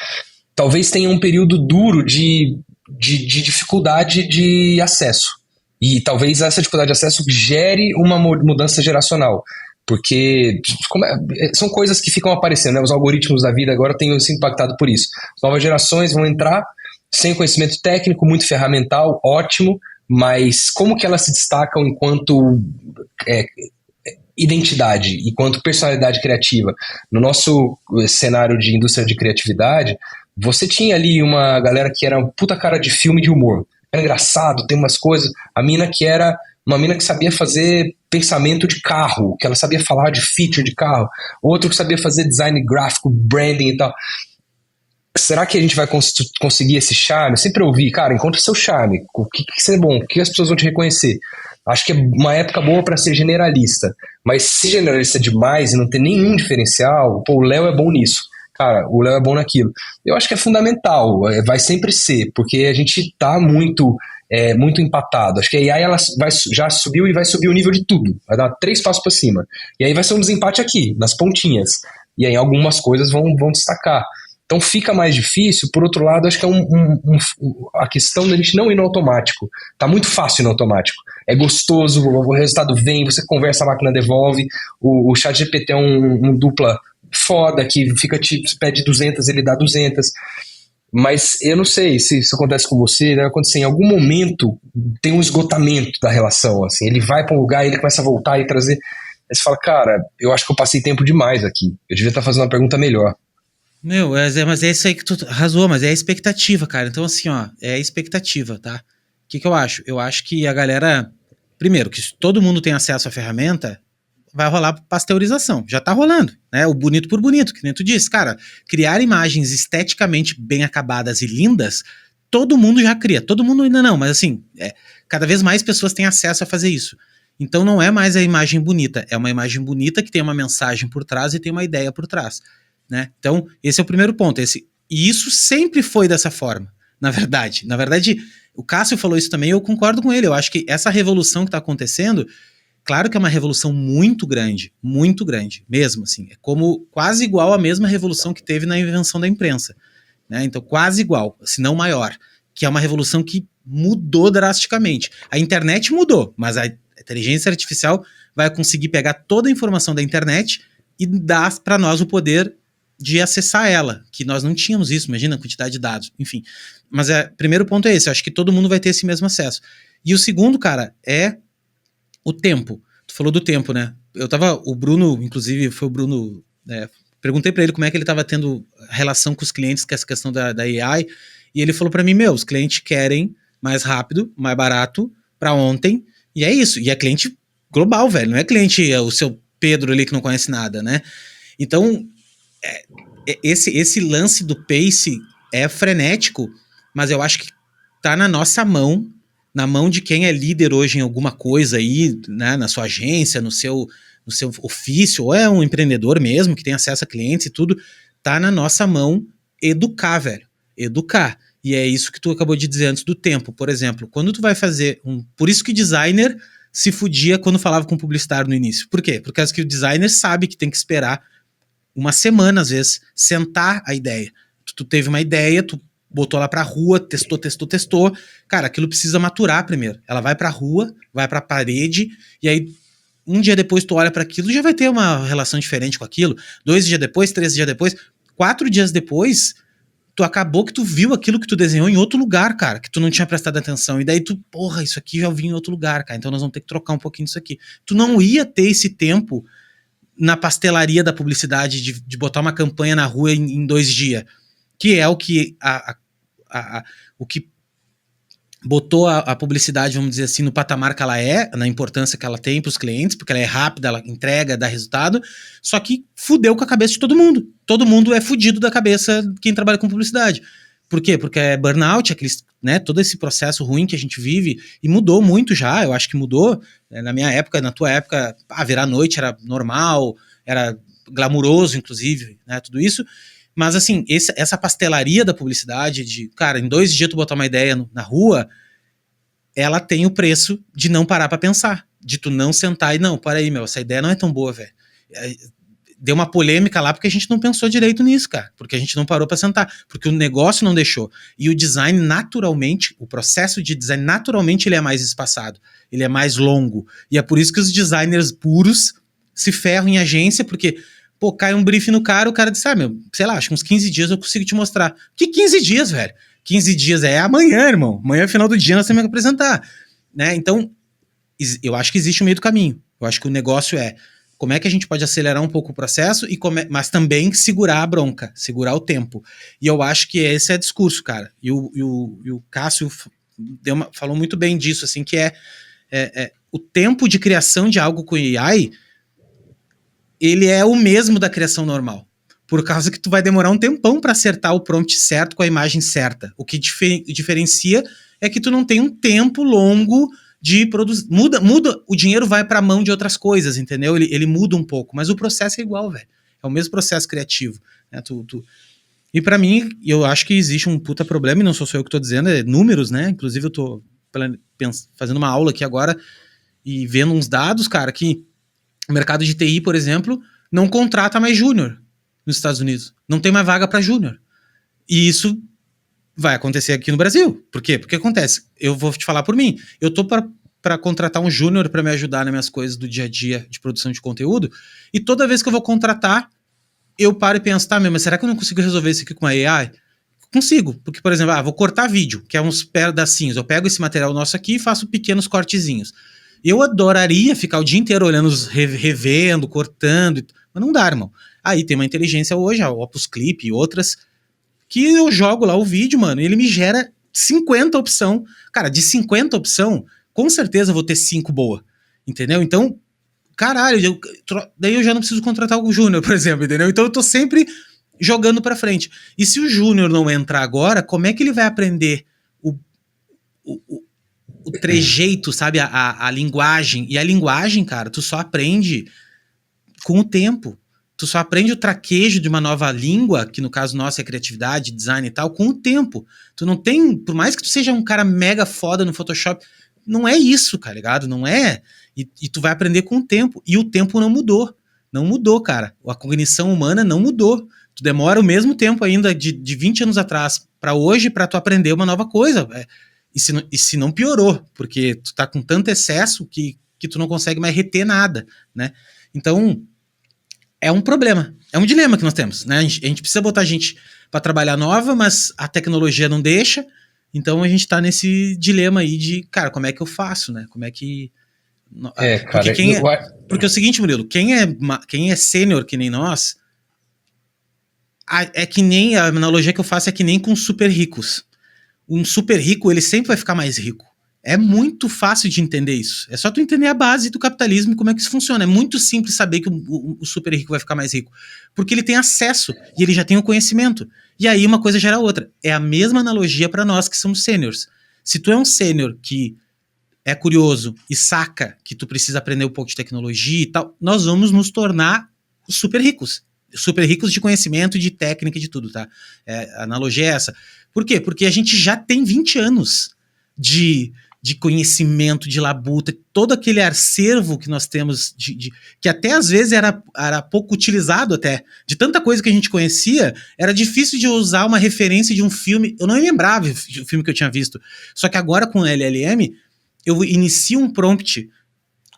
Speaker 2: Talvez tenha um período duro de dificuldade de acesso. E talvez essa dificuldade de acesso gere uma mudança geracional. Porque são coisas que ficam aparecendo, né? Os algoritmos da vida agora têm sido impactados por isso. As novas gerações vão entrar sem conhecimento técnico, muito ferramental, ótimo, mas como que elas se destacam enquanto identidade, enquanto personalidade criativa? No nosso cenário de indústria de criatividade, você tinha ali uma galera que era uma puta cara de filme de humor. Era engraçado, tem umas coisas. A mina que era uma mina que sabia fazer pensamento de carro, que ela sabia falar de feature de carro. Outro que sabia fazer design gráfico, branding e tal. Será que a gente vai conseguir esse charme? Eu sempre ouvi, cara, encontre seu charme. O que você é bom? O que as pessoas vão te reconhecer? Acho que é uma época boa para ser generalista. Mas se generalista demais e não ter nenhum diferencial, pô, o Léo é bom nisso. Cara, o Léo é bom naquilo. Eu acho que é fundamental, vai sempre ser, porque a gente tá muito empatado. Acho que a AI já subiu e vai subir o nível de tudo. Vai dar 3 passos para cima. E aí vai ser um desempate aqui, nas pontinhas. E aí algumas coisas vão destacar. Então fica mais difícil. Por outro lado, acho que é a questão da gente não ir no automático. Tá muito fácil ir no automático. É gostoso, o resultado vem, você conversa, a máquina devolve. O ChatGPT é um dupla foda, que pede 200, ele dá 200. Mas eu não sei se isso acontece com você, deve acontecer em algum momento, tem um esgotamento da relação, assim, ele vai para um lugar, ele começa a voltar e trazer, aí você fala, cara, eu acho que eu passei tempo demais aqui, eu devia estar fazendo uma pergunta melhor.
Speaker 1: Meu, mas é isso aí que tu arrasou, mas é a expectativa, cara. Então assim, ó, é a expectativa, tá? O que eu acho? Eu acho que a galera, primeiro, que se todo mundo tem acesso à ferramenta, vai rolar pasteurização. Já tá rolando, né? O bonito por bonito, que nem tu disse. Cara, criar imagens esteticamente bem acabadas e lindas, todo mundo já cria. Todo mundo ainda não, mas assim, cada vez mais pessoas têm acesso a fazer isso. Então não é mais a imagem bonita, é uma imagem bonita que tem uma mensagem por trás e tem uma ideia por trás, né? Então esse é o primeiro ponto. E isso sempre foi dessa forma, na verdade. Na verdade, o Cássio falou isso também, eu concordo com ele. Eu acho que essa revolução que está acontecendo, claro que é uma revolução muito grande mesmo, assim, é como quase igual à mesma revolução que teve na invenção da imprensa, né? Então quase igual, se não maior, que é uma revolução que mudou drasticamente. A internet mudou, mas a inteligência artificial vai conseguir pegar toda a informação da internet e dar para nós o poder de acessar ela, que nós não tínhamos isso, imagina a quantidade de dados, enfim. Mas o primeiro ponto é esse, eu acho que todo mundo vai ter esse mesmo acesso. E o segundo, cara, é o tempo. Tu falou do tempo, né? O Bruno, inclusive, foi o Bruno, perguntei pra ele como é que ele tava tendo relação com os clientes com essa questão da AI, e ele falou pra mim, os clientes querem mais rápido, mais barato, pra ontem, e é isso. E é cliente global, velho, não é cliente, o seu Pedro ali que não conhece nada, né? Então, esse lance do pace é frenético, mas eu acho que tá na nossa mão, na mão de quem é líder hoje em alguma coisa aí, né, na sua agência, no seu ofício, ou é um empreendedor mesmo, que tem acesso a clientes e tudo, tá na nossa mão educar, velho, educar. E é isso que tu acabou de dizer antes do tempo. Por exemplo, quando tu vai fazer por isso que designer se fudia quando falava com publicitário no início. Por quê? Porque o designer sabe que tem que esperar uma semana, às vezes, sentar a ideia. Tu teve uma ideia, tu botou ela pra rua, testou. Cara, aquilo precisa maturar primeiro. Ela vai pra rua, vai pra parede, e aí um dia depois tu olha pra aquilo, já vai ter uma relação diferente com aquilo. 2 dias depois, 3 dias depois, 4 dias depois, tu acabou que tu viu aquilo que tu desenhou em outro lugar, cara, que tu não tinha prestado atenção. E daí tu, porra, isso aqui já eu vi em outro lugar, cara, então nós vamos ter que trocar um pouquinho disso aqui. Tu não ia ter esse tempo na pastelaria da publicidade de botar uma campanha na rua em 2 dias, que é o que o que botou a publicidade, vamos dizer assim, no patamar que ela é, na importância que ela tem para os clientes, porque ela é rápida, ela entrega, dá resultado, só que fudeu com a cabeça de todo mundo. Todo mundo é fudido da cabeça quem trabalha com publicidade. Por quê? Porque é burnout, aqueles, né, todo esse processo ruim que a gente vive, e mudou muito já, eu acho que mudou. Na minha época, na tua época, virar noite era normal, era glamuroso, inclusive, né, tudo isso. Mas, assim, essa pastelaria da publicidade, de, cara, em 2 dias tu botar uma ideia na rua, ela tem o preço de não parar pra pensar. De tu não sentar e, não, para aí, meu, essa ideia não é tão boa, velho. Deu uma polêmica lá porque a gente não pensou direito nisso, cara. Porque a gente não parou pra sentar. Porque o negócio não deixou. E o design, naturalmente, o processo de design, naturalmente, ele é mais espaçado. Ele é mais longo. E é por isso que os designers puros se ferram em agência, porque... Pô, cai um briefing no cara, o cara diz, meu, sei lá, acho que uns 15 dias eu consigo te mostrar. Que 15 dias, velho? 15 dias é amanhã, irmão. Amanhã, final do dia, nós temos que apresentar. Né? Então, eu acho que existe um meio do caminho. Eu acho que o negócio é como é que a gente pode acelerar um pouco o processo, mas também segurar a bronca, segurar o tempo. E eu acho que esse é discurso, cara. E o Cássio falou muito bem disso, assim, que é o tempo de criação de algo com AI... ele é o mesmo da criação normal. Por causa que tu vai demorar um tempão para acertar o prompt certo com a imagem certa. O que diferencia é que tu não tem um tempo longo de produzir. Muda, o dinheiro vai para a mão de outras coisas, entendeu? Ele muda um pouco, mas o processo é igual, velho. É o mesmo processo criativo. Né? E para mim, eu acho que existe um puta problema, e não sou só eu que tô dizendo, é números, né? Inclusive eu tô fazendo uma aula aqui agora e vendo uns dados, cara, que o mercado de TI, por exemplo, não contrata mais júnior nos Estados Unidos. Não tem mais vaga para júnior. E isso vai acontecer aqui no Brasil. Por quê? Porque acontece. Eu vou te falar por mim. Eu tô para contratar um júnior para me ajudar nas minhas coisas do dia a dia de produção de conteúdo, e toda vez que eu vou contratar, eu paro e penso, mas será que eu não consigo resolver isso aqui com a AI? Consigo. Porque, por exemplo, vou cortar vídeo, que é uns pedacinhos. Eu pego esse material nosso aqui e faço pequenos cortezinhos. Eu adoraria ficar o dia inteiro olhando, revendo, cortando, mas não dá, irmão. Aí tem uma inteligência hoje, a Opus Clip e outras, que eu jogo lá o vídeo, mano, e ele me gera 50 opção. Cara, de 50 opção, com certeza eu vou ter 5 boa, entendeu? Então, caralho, daí eu já não preciso contratar o júnior, por exemplo, entendeu? Então eu tô sempre jogando pra frente. E se o júnior não entrar agora, como é que ele vai aprender o trejeito, sabe? A linguagem. E a linguagem, cara, tu só aprende com o tempo. Tu só aprende o traquejo de uma nova língua, que no caso nosso é criatividade, design e tal, com o tempo. Tu não tem, por mais que tu seja um cara mega foda no Photoshop, não é isso, cara, ligado? Não é. E tu vai aprender com o tempo. E o tempo não mudou. Não mudou, cara. A cognição humana não mudou. Tu demora o mesmo tempo ainda de 20 anos atrás para hoje para tu aprender uma nova coisa. E se não piorou, porque tu tá com tanto excesso que tu não consegue mais reter nada, né? Então, é um problema, é um dilema que nós temos, né? A gente precisa botar gente para trabalhar nova, mas a tecnologia não deixa, então a gente tá nesse dilema aí de, cara, como é que eu faço, né? Como é que...
Speaker 2: Cara,
Speaker 1: porque é o seguinte, Murilo, quem é sênior que nem nós, é que nem, a analogia que eu faço é que nem com super ricos. Um super rico, ele sempre vai ficar mais rico. É muito fácil de entender isso. É só tu entender a base do capitalismo e como é que isso funciona. É muito simples saber que o super rico vai ficar mais rico. Porque ele tem acesso e ele já tem o conhecimento. E aí uma coisa gera outra. É a mesma analogia para nós que somos sêniors. Se tu é um sênior que é curioso e saca que tu precisa aprender um pouco de tecnologia e tal, nós vamos nos tornar super ricos. Super ricos de conhecimento, de técnica e de tudo, tá? A analogia é essa. Por quê? Porque a gente já tem 20 anos de de conhecimento, de labuta, todo aquele acervo que nós temos, que até às vezes era pouco utilizado até, de tanta coisa que a gente conhecia, era difícil de usar uma referência de um filme, eu não lembrava o filme que eu tinha visto, só que agora com o LLM, eu inicio um prompt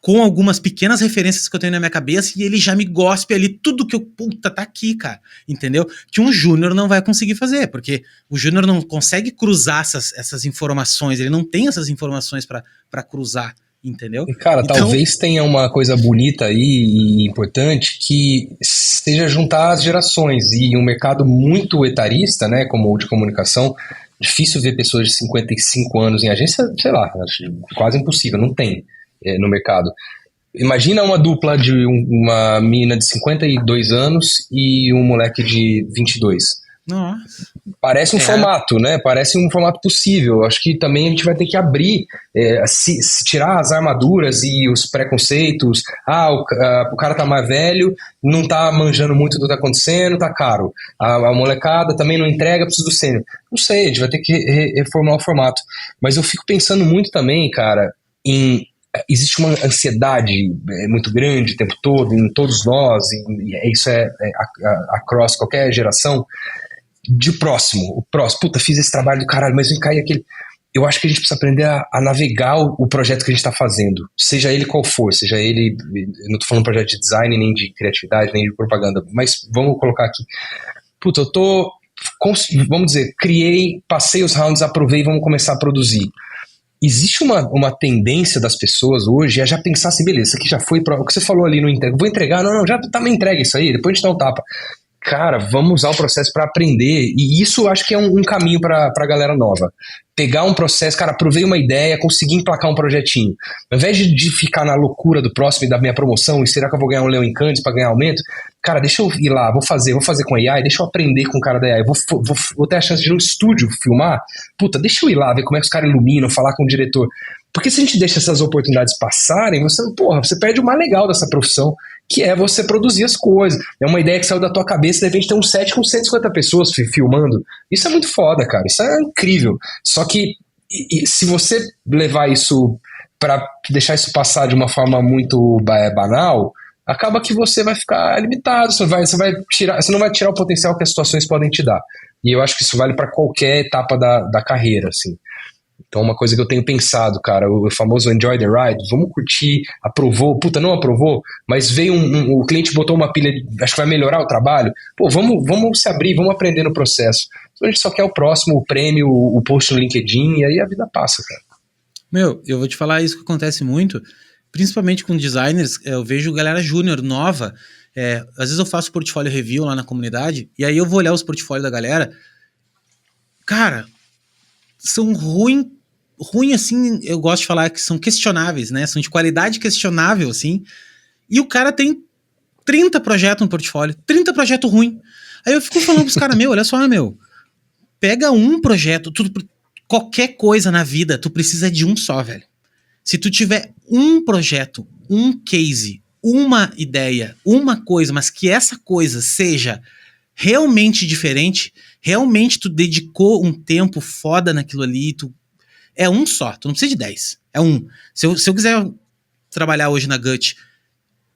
Speaker 1: com algumas pequenas referências que eu tenho na minha cabeça e ele já me gospe ali tudo que eu, puta, tá aqui, cara, entendeu? Que um júnior não vai conseguir fazer, porque o júnior não consegue cruzar essas informações, ele não tem essas informações pra cruzar, entendeu?
Speaker 2: E, cara, então, talvez tenha uma coisa bonita aí e importante que seja juntar as gerações, e um mercado muito etarista, né, como o de comunicação, difícil ver pessoas de 55 anos em agência, sei lá, acho quase impossível, não tem no mercado. Imagina uma dupla de uma menina de 52 anos e um moleque de 22.
Speaker 1: Nossa.
Speaker 2: Parece um formato, né? Parece um formato possível. Acho que também a gente vai ter que abrir, se tirar as armaduras e os preconceitos. O cara tá mais velho, não tá manjando muito do que tá acontecendo, tá caro. A molecada também não entrega, precisa do sênior. Não sei, a gente vai ter que reformular o formato. Mas eu fico pensando muito também, cara, existe uma ansiedade muito grande o tempo todo, em todos nós, e isso é across qualquer geração, de próximo. O próximo, puta, fiz esse trabalho do caralho, mas vem cair aquele... Eu acho que a gente precisa aprender a navegar o projeto que a gente está fazendo, seja ele qual for, seja ele... Eu não tô falando projeto de design, nem de criatividade, nem de propaganda, mas vamos colocar aqui. Puta, eu tô... Vamos dizer, passei os rounds, aprovei, vamos começar a produzir. Existe uma tendência das pessoas hoje a já pensar assim, beleza, isso aqui já foi o que você falou ali no entrega, vou entregar, não, já tá meio entregue isso aí, depois a gente dá um tapa. Cara, vamos usar o processo para aprender, e isso eu acho que é um caminho pra galera nova. Pegar um processo, cara, provei uma ideia, consegui emplacar um projetinho. Ao invés de ficar na loucura do próximo e da minha promoção, e será que eu vou ganhar um Leão em Cannes para ganhar aumento? Cara, deixa eu ir lá, vou fazer com a AI, deixa eu aprender com o cara da AI, vou ter a chance de ir no estúdio filmar, puta, deixa eu ir lá, ver como é que os caras iluminam, falar com o diretor. Porque se a gente deixa essas oportunidades passarem, você perde o mais legal dessa profissão, que é você produzir as coisas. É uma ideia que saiu da tua cabeça, de repente tem um set com 150 pessoas filmando. Isso é muito foda, cara, isso é incrível. Só que se você levar isso para deixar isso passar de uma forma muito banal, acaba que você vai ficar limitado, você não vai tirar o potencial que as situações podem te dar. E eu acho que isso vale para qualquer etapa da carreira, assim. Então, uma coisa que eu tenho pensado, cara, o famoso enjoy the ride, vamos curtir, aprovou, puta, não aprovou, mas veio o cliente botou uma pilha, acho que vai melhorar o trabalho, pô, vamos se abrir, vamos aprender no processo. Então, a gente só quer o próximo, o prêmio, o post no LinkedIn, e aí a vida passa, cara.
Speaker 1: Meu, eu vou te falar isso que acontece muito, principalmente com designers, eu vejo galera júnior, nova, às vezes eu faço portfólio review lá na comunidade, e aí eu vou olhar os portfólios da galera, cara, são ruim assim, eu gosto de falar que são questionáveis, né, são de qualidade questionável, assim, e o cara tem 30 projetos no portfólio, 30 projetos ruins, aí eu fico falando pros caras, olha só, pega um projeto, qualquer coisa na vida, tu precisa de um só, velho. Se tu tiver um projeto, um case, uma ideia, uma coisa, mas que essa coisa seja realmente diferente, realmente tu dedicou um tempo foda naquilo ali, é um só, tu não precisa de 10, é um. Se eu quiser trabalhar hoje na Gut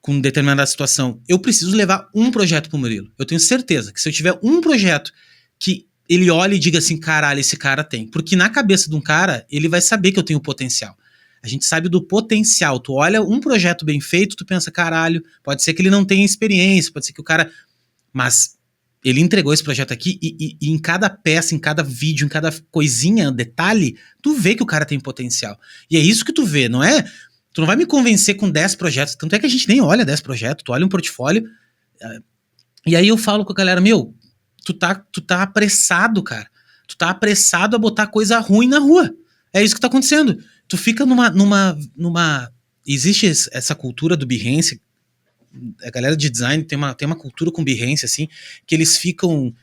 Speaker 1: com determinada situação, eu preciso levar um projeto pro Murilo. Eu tenho certeza que se eu tiver um projeto que ele olha e diga assim, caralho, esse cara tem. Porque na cabeça de um cara, ele vai saber que eu tenho potencial. A gente sabe do potencial. Tu olha um projeto bem feito, tu pensa, caralho, pode ser que ele não tenha experiência, pode ser que o cara... Mas ele entregou esse projeto aqui e em cada peça, em cada vídeo, em cada coisinha, detalhe, tu vê que o cara tem potencial. E é isso que tu vê, não é? Tu não vai me convencer com 10 projetos, tanto é que a gente nem olha 10 projetos, tu olha um portfólio, e aí eu falo com a galera, tu tá apressado, cara. Tu tá apressado a botar coisa ruim na rua. É isso que tá acontecendo. Tu fica numa... Existe essa cultura do Behance, a galera de design tem uma cultura com Behance, assim, que eles ficam,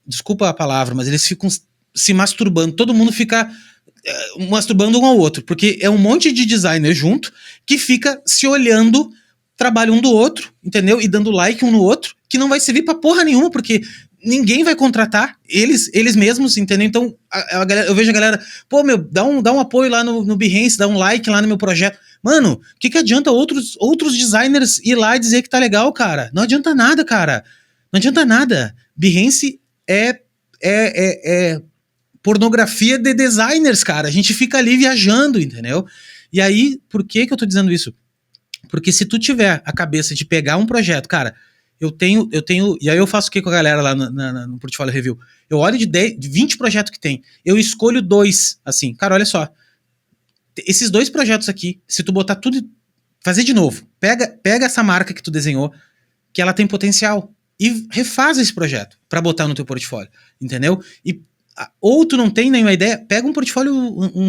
Speaker 1: desculpa a palavra, mas eles ficam se masturbando, todo mundo fica masturbando um ao outro, porque é um monte de designer junto, que fica se olhando, trabalho um do outro, entendeu? E dando like um no outro, que não vai servir pra porra nenhuma, porque ninguém vai contratar, eles mesmos, entendeu? Então, eu vejo a galera, pô, meu, dá um apoio lá no Behance, dá um like lá no meu projeto. Mano, o que adianta outros designers ir lá e dizer que tá legal, cara? Não adianta nada, cara. Não adianta nada. Behance é pornografia de designers, cara. A gente fica ali viajando, entendeu? E aí, por que eu tô dizendo isso? Porque se tu tiver a cabeça de pegar um projeto, cara, eu tenho, e aí eu faço o que com a galera lá no Portfólio Review? Eu olho de 20 projetos que tem, eu escolho 2, assim, cara, olha só, esses 2 projetos aqui, se tu botar tudo, fazer de novo, pega essa marca que tu desenhou, que ela tem potencial, e refaz esse projeto pra botar no teu portfólio, entendeu? Ou tu não tem nenhuma ideia, pega um portfólio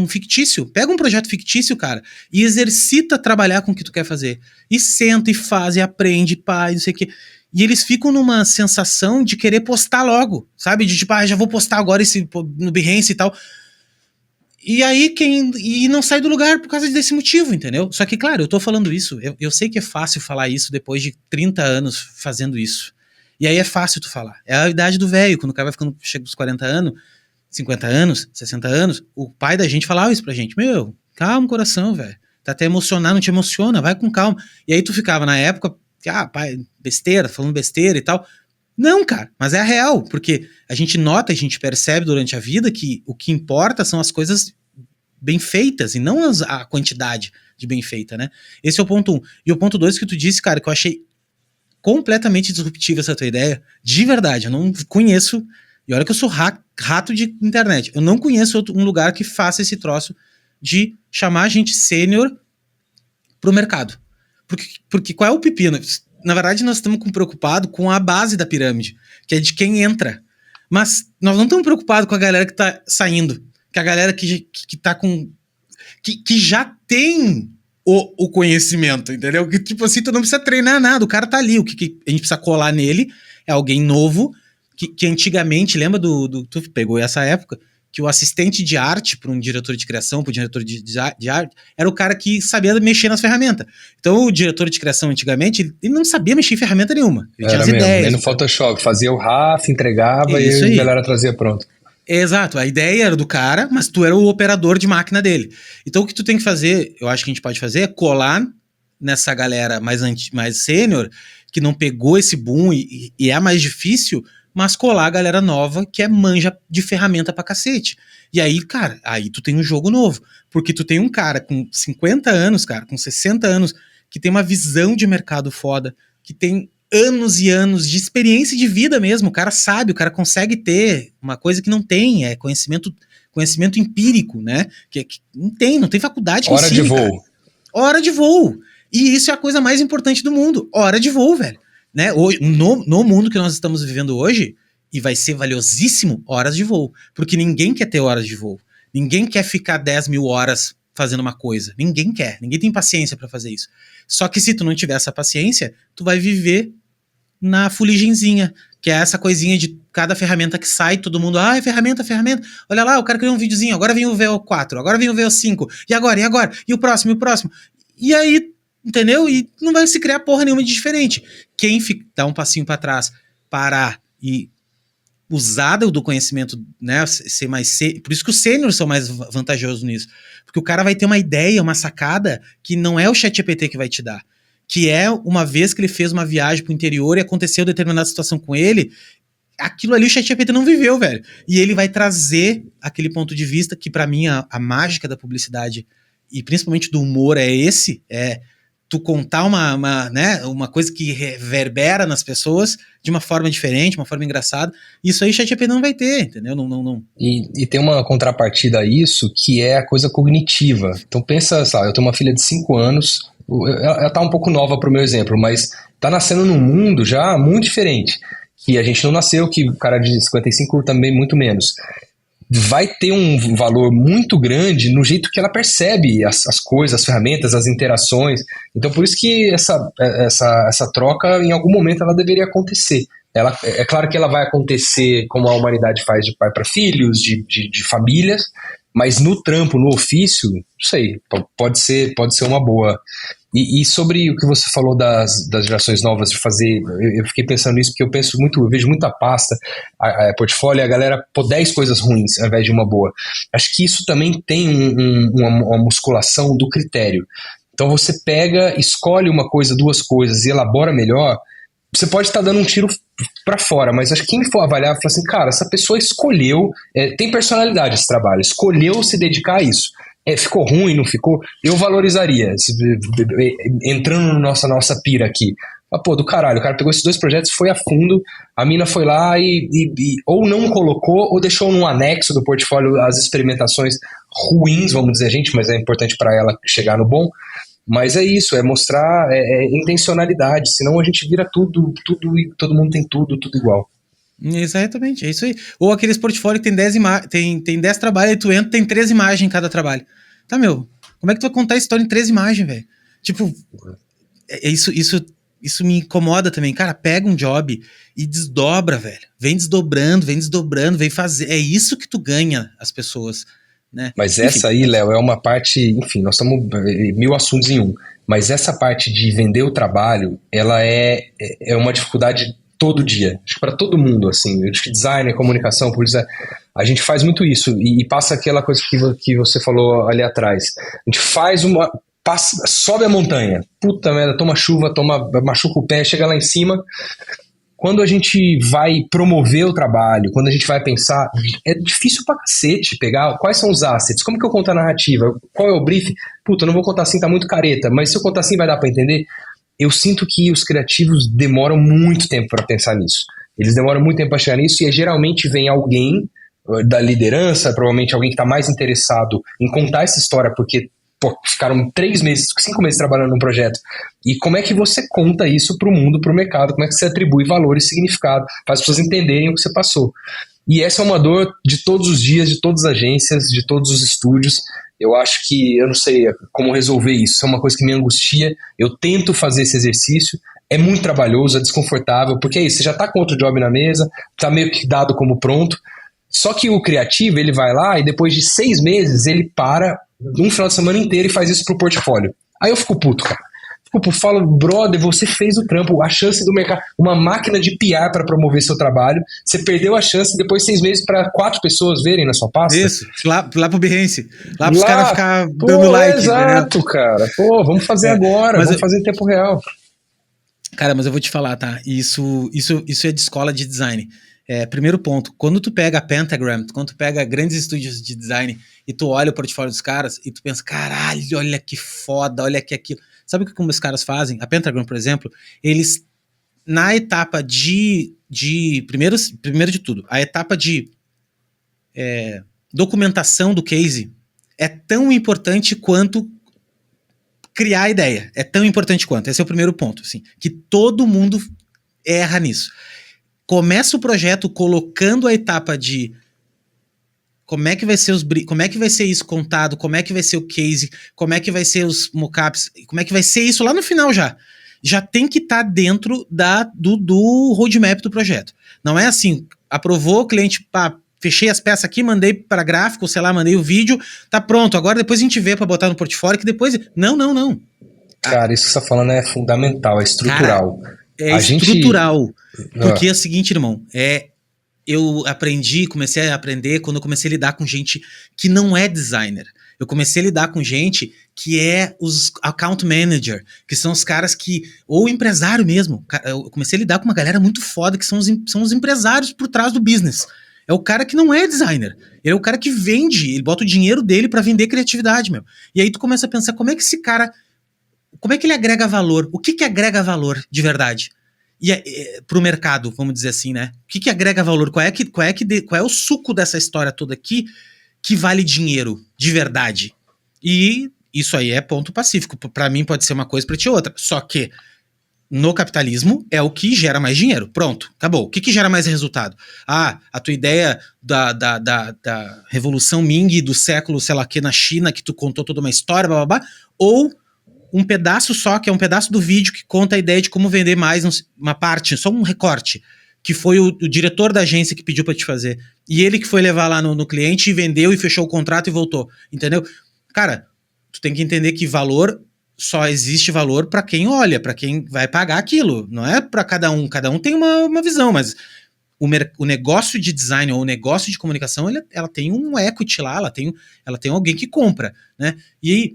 Speaker 1: fictício, pega um projeto fictício, cara, e exercita trabalhar com o que tu quer fazer. E senta e faz, e aprende, pá, e não sei o quê. E eles ficam numa sensação de querer postar logo, sabe? De tipo, já vou postar agora no Behance e tal. E aí e não sai do lugar por causa desse motivo, entendeu? Só que, claro, eu tô falando isso, eu sei que é fácil falar isso depois de 30 anos fazendo isso. E aí é fácil tu falar. É a idade do velho, quando o cara vai ficando, chega dos 40 anos, 50 anos, 60 anos, o pai da gente falava isso pra gente, meu, calma coração, velho, tá até emocionado, não te emociona, vai com calma. E aí tu ficava na época, pai, besteira, falando besteira e tal. Não, cara, mas é a real, porque a gente nota, a gente percebe durante a vida que o que importa são as coisas bem feitas e não a quantidade de bem feita, né? Esse é o ponto 1. E o ponto 2 que tu disse, cara, que eu achei completamente disruptiva essa tua ideia, de verdade, eu não conheço. E olha que eu sou rato de internet. Eu não conheço um lugar que faça esse troço de chamar gente sênior pro mercado. Porque qual é o pepino? Na verdade, nós estamos preocupados com a base da pirâmide, que é de quem entra. Mas nós não estamos preocupados com a galera que tá saindo. Que a galera que tá com... Que já tem o conhecimento, entendeu? Que tipo assim, tu não precisa treinar nada. O cara tá ali. O que a gente precisa colar nele é alguém novo, que antigamente, lembra tu pegou essa época, que o assistente de arte para um diretor de criação, para um diretor de arte, era o cara que sabia mexer nas ferramentas. Então o diretor de criação antigamente, ele não sabia mexer em ferramenta nenhuma. Ele tinha as ideias.
Speaker 2: Nem no Photoshop, fazia o RAF, entregava e a galera trazia pronto.
Speaker 1: Exato, a ideia era do cara, mas tu era o operador de máquina dele. Então o que tu tem que fazer, eu acho que a gente pode fazer, é colar nessa galera mais sênior, que não pegou esse boom e é mais difícil, mas colar a galera nova que é manja de ferramenta pra cacete. E aí, cara, aí tu tem um jogo novo. Porque tu tem um cara com 50 anos, cara, com 60 anos, que tem uma visão de mercado foda, que tem anos e anos de experiência de vida mesmo. O cara sabe, o cara consegue ter uma coisa que não tem, é conhecimento empírico, né? Que não tem faculdade que
Speaker 2: ensina, de voo.
Speaker 1: Cara. Hora de voo. E isso é a coisa mais importante do mundo. Hora de voo, velho. Né? No mundo que nós estamos vivendo hoje, e vai ser valiosíssimo, horas de voo. Porque ninguém quer ter horas de voo. Ninguém quer ficar 10.000 horas fazendo uma coisa. Ninguém quer. Ninguém tem paciência pra fazer isso. Só que se tu não tiver essa paciência, tu vai viver na fuligenzinha, que é essa coisinha de cada ferramenta que sai, todo mundo, é ferramenta. Olha lá, o cara criou um videozinho, agora vem o VO4, agora vem o VO5, e agora? E o próximo? E aí, entendeu? E não vai se criar porra nenhuma de diferente. Quem dá um passinho pra trás, parar e usar do conhecimento, né, ser mais... Por isso que os sêniores são mais vantajosos nisso. Porque o cara vai ter uma ideia, uma sacada, que não é o ChatGPT que vai te dar. Que é uma vez que ele fez uma viagem pro interior e aconteceu determinada situação com ele, aquilo ali o ChatGPT não viveu, velho. E ele vai trazer aquele ponto de vista que, pra mim, a mágica da publicidade e principalmente do humor é tu contar uma coisa que reverbera nas pessoas de uma forma diferente, uma forma engraçada. Isso aí o ChatGPT não vai ter, entendeu? Não.
Speaker 2: E tem uma contrapartida a isso, que é a coisa cognitiva. Então pensa, sabe, eu tenho uma filha de 5 anos, ela tá um pouco nova pro meu exemplo, mas tá nascendo num mundo já muito diferente, que a gente não nasceu, que o cara de 55 também muito menos. Vai ter um valor muito grande no jeito que ela percebe as coisas, as ferramentas, as interações. Então, por isso que essa troca, em algum momento, ela deveria acontecer. É claro que ela vai acontecer como a humanidade faz de pai para filhos, de famílias, Mas no trampo, no ofício, não sei, pode ser uma boa. E sobre o que você falou das gerações novas de fazer, eu fiquei pensando nisso porque eu vejo muita pasta, portfólio, a galera pô 10 coisas ruins ao invés de uma boa. Acho que isso também tem uma musculação do critério. Então você pega, escolhe uma coisa, duas coisas e elabora melhor. Você pode estar dando um tiro pra fora, mas acho que quem for avaliar fala assim, cara, essa pessoa escolheu, tem personalidade esse trabalho, escolheu se dedicar a isso. Ficou ruim, não ficou? Eu valorizaria, entrando na nossa pira aqui. Pô, do caralho, o cara pegou esses 2 projetos, foi a fundo, a mina foi lá e ou não colocou, ou deixou num anexo do portfólio as experimentações ruins, vamos dizer, gente, mas é importante para ela chegar no bom. Mas é isso, é mostrar intencionalidade, senão a gente vira tudo e todo mundo tem tudo igual.
Speaker 1: Exatamente, é isso aí. Ou aqueles portfólios que tem 10 trabalhos e tu entra, tem 3 imagens em cada trabalho. Tá, meu, como é que tu vai contar a história em 3 imagens, velho? Tipo, isso me incomoda também. Cara, pega um job e desdobra, velho. Vem desdobrando, vem fazer. É isso que tu ganha as pessoas, né?
Speaker 2: Mas essa aí, Léo, é uma parte, enfim, nós estamos 1000 assuntos em um, mas essa parte de vender o trabalho, ela é uma dificuldade todo dia, acho que para todo mundo, assim, acho que design, comunicação, por isso a gente faz muito isso, e passa aquela coisa que você falou ali atrás, a gente faz sobe a montanha, puta merda, toma chuva, machuca o pé, chega lá em cima. Quando a gente vai promover o trabalho, quando a gente vai pensar, é difícil pra cacete pegar quais são os assets, como que eu conto a narrativa, qual é o brief, puta, eu não vou contar assim, tá muito careta, mas se eu contar assim vai dar pra entender. Eu sinto que os criativos demoram muito tempo pra pensar nisso, eles demoram muito tempo pra chegar nisso e geralmente vem alguém da liderança, provavelmente alguém que tá mais interessado em contar essa história, porque ficaram 3 meses, 5 meses trabalhando num projeto. E como é que você conta isso pro mundo, pro mercado? Como é que você atribui valor e significado? Faz as pessoas entenderem o que você passou. E essa é uma dor de todos os dias, de todas as agências, de todos os estúdios. Eu acho que, eu não sei como resolver isso. Isso é uma coisa que me angustia. Eu tento fazer esse exercício. É muito trabalhoso, é desconfortável, porque é isso, você já tá com outro job na mesa, tá meio que dado como pronto. Só que o criativo, ele vai lá e depois de 6 meses, ele para um final de semana inteiro e faz isso pro portfólio. Aí eu fico puto, cara. Falo, brother, você fez o trampo, a chance do mercado, uma máquina de PR para promover seu trabalho, você perdeu a chance depois de 6 meses para 4 pessoas verem na sua pasta.
Speaker 1: Isso, lá pro Behance, lá pros caras ficar dando like.
Speaker 2: Exato, cara. Vamos fazer agora, vamos fazer em tempo real.
Speaker 1: Cara, mas eu vou te falar, tá? Isso é de escola de design. Primeiro ponto, quando tu pega a Pentagram, quando tu pega grandes estúdios de design e tu olha o portfólio dos caras e tu pensa, caralho, olha que foda, olha que aquilo. Sabe o que os caras fazem? A Pentagram, por exemplo, eles, na etapa de primeiro de tudo, a etapa de documentação do case é tão importante quanto criar a ideia. É tão importante quanto. Esse é o primeiro ponto, assim, que todo mundo erra nisso. Começa o projeto colocando a etapa de como é que vai ser como é que vai ser isso contado, como é que vai ser o case, como é que vai ser os mockups, como é que vai ser isso lá no final já. Já tem que estar dentro do roadmap do projeto. Não é assim, aprovou, o cliente, fechei as peças aqui, mandei para gráfico, sei lá, mandei o vídeo, tá pronto, agora depois a gente vê para botar no portfólio, que depois... Não.
Speaker 2: Cara, isso que você tá falando é fundamental, é estrutural.
Speaker 1: Cara, estrutural. Porque é o seguinte, irmão, eu comecei a aprender quando eu comecei a lidar com gente que não é designer. Eu comecei a lidar com gente que é os account manager, que são os caras que... Ou empresário mesmo. Eu comecei a lidar com uma galera muito foda, que são os empresários por trás do business. É o cara que não é designer. Ele é o cara que vende, ele bota o dinheiro dele pra vender criatividade, meu. E aí tu começa a pensar, como é que esse cara... Como é que ele agrega valor? O que agrega valor de verdade? Pro mercado, vamos dizer assim, né? O que agrega valor? Qual é o suco dessa história toda aqui que vale dinheiro de verdade? E isso aí é ponto pacífico. Pra mim pode ser uma coisa, pra ti outra. Só que no capitalismo é o que gera mais dinheiro. Pronto, acabou. O que gera mais resultado? A tua ideia da Revolução Ming do século, sei lá que, na China, que tu contou toda uma história, blá, blá, blá, ou um pedaço só, que é um pedaço do vídeo que conta a ideia de como vender mais uma parte, só um recorte, que foi o diretor da agência que pediu pra te fazer. E ele que foi levar lá no cliente e vendeu e fechou o contrato e voltou, entendeu? Cara, tu tem que entender que valor, só existe valor para quem olha, para quem vai pagar aquilo, não é para cada um tem uma visão, mas o negócio de design ou o negócio de comunicação, ela tem um equity lá, ela tem alguém que compra, né? E aí,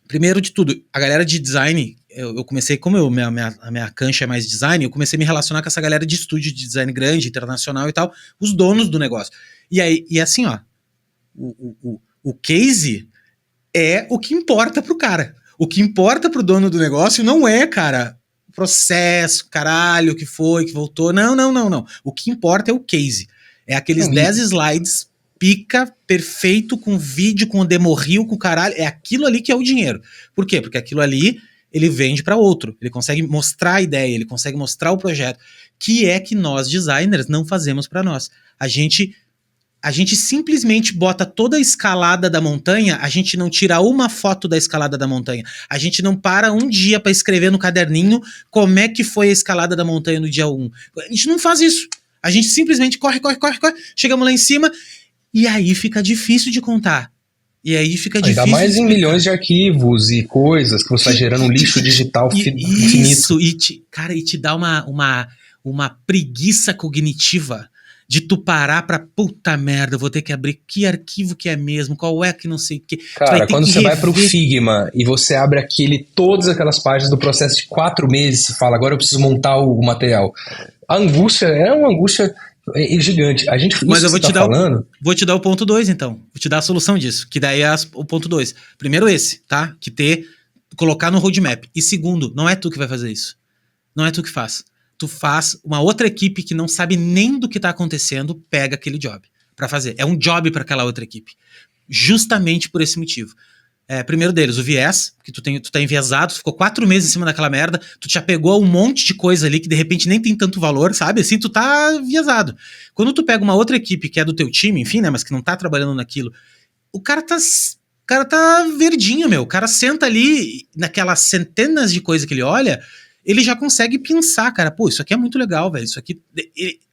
Speaker 1: primeiro de tudo, a galera de design, eu comecei, como a minha cancha é mais design, eu comecei a me relacionar com essa galera de estúdio de design grande, internacional e tal, os donos do negócio. E aí, assim, ó, o case é o que importa pro cara. O que importa pro dono do negócio não é, cara, processo, caralho, o que foi, que voltou. Não. O que importa é o case. É aqueles 10 slides, pica, perfeito, com vídeo, com demo reel, com caralho. É aquilo ali que é o dinheiro. Por quê? Porque aquilo ali ele vende para outro. Ele consegue mostrar a ideia, ele consegue mostrar o projeto. Que é que nós, designers, não fazemos para nós. A gente simplesmente bota toda a escalada da montanha, a gente não tira uma foto da escalada da montanha. A gente não para um dia para escrever no caderninho como é que foi a escalada da montanha no dia 1. A gente não faz isso. A gente simplesmente corre, chegamos lá em cima e aí fica difícil de contar. E aí fica difícil.
Speaker 2: Ainda mais em milhões de arquivos e coisas que você vai gerando um lixo digital infinito.
Speaker 1: Isso, e te dá uma preguiça cognitiva de tu parar pra, puta merda, eu vou ter que abrir que arquivo que é mesmo, qual é que não sei o que.
Speaker 2: Cara, quando você vai pro Figma e você abre todas aquelas páginas do processo de 4 meses, você fala, agora eu preciso montar o material. A angústia é uma angústia gigante.
Speaker 1: Mas eu vou te dar o ponto 2, então. Vou te dar a solução disso, que daí é o ponto 2. Primeiro esse, tá? Colocar no roadmap. E segundo, não é tu que vai fazer isso. Não é tu que faz. Tu faz, uma outra equipe que não sabe nem do que tá acontecendo, pega aquele job pra fazer. É um job pra aquela outra equipe. Justamente por esse motivo. Primeiro deles, o viés, que tu tá enviesado, tu ficou 4 meses em cima daquela merda, tu já pegou um monte de coisa ali que de repente nem tem tanto valor, sabe? Assim, tu tá enviesado. Quando tu pega uma outra equipe que é do teu time, enfim, né, mas que não tá trabalhando naquilo, o cara tá verdinho, meu. O cara senta ali, naquelas centenas de coisas que ele olha, ele já consegue pensar, cara, pô, isso aqui é muito legal, velho, isso aqui,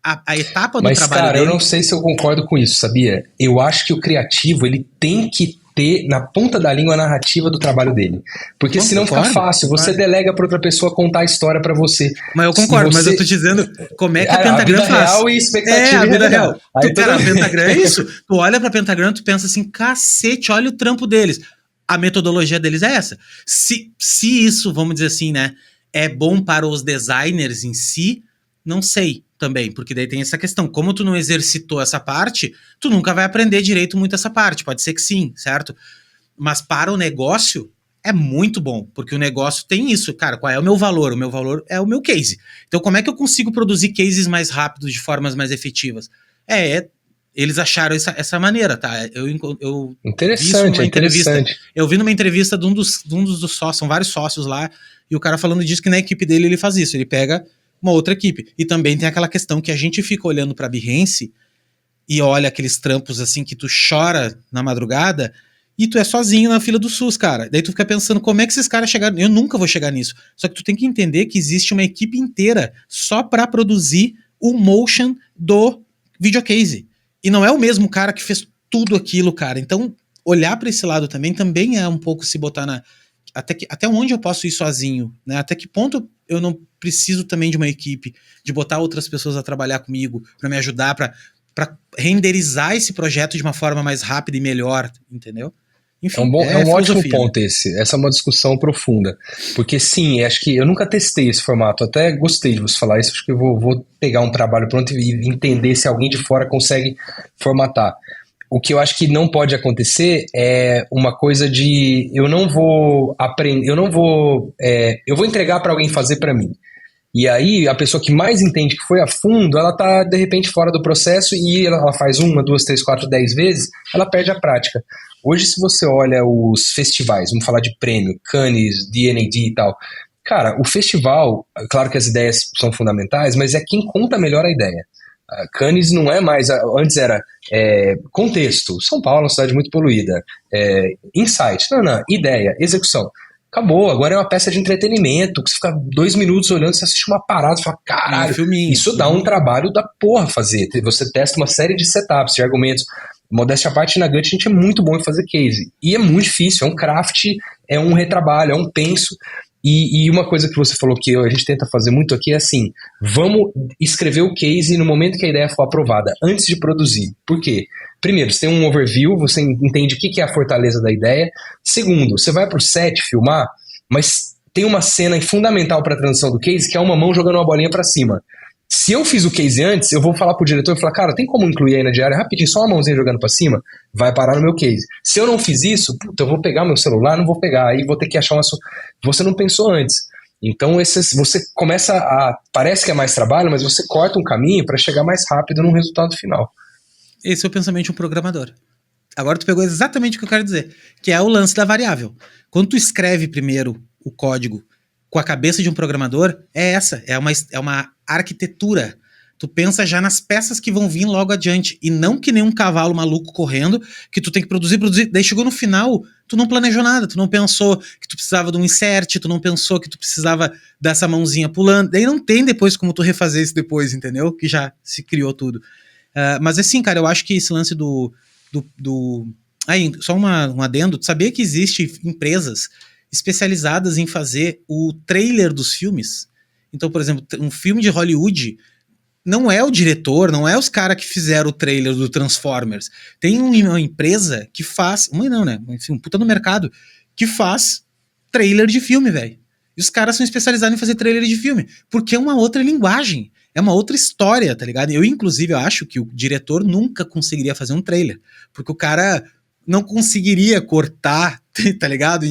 Speaker 1: a etapa do trabalho
Speaker 2: cara,
Speaker 1: dele...
Speaker 2: eu não sei se eu concordo com isso, sabia? Eu acho que o criativo, ele tem que ter na ponta da língua a narrativa do trabalho dele, porque senão fica fácil, você delega pra outra pessoa contar a história pra você.
Speaker 1: Mas eu concordo, mas eu tô dizendo como é que a Pentagram faz.
Speaker 2: A vida real e expectativa.
Speaker 1: A vida real. Cara, a Pentagram é isso, tu olha pra Pentagram, tu pensa assim, cacete, olha o trampo deles. A metodologia deles é essa. Se isso, vamos dizer assim, né, é bom para os designers em si, não sei também, porque daí tem essa questão, como tu não exercitou essa parte, tu nunca vai aprender direito muito essa parte, pode ser que sim, certo? Mas para o negócio, é muito bom, porque o negócio tem isso, cara, qual é o meu valor? O meu valor é o meu case. Então como é que eu consigo produzir cases mais rápidos, de formas mais efetivas? Eles acharam essa maneira, tá?
Speaker 2: Interessante.
Speaker 1: Eu vi numa entrevista de um dos sócios, são vários sócios lá, e o cara falando disso que na equipe dele ele faz isso, ele pega uma outra equipe. E também tem aquela questão que a gente fica olhando pra Behance e olha aqueles trampos assim que tu chora na madrugada e tu é sozinho na fila do SUS, cara. Daí tu fica pensando como é que esses caras chegaram. Eu nunca vou chegar nisso. Só que tu tem que entender que existe uma equipe inteira só pra produzir o motion do videocase. E não é o mesmo cara que fez tudo aquilo, cara. Então, olhar pra esse lado também é um pouco se botar na... Até onde eu posso ir sozinho, né? Até que ponto eu não preciso também de uma equipe, de botar outras pessoas a trabalhar comigo, para me ajudar, para renderizar esse projeto de uma forma mais rápida e melhor, entendeu?
Speaker 2: Enfim, é um ótimo ponto esse. Essa é uma discussão profunda. Porque sim, acho que eu nunca testei esse formato, até gostei de você falar isso, acho que eu vou pegar um trabalho pronto e entender se alguém de fora consegue formatar. O que eu acho que não pode acontecer é uma coisa de eu não vou aprender, eu vou entregar para alguém fazer para mim. E aí a pessoa que mais entende, que foi a fundo, ela tá de repente fora do processo e ela faz 1, 2, 3, 4, 10 vezes, ela perde a prática. Hoje, se você olha os festivais, vamos falar de prêmio, Cannes, D&AD e tal, cara, o festival, claro que as ideias são fundamentais, mas é quem conta melhor a ideia. Cannes não é mais, antes era contexto, São Paulo é uma cidade muito poluída, insight, não, ideia, execução. acabou. Agora é uma peça de entretenimento, que você fica 2 minutos olhando, você assiste uma parada, você fala, caralho, isso dá um trabalho da porra fazer. Você testa uma série de setups, de argumentos. Modéstia à parte, na Gut a gente é muito bom em fazer case. E é muito difícil, é um craft, é um retrabalho, é um penso. E uma coisa que você falou que a gente tenta fazer muito aqui é assim, vamos escrever o case no momento que a ideia for aprovada, antes de produzir. Por quê? Primeiro, você tem um overview, você entende o que é a fortaleza da ideia. Segundo, você vai pro set filmar, mas tem uma cena fundamental para a transição do case, que é uma mão jogando uma bolinha para cima. Se eu fiz o case antes, eu vou falar pro diretor e falar, cara, tem como incluir aí na diária rapidinho, só uma mãozinha jogando pra cima? Vai parar no meu case. Se eu não fiz isso, puta, eu vou pegar meu celular, não vou pegar, aí vou ter que achar uma... Você não pensou antes. Então você começa a... Parece que é mais trabalho, mas você corta um caminho para chegar mais rápido no resultado final.
Speaker 1: Esse é o pensamento de um programador. Agora tu pegou exatamente o que eu quero dizer, que é o lance da variável. Quando tu escreve primeiro o código com a cabeça de um programador, é uma arquitetura. Tu pensa já nas peças que vão vir logo adiante, e não que nem um cavalo maluco correndo, que tu tem que produzir, daí chegou no final, tu não planejou nada, tu não pensou que tu precisava de um insert, tu não pensou que tu precisava dessa mãozinha pulando, daí não tem depois como tu refazer isso depois, entendeu? Que já se criou tudo. Mas assim, cara, eu acho que esse lance Aí, só um adendo, tu sabia que existe empresas especializadas em fazer o trailer dos filmes? Então, por exemplo, um filme de Hollywood não é o diretor, não é os caras que fizeram o trailer do Transformers. Tem uma empresa que faz, um puta no mercado, que faz trailer de filme, velho. E os caras são especializados em fazer trailer de filme, porque é uma outra linguagem, é uma outra história, tá ligado? Eu, inclusive, acho que o diretor nunca conseguiria fazer um trailer, porque o cara não conseguiria cortar, tá ligado?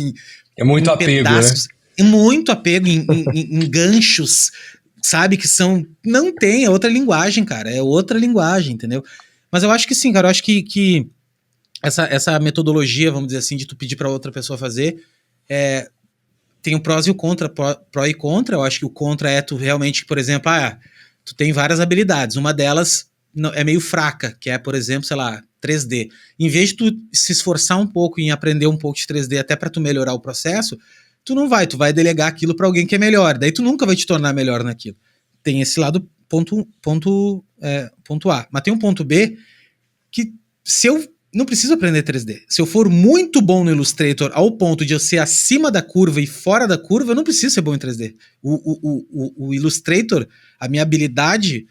Speaker 2: É muito apego, pedaços, né?
Speaker 1: É muito apego em ganchos, sabe? Que são... Não tem, é outra linguagem, cara. É outra linguagem, entendeu? Mas eu acho que sim, cara. Eu acho que essa metodologia, vamos dizer assim, de tu pedir pra outra pessoa fazer, tem o prós e o contra, pró e contra. Eu acho que o contra é tu realmente, por exemplo, tu tem várias habilidades. Uma delas é meio fraca, que é, por exemplo, sei lá, 3D. Em vez de tu se esforçar um pouco em aprender um pouco de 3D até pra tu melhorar o processo, tu vai delegar aquilo pra alguém que é melhor. Daí tu nunca vai te tornar melhor naquilo. Tem esse lado ponto A. Mas tem um ponto B que se eu não preciso aprender 3D. Se eu for muito bom no Illustrator ao ponto de eu ser acima da curva e fora da curva, eu não preciso ser bom em 3D. O Illustrator, a minha habilidade...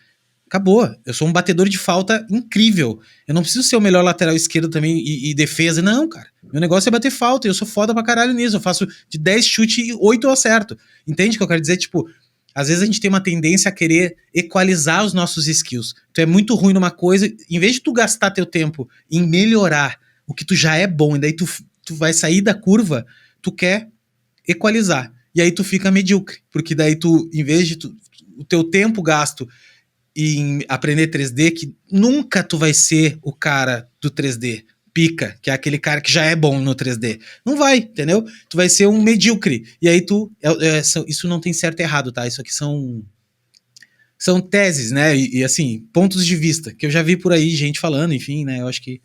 Speaker 1: Acabou. Eu sou um batedor de falta incrível. Eu não preciso ser o melhor lateral esquerdo também e defesa. Não, cara. Meu negócio é bater falta e eu sou foda pra caralho nisso. Eu faço de 10 chutes e 8 eu acerto. Entende o que eu quero dizer? Tipo, às vezes a gente tem uma tendência a querer equalizar os nossos skills. Tu é muito ruim numa coisa, em vez de tu gastar teu tempo em melhorar o que tu já é bom, e daí tu vai sair da curva, tu quer equalizar. E aí tu fica medíocre. Porque daí tu, em vez de o teu tempo gasto em aprender 3D, que nunca tu vai ser o cara do 3D pica, que é aquele cara que já é bom no 3D. Não vai, entendeu? Tu vai ser um medíocre. E aí isso não tem certo e errado, tá? Isso aqui são teses, né? E assim, pontos de vista, que eu já vi por aí gente falando, enfim, né? Eu acho que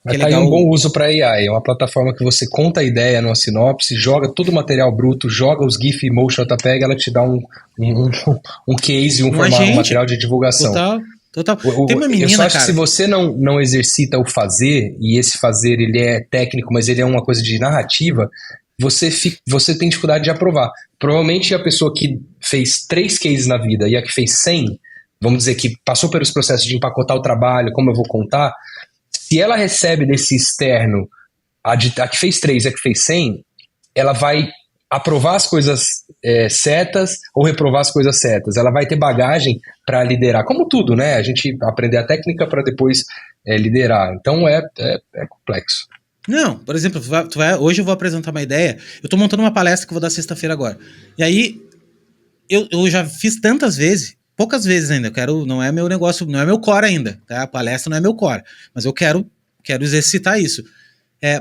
Speaker 2: mas tá aí um bom uso para AI, é uma plataforma que você conta a ideia numa sinopse, joga todo o material bruto, joga os GIF, Motion, JPEG, ela te dá um case, um material de divulgação.
Speaker 1: Total. Tem uma menina,
Speaker 2: eu só acho
Speaker 1: cara,
Speaker 2: que se você não exercita o fazer, e esse fazer ele é técnico, mas ele é uma coisa de narrativa, você tem dificuldade de aprovar. Provavelmente a pessoa que fez 3 cases na vida e a que fez 100, vamos dizer que passou pelos processos de empacotar o trabalho, como eu vou contar, se ela recebe desse externo, a que fez 3 e a que fez 100, ela vai aprovar as coisas certas ou reprovar as coisas certas. Ela vai ter bagagem para liderar. Como tudo, né? A gente aprender a técnica para depois liderar. Então é complexo.
Speaker 1: Não, por exemplo, hoje eu vou apresentar uma ideia. Eu tô montando uma palestra que eu vou dar sexta-feira agora. E aí, eu já fiz tantas vezes, poucas vezes ainda, não é meu negócio, não é meu core ainda, tá? A palestra não é meu core, mas eu quero exercitar isso.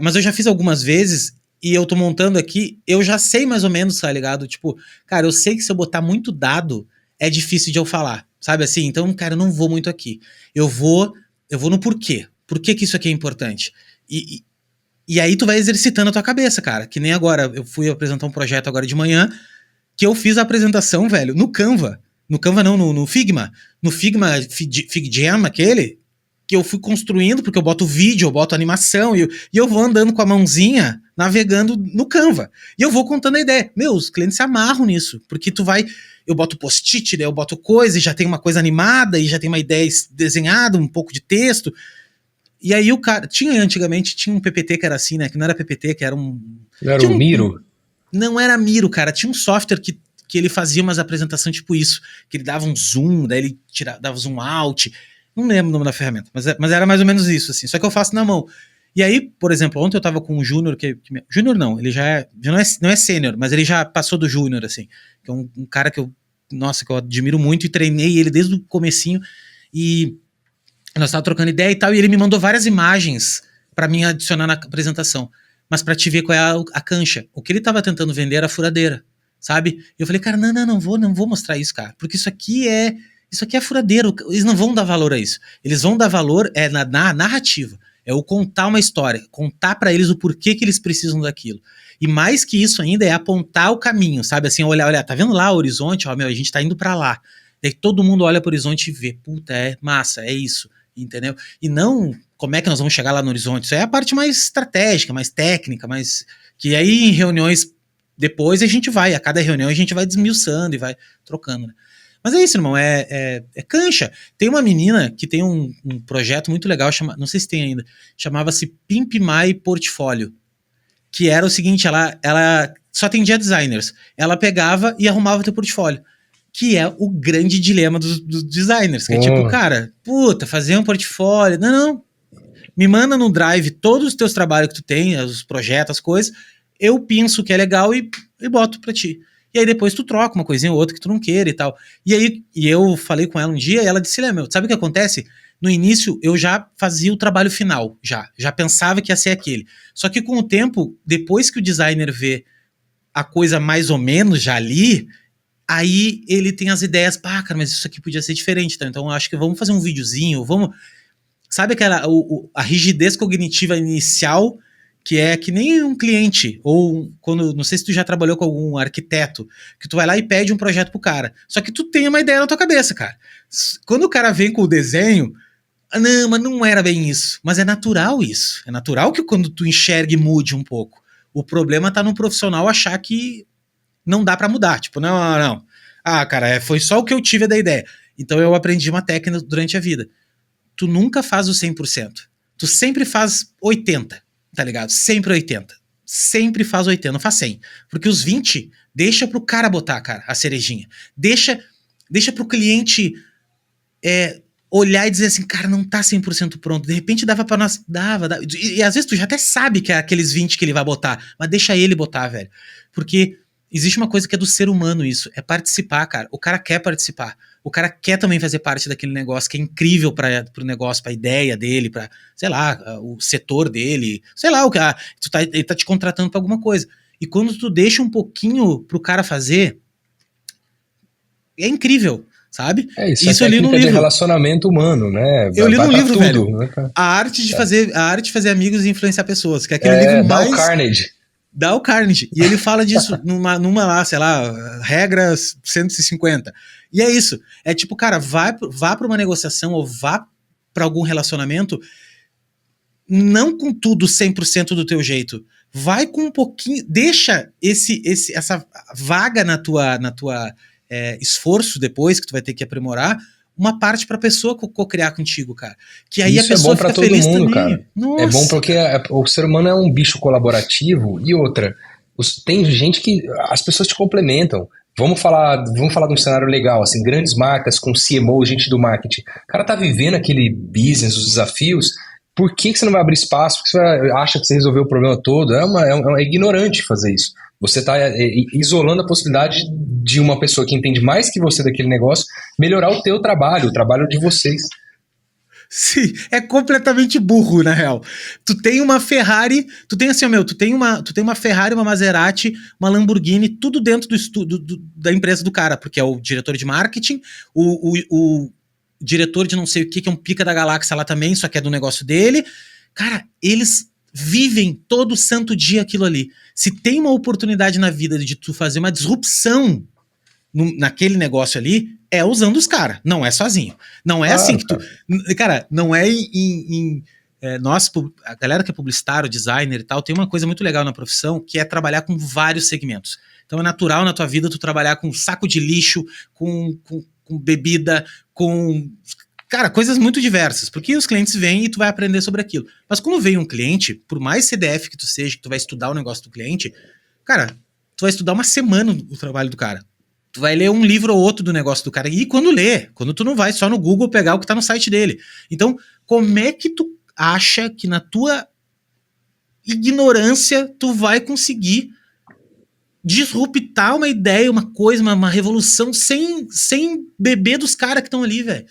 Speaker 1: Mas eu já fiz algumas vezes e eu tô montando aqui, eu já sei mais ou menos, tá ligado? Tipo, cara, eu sei que se eu botar muito dado, é difícil de eu falar, sabe assim? Então, cara, eu não vou muito aqui. Eu vou no porquê. Por que isso aqui é importante? E E aí tu vai exercitando a tua cabeça, cara. Que nem agora, eu fui apresentar um projeto agora de manhã, que eu fiz a apresentação, velho, no Canva. No Canva não, no Figma. No Figma, FigJam, aquele, que eu fui construindo, porque eu boto vídeo, eu boto animação, e eu vou andando com a mãozinha, navegando no Canva. E eu vou contando a ideia. Meu, os clientes se amarram nisso, porque tu vai... Eu boto post-it, daí eu boto coisa, e já tem uma coisa animada, e já tem uma ideia desenhada, um pouco de texto. E aí o cara... Antigamente, tinha um PPT que era assim, né? Que não era PPT, que era um...
Speaker 2: Não era o Miro?
Speaker 1: Não era Miro, cara. Tinha um software que ele fazia umas apresentações tipo isso, que ele dava um zoom, daí ele dava zoom out. Não lembro o nome da ferramenta, mas era mais ou menos isso, assim. Só que eu faço na mão. E aí, por exemplo, ontem eu tava com um júnior, júnior não, ele já não é sênior, mas ele já passou do júnior, assim. Que é um cara que eu admiro muito e treinei ele desde o comecinho. E nós tava trocando ideia e tal, e ele me mandou várias imagens pra mim adicionar na apresentação. Mas pra te ver qual é a cancha. O que ele tava tentando vender era a furadeira, sabe? E eu falei, cara, não vou mostrar isso, cara. Porque isso aqui é furadeiro. Eles não vão dar valor a isso. Eles vão dar valor na narrativa. É o contar uma história. Contar pra eles o porquê que eles precisam daquilo. E mais que isso ainda é apontar o caminho, sabe? Assim, olhar, tá vendo lá o horizonte? Ó, meu, a gente tá indo pra lá. Daí todo mundo olha pro horizonte e vê, puta, é massa, é isso. Entendeu? E não como é que nós vamos chegar lá no horizonte. Isso é a parte mais estratégica, mais técnica, mais... Que aí em reuniões depois a cada reunião a gente vai desmiuçando e vai trocando, né? Mas é isso, irmão, é cancha. Tem uma menina que tem um projeto muito legal, não sei se tem ainda, chamava-se Pimp My Portfólio, que era o seguinte, ela só atendia designers. Ela pegava e arrumava o teu portfólio, que é o grande dilema dos designers, que é tipo, cara, puta, fazer um portfólio, não, me manda no Drive todos os teus trabalhos que tu tem, os projetos, as coisas, eu penso que é legal e boto pra ti. E aí depois tu troca uma coisinha ou outra que tu não queira e tal. E aí eu falei com ela um dia e ela disse, meu, sabe o que acontece? No início eu já fazia o trabalho final, já pensava que ia ser aquele. Só que com o tempo, depois que o designer vê a coisa mais ou menos já ali, aí ele tem as ideias, pá, cara, mas isso aqui podia ser diferente, tá? Então eu acho que vamos fazer um videozinho, vamos... Sabe aquela a rigidez cognitiva inicial, que é que nem um cliente, ou quando, não sei se tu já trabalhou com algum arquiteto, que tu vai lá e pede um projeto pro cara, só que tu tem uma ideia na tua cabeça, cara. Quando o cara vem com o desenho, não, mas não era bem isso, mas é natural isso, é natural que quando tu enxergue mude um pouco. O problema tá no profissional achar que não dá pra mudar, tipo, não. Ah, cara, foi só o que eu tive da ideia. Então eu aprendi uma técnica durante a vida. Tu nunca faz o 100%. Tu sempre faz 80%, tá ligado? Sempre 80%. Sempre faz 80%, não faz 100%. Porque os 20%, deixa pro cara botar, cara, a cerejinha. Deixa pro cliente olhar e dizer assim, cara, não tá 100% pronto. De repente dava pra nós... Dava. E às vezes tu já até sabe que é aqueles 20% que ele vai botar. Mas deixa ele botar, velho. Porque existe uma coisa que é do ser humano isso. É participar, cara. O cara quer participar. O cara quer também fazer parte daquele negócio que é incrível pro negócio, pra ideia dele, pra, sei lá, o setor dele, sei lá, ele tá te contratando pra alguma coisa. E quando tu deixa um pouquinho pro cara fazer, é incrível, sabe?
Speaker 2: Isso é
Speaker 1: eu li num
Speaker 2: de
Speaker 1: livro.
Speaker 2: Relacionamento humano, né?
Speaker 1: Eu li num livro,
Speaker 2: tudo,
Speaker 1: velho.
Speaker 2: Né?
Speaker 1: A arte de fazer amigos e influenciar pessoas, que é aquele livro mais...
Speaker 2: Dale Carnegie.
Speaker 1: Dale Carnegie. E ele fala disso numa lá, sei lá, regras 150. E é isso. É tipo, cara, vá pra uma negociação ou vá pra algum relacionamento não com tudo 100% do teu jeito. Vai com um pouquinho... Deixa essa vaga na tua esforço depois, que tu vai ter que aprimorar, uma parte pra pessoa co-criar contigo, cara. Que aí
Speaker 2: isso
Speaker 1: a pessoa
Speaker 2: fica
Speaker 1: todo feliz
Speaker 2: mundo,
Speaker 1: também.
Speaker 2: Cara.
Speaker 1: Nossa.
Speaker 2: É bom porque o ser humano é um bicho colaborativo. E outra, tem gente que as pessoas te complementam. Vamos falar de um cenário legal, assim, grandes marcas com CMO, gente do marketing. O cara tá vivendo aquele business, os desafios. Por que você não vai abrir espaço? Porque você acha que você resolveu o problema todo? É ignorante fazer isso. Você está isolando a possibilidade de uma pessoa que entende mais que você daquele negócio melhorar o teu trabalho, o trabalho de vocês.
Speaker 1: Sim, é completamente burro, na real. Tu tem uma Ferrari, tu tem uma Ferrari, uma Maserati, uma Lamborghini, tudo dentro da empresa do cara, porque é o diretor de marketing, o diretor de não sei o que é um pica da galáxia lá também, só que é do negócio dele. Cara, eles vivem todo santo dia aquilo ali. Se tem uma oportunidade na vida de tu fazer uma disrupção naquele negócio ali, é usando os caras, não é sozinho. Não é assim que tu... Cara, não é nós, a galera que é publicitário, designer e tal, tem uma coisa muito legal na profissão, que é trabalhar com vários segmentos. Então é natural na tua vida tu trabalhar com saco de lixo, com bebida, com... Cara, coisas muito diversas, porque os clientes vêm e tu vai aprender sobre aquilo. Mas quando vem um cliente, por mais CDF que tu seja, que tu vai estudar o negócio do cliente, cara, tu vai estudar uma semana o trabalho do cara. Tu vai ler um livro ou outro do negócio do cara. E quando tu não vai só no Google pegar o que tá no site dele. Então, como é que tu acha que na tua ignorância tu vai conseguir disruptar uma ideia, uma coisa, uma revolução sem beber dos caras que estão ali, velho?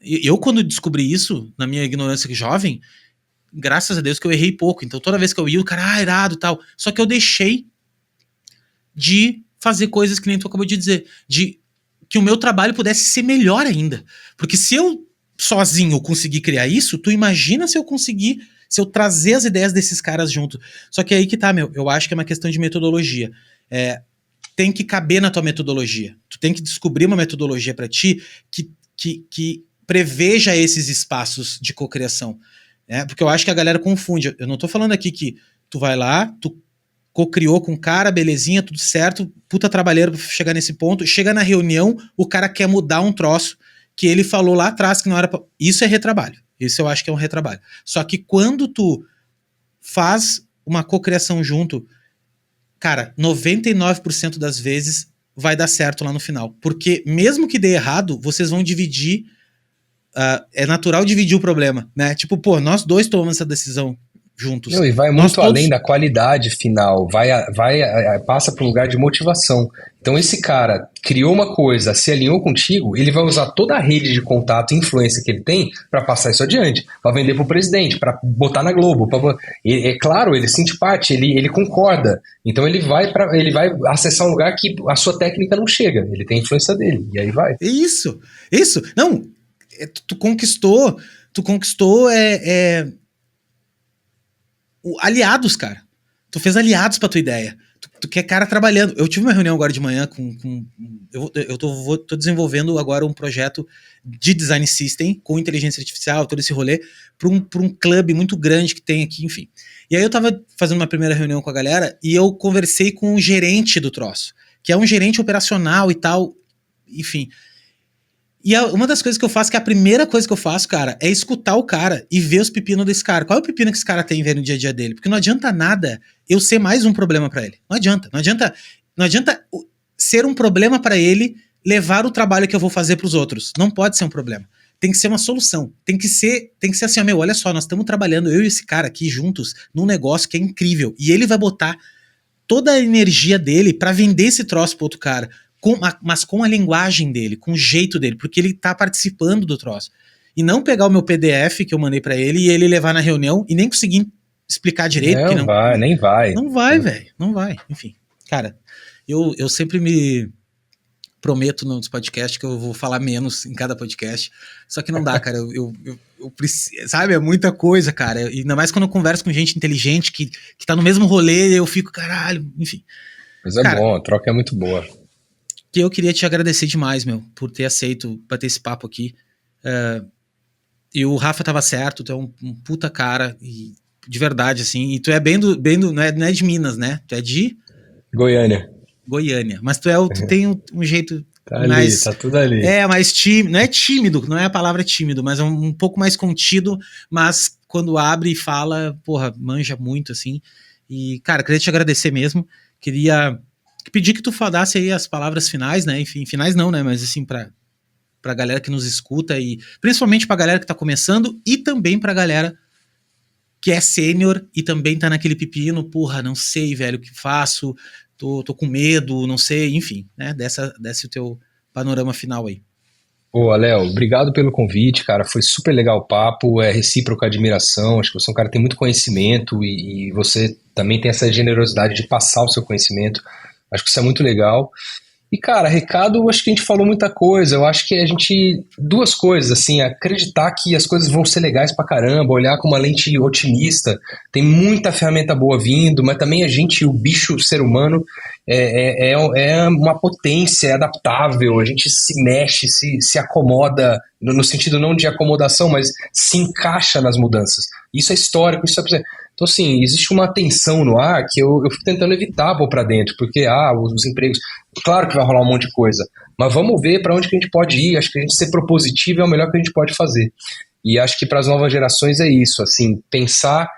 Speaker 1: Eu, quando descobri isso, na minha ignorância jovem, graças a Deus que eu errei pouco. Então, toda vez que eu ia, o cara, irado e tal. Só que eu deixei de fazer coisas que nem tu acabou de dizer, de que o meu trabalho pudesse ser melhor ainda. Porque se eu sozinho conseguir criar isso, tu imagina se eu trazer as ideias desses caras junto. Só que aí que tá, eu acho que é uma questão de metodologia. Tem que caber na tua metodologia. Tu tem que descobrir uma metodologia pra ti que preveja esses espaços de cocriação. Porque eu acho que a galera confunde. Eu não tô falando aqui que tu vai lá, tu co-criou com o cara, belezinha, tudo certo, puta trabalheiro pra chegar nesse ponto, chega na reunião, o cara quer mudar um troço que ele falou lá atrás que não era pra... Isso é retrabalho. Isso eu acho que é um retrabalho. Só que quando tu faz uma cocriação junto, cara, 99% das vezes vai dar certo lá no final. Porque mesmo que dê errado, vocês vão dividir... é natural dividir o problema, né? Tipo, pô, nós dois tomamos essa decisão juntos.
Speaker 2: Não, e vai muito além da qualidade final, passa para um lugar de motivação. Então esse cara criou uma coisa, se alinhou contigo, ele vai usar toda a rede de contato e influência que ele tem para passar isso adiante, para vender pro presidente, para botar na Globo. É claro, ele sente parte, ele concorda. Então ele vai acessar um lugar que a sua técnica não chega. Ele tem a influência dele, e aí vai.
Speaker 1: Isso. Não, tu conquistou aliados, cara. Tu fez aliados pra tua ideia. Tu quer cara trabalhando. Eu tive uma reunião agora de manhã eu tô desenvolvendo agora um projeto de design system com inteligência artificial, todo esse rolê, pra um clube muito grande que tem aqui, enfim. E aí eu tava fazendo uma primeira reunião com a galera e eu conversei com o gerente do troço, que é um gerente operacional e tal, enfim. E uma das coisas que eu faço, que é a primeira coisa que eu faço, cara, é escutar o cara e ver os pepinos desse cara. Qual é o pepino que esse cara tem, velho, no dia a dia dele? Porque não adianta nada eu ser mais um problema pra ele. Não adianta ser um problema pra ele levar o trabalho que eu vou fazer pros outros. Não pode ser um problema. Tem que ser uma solução. Tem que ser assim, olha só, nós estamos trabalhando, eu e esse cara aqui juntos, num negócio que é incrível. E ele vai botar toda a energia dele pra vender esse troço pro outro cara. Mas com a linguagem dele, com o jeito dele, porque ele tá participando do troço. E não pegar o meu PDF que eu mandei pra ele e ele levar na reunião e nem conseguir explicar direito.
Speaker 2: Nem vai.
Speaker 1: Não vai, velho. Não vai. Enfim, cara, eu sempre me prometo nos podcasts que eu vou falar menos em cada podcast, só que não dá, cara. Eu preciso, sabe? É muita coisa, cara. E ainda mais quando eu converso com gente inteligente que tá no mesmo rolê, eu fico, caralho, enfim.
Speaker 2: Mas é bom, a troca é muito boa.
Speaker 1: Que eu queria te agradecer demais, por ter aceito bater esse papo aqui. E o Rafa tava certo, tu é um puta cara, e de verdade, assim, e tu é bem do não é de Minas, né? Tu é de...
Speaker 2: Goiânia.
Speaker 1: Mas tu tem um jeito
Speaker 2: tá
Speaker 1: mais...
Speaker 2: Tá tudo ali.
Speaker 1: Mais tímido, não é tímido, não é a palavra tímido, mas é um pouco mais contido, mas quando abre e fala, porra, manja muito, assim. E, cara, queria te agradecer mesmo, queria... pedir que tu falasse aí as palavras finais, né? Enfim, finais não, né? Mas assim, pra galera que nos escuta e principalmente pra galera que tá começando e também pra galera que é sênior e também tá naquele pepino, porra, não sei, velho, o que faço, tô com medo, não sei, enfim, né? Desce o teu panorama final aí.
Speaker 2: Boa, Léo, obrigado pelo convite, cara, foi super legal o papo, é recíproca admiração, acho que você é um cara que tem muito conhecimento e você também tem essa generosidade de passar o seu conhecimento. Acho que isso é muito legal. E, cara, recado, acho que a gente falou muita coisa. Eu acho que duas coisas, assim, acreditar que as coisas vão ser legais pra caramba, olhar com uma lente otimista. Tem muita ferramenta boa vindo, mas também a gente, o bicho, o ser humano, é uma potência, é adaptável, a gente se mexe, se acomoda, no sentido não de acomodação, mas se encaixa nas mudanças. Isso é histórico, isso é. Então, assim, existe uma tensão no ar que eu fico tentando evitar pôr pra dentro, porque, os empregos, claro que vai rolar um monte de coisa, mas vamos ver para onde que a gente pode ir. Acho que a gente ser propositivo é o melhor que a gente pode fazer. E acho que para as novas gerações é isso, assim, pensar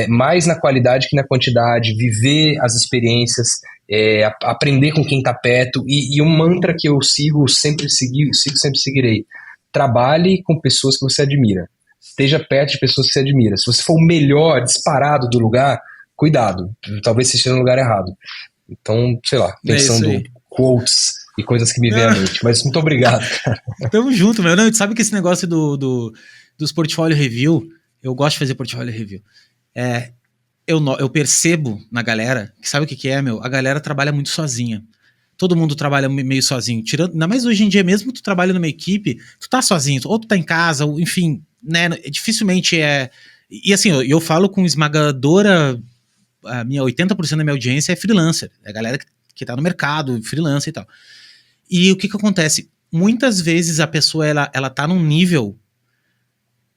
Speaker 2: mais na qualidade que na quantidade, viver as experiências, aprender com quem está perto, e um mantra que eu sempre seguirei: trabalhe com pessoas que você admira. Esteja perto de pessoas que você admira. Se você for o melhor disparado do lugar, cuidado, talvez você esteja no lugar errado. Então, sei lá, pensando quotes e coisas que me vêm à mente. Mas muito obrigado, cara.
Speaker 1: Tamo junto, meu. Não, sabe que esse negócio dos portfólio review, eu gosto de fazer portfólio review. Eu percebo na galera, que sabe o que é, meu? A galera trabalha muito sozinha. Todo mundo trabalha meio sozinho. Ainda mais hoje em dia, mesmo tu trabalha numa equipe, tu tá sozinho, ou tu tá em casa, ou, enfim, né? Dificilmente é. E assim, eu falo com esmagadora. 80% da minha audiência é freelancer. É a galera que tá no mercado, freelancer e tal. E o que acontece? Muitas vezes a pessoa ela tá num nível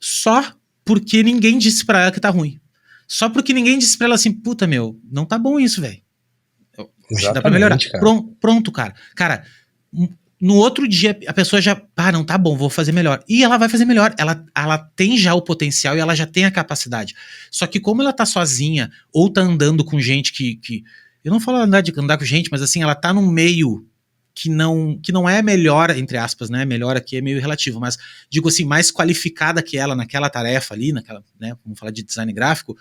Speaker 1: só porque ninguém disse pra ela que tá ruim. Só porque ninguém disse pra ela assim, puta, meu, não tá bom isso, velho. Acho que dá pra melhorar.
Speaker 2: Cara.
Speaker 1: Pronto, cara. Cara, no outro dia a pessoa já, não tá bom, vou fazer melhor. E ela vai fazer melhor. Ela tem já o potencial e ela já tem a capacidade. Só que como ela tá sozinha ou tá andando com gente que eu não falo andar com gente, mas assim, ela tá num meio que não é melhor, entre aspas, né? Melhor aqui é meio relativo, mas digo assim, mais qualificada que ela naquela tarefa ali, naquela, né? Vamos falar de design gráfico,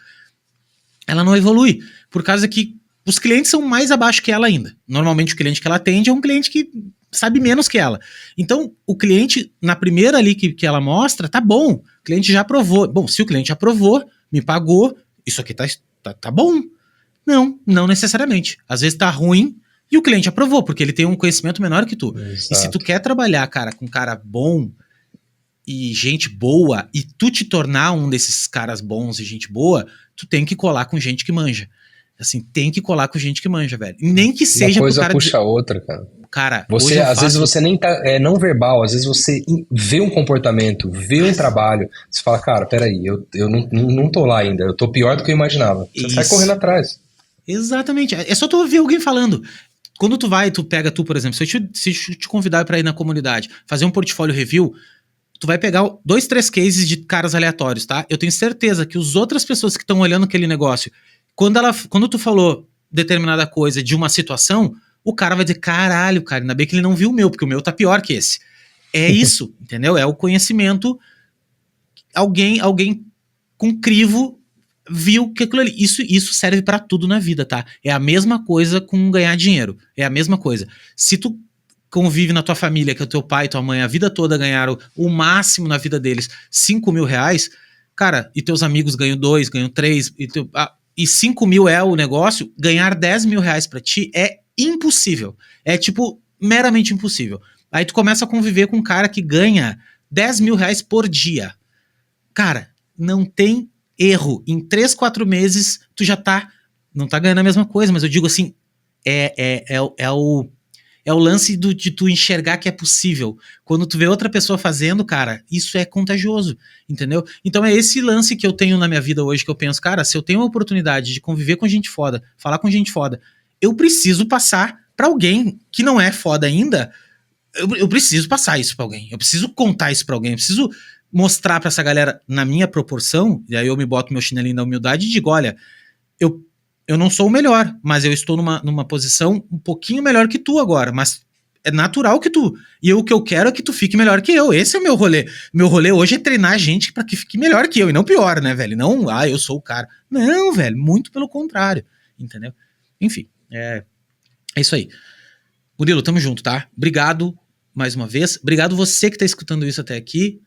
Speaker 1: ela não evolui. Por causa que os clientes são mais abaixo que ela ainda. Normalmente o cliente que ela atende é um cliente que sabe menos que ela. Então, o cliente, na primeira ali que ela mostra, tá bom, o cliente já aprovou. Bom, se o cliente aprovou, me pagou, isso aqui tá bom. Não necessariamente. Às vezes tá ruim e o cliente aprovou, porque ele tem um conhecimento menor que tu.
Speaker 2: Exato.
Speaker 1: E se tu quer trabalhar, cara, com cara bom e gente boa, e tu te tornar um desses caras bons e gente boa, tu tem que colar com gente que manja. Assim, tem que colar com gente que manja, velho. Nem que seja
Speaker 2: uma coisa
Speaker 1: pro cara
Speaker 2: puxa a outra, cara.
Speaker 1: Cara,
Speaker 2: você às vezes você nem tá não verbal, às vezes você vê um comportamento, vê um trabalho, você fala, cara, peraí, eu não tô lá ainda, eu tô pior do que eu imaginava. Você sai correndo atrás.
Speaker 1: Exatamente. É só tu ouvir alguém falando. Quando tu pega tu, por exemplo, se eu te convidar pra ir na comunidade, fazer um portfólio review, tu vai pegar 2, 3 cases de caras aleatórios, tá? Eu tenho certeza que as outras pessoas que estão olhando aquele negócio, quando tu falou determinada coisa de uma situação, o cara vai dizer, caralho, cara, ainda bem que ele não viu o meu, porque o meu tá pior que esse. É isso, entendeu? É o conhecimento. Alguém com crivo viu que aquilo ali. Isso serve pra tudo na vida, tá? É a mesma coisa com ganhar dinheiro. É a mesma coisa. Se tu convive na tua família, que o teu pai e tua mãe a vida toda ganharam o máximo na vida deles, 5 mil reais, cara, e teus amigos ganham 2, ganham 3, e 5 mil é o negócio, ganhar 10 mil reais pra ti é impossível. É tipo, meramente impossível. Aí tu começa a conviver com um cara que ganha 10 mil reais por dia. Cara, não tem erro. Em 3, 4 meses, tu já não tá ganhando a mesma coisa, mas eu digo assim, é o lance de tu enxergar que é possível. Quando tu vê outra pessoa fazendo, cara, isso é contagioso, entendeu? Então é esse lance que eu tenho na minha vida hoje, que eu penso, cara, se eu tenho a oportunidade de conviver com gente foda, falar com gente foda, eu preciso passar pra alguém que não é foda ainda, eu preciso passar isso pra alguém, eu preciso contar isso pra alguém, eu preciso mostrar pra essa galera na minha proporção, e aí eu me boto meu chinelinho da humildade e digo, olha, eu não sou o melhor, mas eu estou numa posição um pouquinho melhor que tu agora, mas é natural que tu, e o que eu quero é que tu fique melhor que eu, esse é o meu rolê. Meu rolê hoje é treinar a gente pra que fique melhor que eu, e não pior, né, velho? Não, eu sou o cara. Não, velho, muito pelo contrário, entendeu? Enfim, é isso aí. Murilo, tamo junto, tá? Obrigado mais uma vez, obrigado você que tá escutando isso até aqui.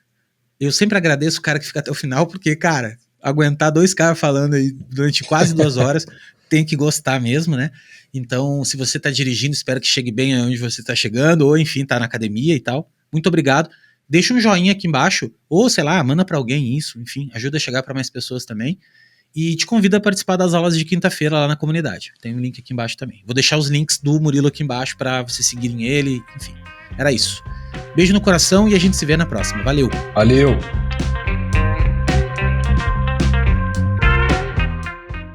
Speaker 1: Eu sempre agradeço o cara que fica até o final, porque, cara, aguentar 2 caras falando aí durante quase 2 horas, tem que gostar mesmo, né? Então, se você está dirigindo, espero que chegue bem aonde você está chegando, ou enfim, está na academia e tal. Muito obrigado. Deixa um joinha aqui embaixo, ou sei lá, manda para alguém isso, enfim, ajuda a chegar para mais pessoas também. E te convido a participar das aulas de quinta-feira lá na comunidade. Tem um link aqui embaixo também. Vou deixar os links do Murilo aqui embaixo para vocês seguirem ele, enfim. Era isso. Beijo no coração e a gente se vê na próxima. Valeu!
Speaker 2: Valeu!